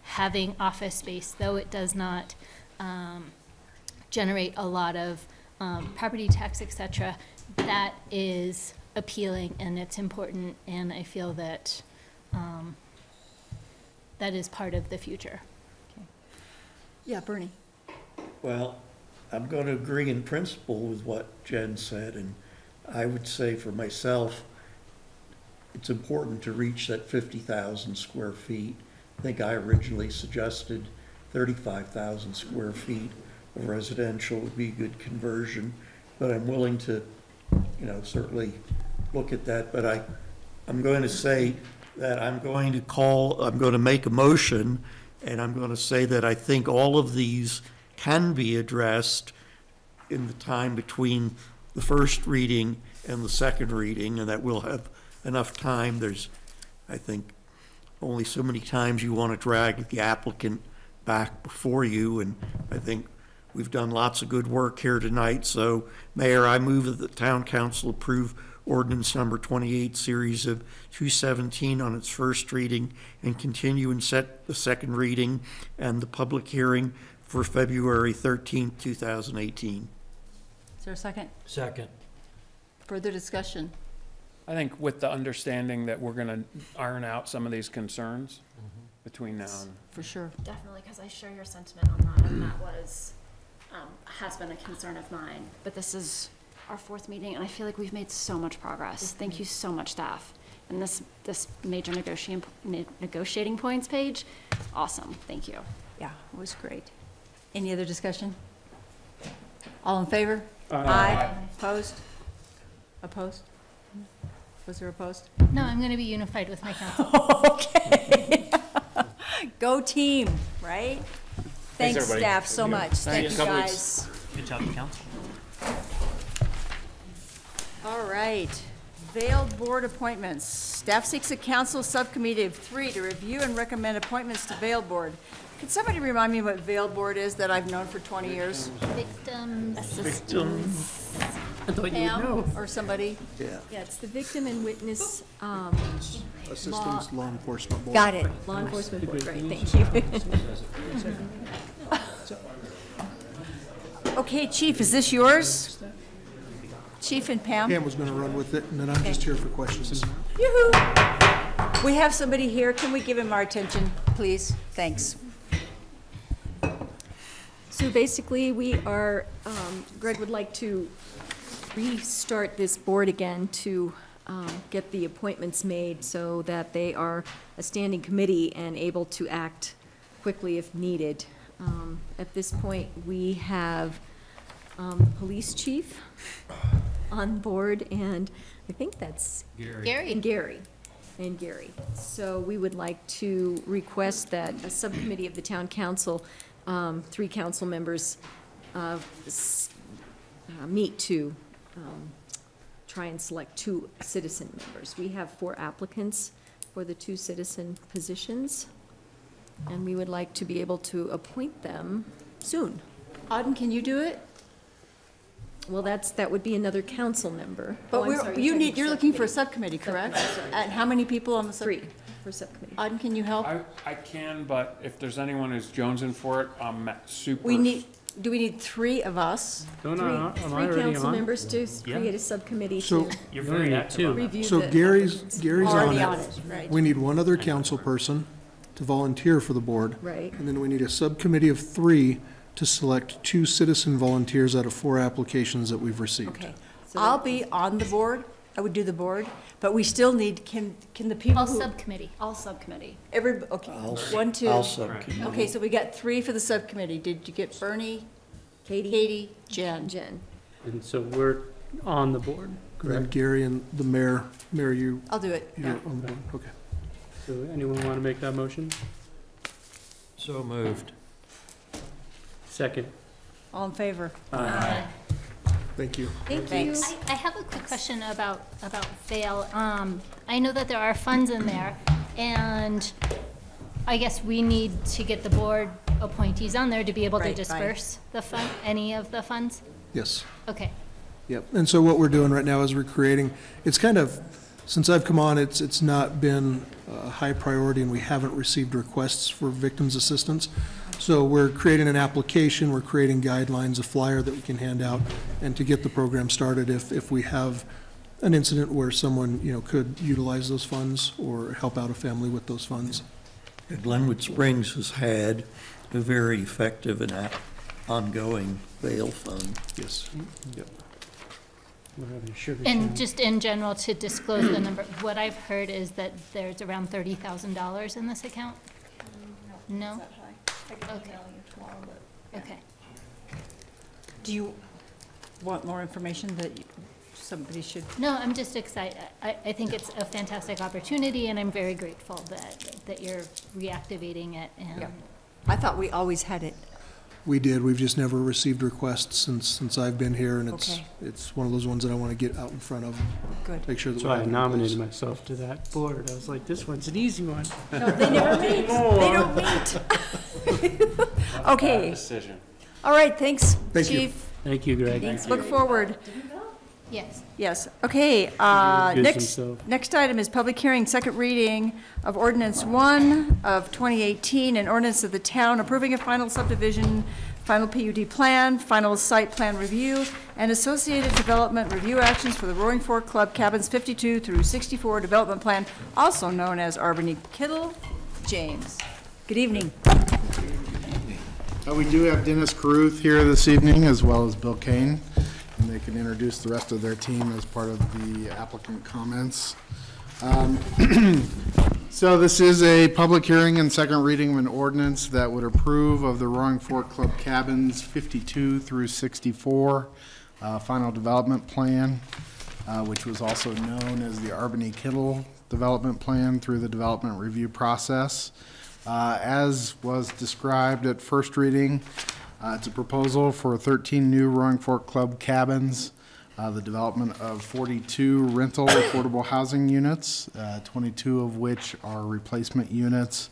having office space, though it does not generate a lot of property tax, etc., that is appealing and it's important, and I feel that that is part of the future. Yeah, Bernie. Well, I'm going to agree in principle with what Jen said, and I would say for myself, it's important to reach that 50,000 square feet. I think I originally suggested 35,000 square feet of residential would be a good conversion, but I'm willing to, certainly look at that. But I'm going to say that I'm going to make a motion, and I'm going to say that I think all of these can be addressed in the time between the first reading and the second reading, and that we'll have enough time. There's, I think, only so many times you want to drag the applicant back before you, and I think we've done lots of good work here tonight. So, Mayor, I move that the Town Council approve ordinance number 28, series of 217 on its first reading, and continue and set the second reading and the public hearing for February 13th, 2018. Is there a second? Second. Further discussion? I think with the understanding that we're going to iron out some of these concerns between now and. For sure. Definitely, because I share your sentiment on that, and that has been a concern of mine. But this is our fourth meeting, and I feel like we've made so much progress. Thank you so much, staff. And this major negotiating points page, awesome. Thank you. Yeah, it was great. Any other discussion? All in favor? Aye. Opposed? Opposed? Was there opposed? No, I'm going to be unified with my council. Okay. Go team, right? Thanks, everybody. staff, so much. Thank you, Couple guys. Good job, council. All right. Veiled board appointments. Staff seeks a council subcommittee of 3 to review and recommend appointments to Veiled board. Could somebody remind me what Veiled board is that I've known for 20 years? Victims. I thought you would know. Or somebody? Yeah. Yeah, it's the Victim and Witness, Assistance Law Enforcement Board. Got it. Law Enforcement Board, right, thank you. Okay, Chief, is this yours? Chief and Pam? Pam was going to run with it, and then I'm just here for questions. Yoo-hoo! We have somebody here. Can we give him our attention, please? Thanks. So basically, we are, Greg would like to restart this board again to get the appointments made so that they are a standing committee and able to act quickly if needed. At this point, we have the police chief on board, and I think that's Gary. And Gary. So we would like to request that a subcommittee of the town council, 3 council members, meet to try and select 2 citizen members. We have 4 applicants for the 2 citizen positions, and we would like to be able to appoint them soon. Auden, can you do it? Well, that would be another council member. But Oh, I'm sorry, you're looking for a subcommittee, correct? And how many people on the subcommittee? 3 for subcommittee. Auden, can you help? I can, but if there's anyone who's jonesing for it, I'm super. Do we need 3 of us? Three council members to create a subcommittee So- to You're very active. review So the Gary's on Already it. on it, right. We need one other council person to volunteer for the board. Right. And then we need a subcommittee of 3 to select 2 citizen volunteers out of 4 applications that we've received. Okay. I'll be on the board. I would do the board, but we still need, can the people All who? subcommittee. All subcommittee. Okay, 1, 2. I'll subcommittee. Okay, so we got 3 for the subcommittee. Did you get Bernie, Katie, Jen? And so we're on the board, And then correct? Gary and the mayor, you, I'll do it. you're on the board, okay. So anyone want to make that motion? So moved. Second. All in favor? Thank you. Thank you. Thanks. I have a quick question about Vail. I know that there are funds in there, and I guess we need to get the board appointees on there to be able to Right, disperse the fund, any of the funds? Yes. Okay. Yep, and so what we're doing right now is we're creating, it's kind of, since I've come on, it's not been a high priority and we haven't received requests for victims assistance. So we're creating an application, we're creating guidelines, a flyer that we can hand out, and to get the program started if we have an incident where someone, could utilize those funds or help out a family with those funds. Glenwood Springs has had a very effective and ongoing bail fund. Yes. Yep. And just in general, to disclose the number, what I've heard is that there's around $30,000 in this account? No? Okay. Okay. Do you want more information that somebody should? No, I'm just excited. I think it's a fantastic opportunity, and I'm very grateful that you're reactivating it. And Yeah. I thought we always had it. We did. We've just never received requests since I've been here, and Okay. it's one of those ones that I want to get out in front of. Good. Make sure that So we I have it in nominated place. myself to that board. I was like, this one's an easy one. No, they never meet. They don't meet. Okay. Decision. All right, thanks, Thank you. Chief. Thank you, Greg. Let's look forward. yes. Yes, okay, next item is public hearing, second reading of ordinance 1 of 2018, an ordinance of the town approving a final subdivision, final PUD plan, final site plan review, and associated development review actions for the Roaring Fork Club Cabins 52 through 64 development plan, also known as Albany Kittle. James, good evening. We do have Dennis Caruth here this evening, as well as Bill Kane, and they can introduce the rest of their team as part of the applicant comments. So this is a public hearing and second reading of an ordinance that would approve of the Roaring Fork Club Cabins 52 through 64 final development plan, which was also known as the Albany Kittle Development Plan through the development review process. As was described at first reading, it's a proposal for 13 new Roaring Fork Club cabins, the development of 42 rental affordable housing units, 22 of which are replacement units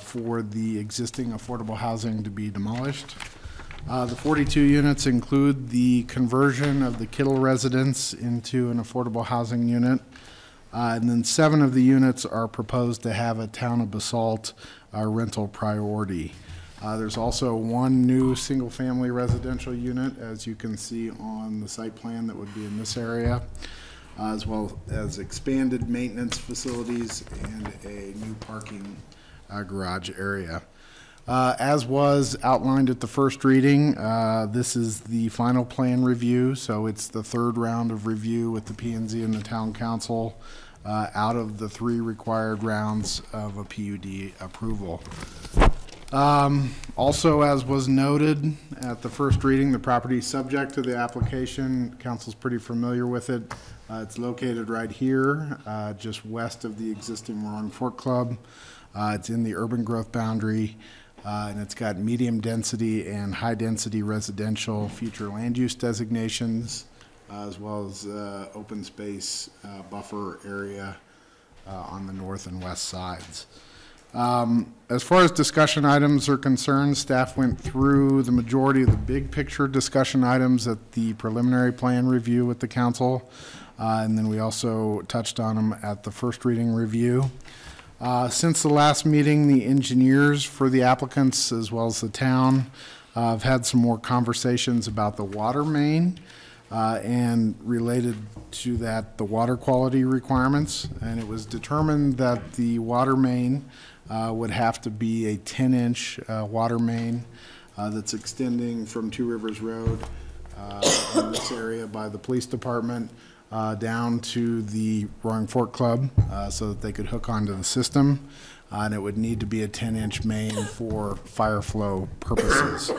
for the existing affordable housing to be demolished. The 42 units include the conversion of the Kittle residence into an affordable housing unit. And then 7 of the units are proposed to have a Town of Basalt rental priority. There's also 1 new single-family residential unit, as you can see on the site plan, that would be in this area, as well as expanded maintenance facilities and a new parking garage area. As was outlined at the first reading, this is the final plan review, so it's the 3rd round of review with the P&Z and the Town Council out of the 3 required rounds of a PUD approval. Also, as was noted at the first reading, the property subject to the application, council's pretty familiar with it. It's located right here, just west of the existing Roaring Fork Club. It's in the urban growth boundary, and it's got medium density and high density residential future land use designations, as well as open space buffer area on the north and west sides. As far as discussion items are concerned, staff went through the majority of the big picture discussion items at the preliminary plan review with the council, and then we also touched on them at the first reading review. Since the last meeting, the engineers for the applicants as well as the town have had some more conversations about the water main and related to that, the water quality requirements. And it was determined that the water main would have to be a 10-inch water main that's extending from Two Rivers Road in this area by the police department down to the Roaring Fork Club so that they could hook onto the system. And it would need to be a 10-inch main for fire flow purposes.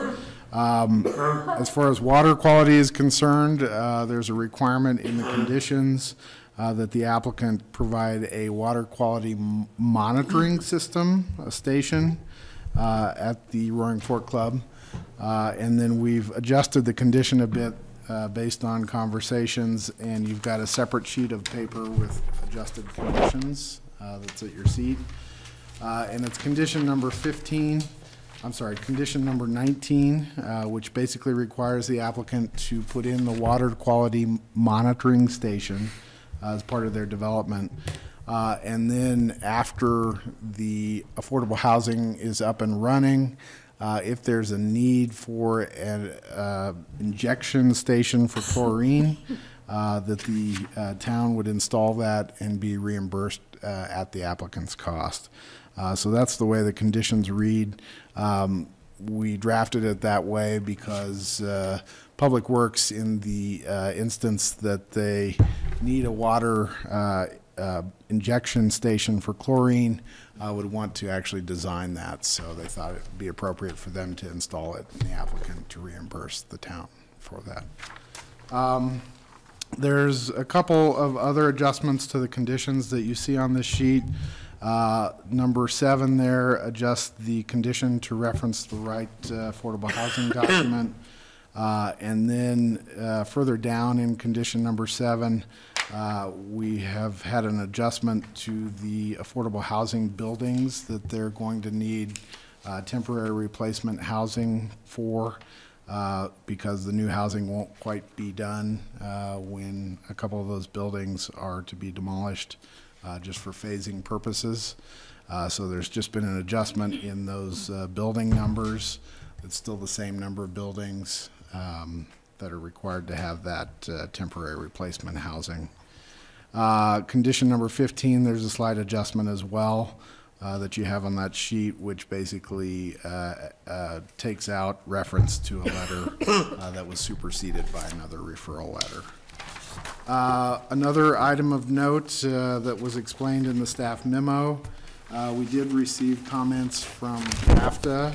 As far as water quality is concerned, there's a requirement in the conditions that the applicant provide a water quality monitoring system, a station, at the Roaring Fork Club. And then we've adjusted the condition a bit based on conversations, and you've got a separate sheet of paper with adjusted conditions that's at your seat. And it's condition number 15. I'm sorry, condition number 19, which basically requires the applicant to put in the water quality monitoring station as part of their development. And then after the affordable housing is up and running, if there's a need for an injection station for chlorine, that the town would install that and be reimbursed at the applicant's cost. So that's the way the conditions read. We drafted it that way because Public Works, in the instance that they need a water injection station for chlorine, would want to actually design that. So they thought it would be appropriate for them to install it and the applicant to reimburse the town for that. There's a couple of other adjustments to the conditions that you see on this sheet. Number 7 there adjusts the condition to reference the right affordable housing document. And then further down in condition number 7, we have had an adjustment to the affordable housing buildings that they're going to need temporary replacement housing for, because the new housing won't quite be done when a couple of those buildings are to be demolished, just for phasing purposes. So there's just been an adjustment in those building numbers. It's still the same number of buildings that are required to have that temporary replacement housing. Condition number 15, there's a slight adjustment as well that you have on that sheet, which basically takes out reference to a letter that was superseded by another referral letter. Another item of note that was explained in the staff memo, we did receive comments from AFTA,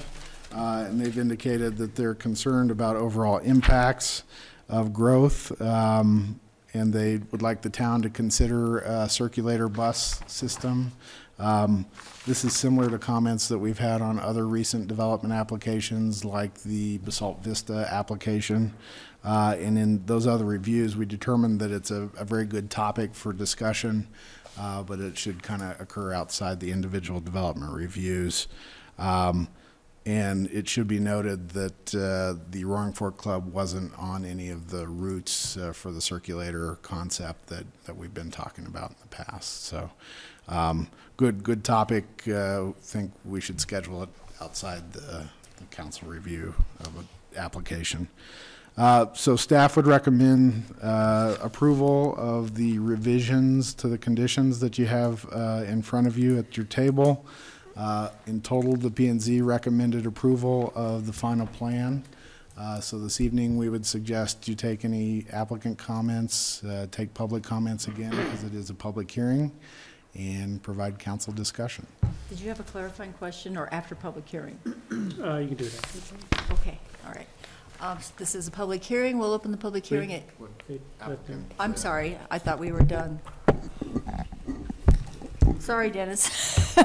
and they've indicated that they're concerned about overall impacts of growth, and they would like the town to consider a circulator bus system. This is similar to comments that we've had on other recent development applications, like the Basalt Vista application. And in those other reviews, we determined that it's a very good topic for discussion, but it should kind of occur outside the individual development reviews. And it should be noted that the Roaring Fork Club wasn't on any of the routes for the circulator concept that we've been talking about in the past. So good topic. Think we should schedule it outside the council review of an application. So staff would recommend approval of the revisions to the conditions that you have in front of you at your table. In total, the P&Z recommended approval of the final plan. So this evening, we would suggest you take any applicant comments, take public comments again, because it is a public hearing, and provide council discussion. Did you have a clarifying question, or after public hearing? You can do that. Okay, all right. This is a public hearing. We'll open the public hearing at... I'm sorry, I thought we were done. Sorry, Dennis.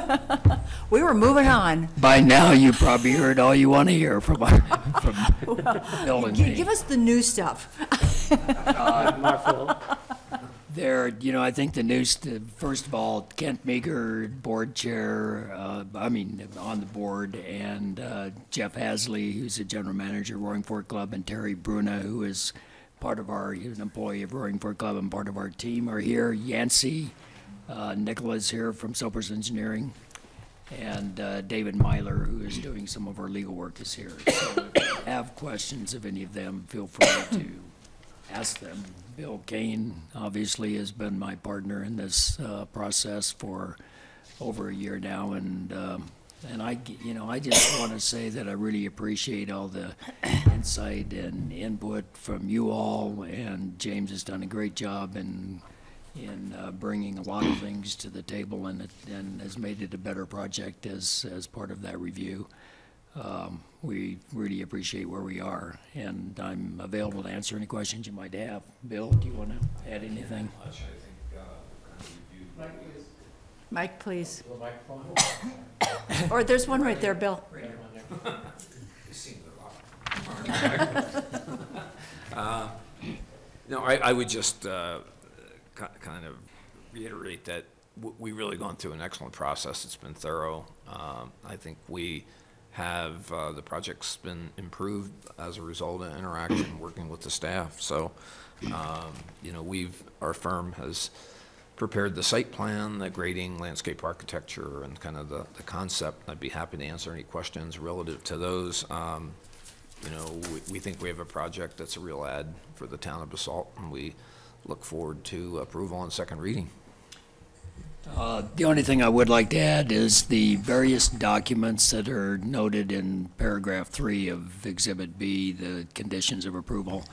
We were moving on. By now, you probably heard all you want to hear from Bill and me. Give us the new stuff. My fault. I think the news, first of all, Kent Meager, board chair, on the board, and Jeff Hasley, who's the general manager of Roaring Fork Club, and Terry Bruna, who is he's an employee of Roaring Fork Club and part of our team, are here. Yancey Nicola's here from Soper's Engineering, and David Myler, who is doing some of our legal work, is here. So if you have questions of any of them, feel free to ask them. Bill Kane obviously has been my partner in this process for over a year now, and I just want to say that I really appreciate all the insight and input from you all, and James has done a great job in bringing a lot of things to the table, and has made it a better project as part of that review. We really appreciate where we are, and I'm available to answer any questions you might have. Bill, do you want to add anything? Mike, please. Or there's one right there, Bill. No, I would just kind of reiterate that we've really gone through an excellent process. It's been thorough. I think we have the project's been improved as a result of interaction working with the staff. So, our firm has prepared the site plan, the grading, landscape architecture, and kind of the concept. I'd be happy to answer any questions relative to those. We think we have a project that's a real add for the town of Basalt, and we look forward to approval on second reading. The only thing I would like to add is the various documents that are noted in paragraph 3 of Exhibit B, the conditions of approval.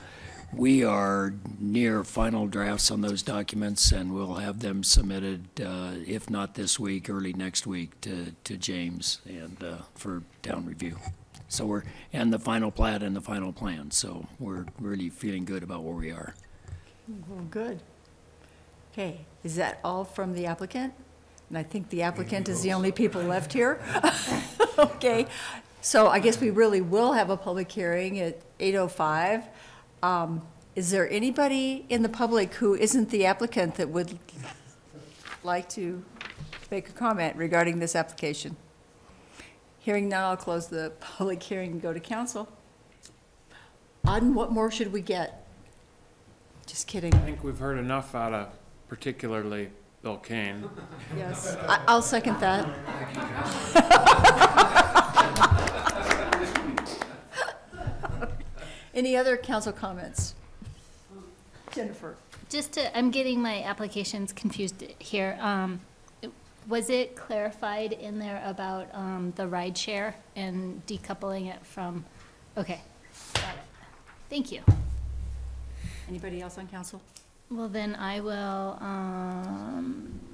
We are near final drafts on those documents, and we'll have them submitted, if not this week, early next week, to James and for town review. So and the final plat and the final plan, so we're really feeling good about where we are. Well, good. Okay, is that all from the applicant? And I think the applicant is the only people left here. Okay, so I guess we really will have a public hearing at 8:05. Is there anybody in the public who isn't the applicant that would like to make a comment regarding this application? Hearing none, I'll close the public hearing and go to council. Auden, what more should we get? Just kidding. I think we've heard enough out of particularly Bill Kane. Yes, I'll second that. Any other council comments? Jennifer? I'm getting my applications confused here. Was it clarified in there about the ride share and decoupling it from, okay, got it. Thank you. Anybody else on council? Well, then I will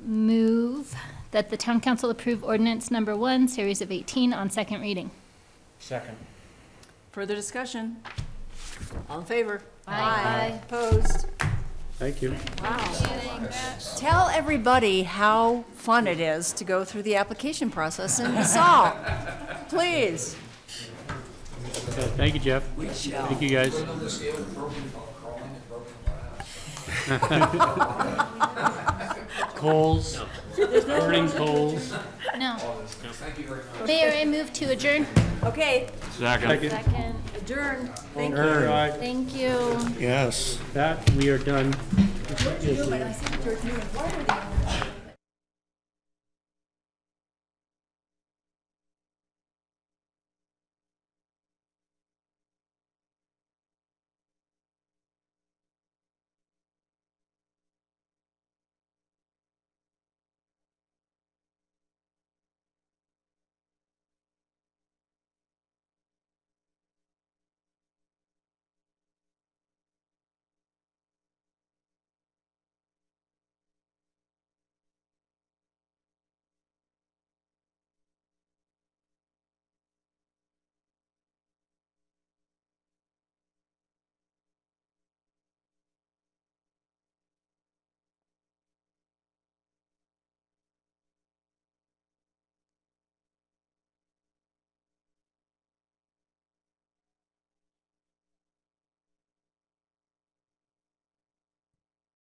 move that the town council approve ordinance number 1, series of 18 on second reading. Second. Further discussion? All in favor? Aye. Opposed? Thank you. Wow. Tell everybody how fun it is to go through the application process in Basalt. Please. Okay, thank you, Jeff. Thank you, guys. Coals, burning coals. No. Mayor, I move to adjourn. Okay, Second. Second. adjourn. Thank you. Adjourn. Thank you. Yes. That, we are done. What you do, but I think George Newman, why are they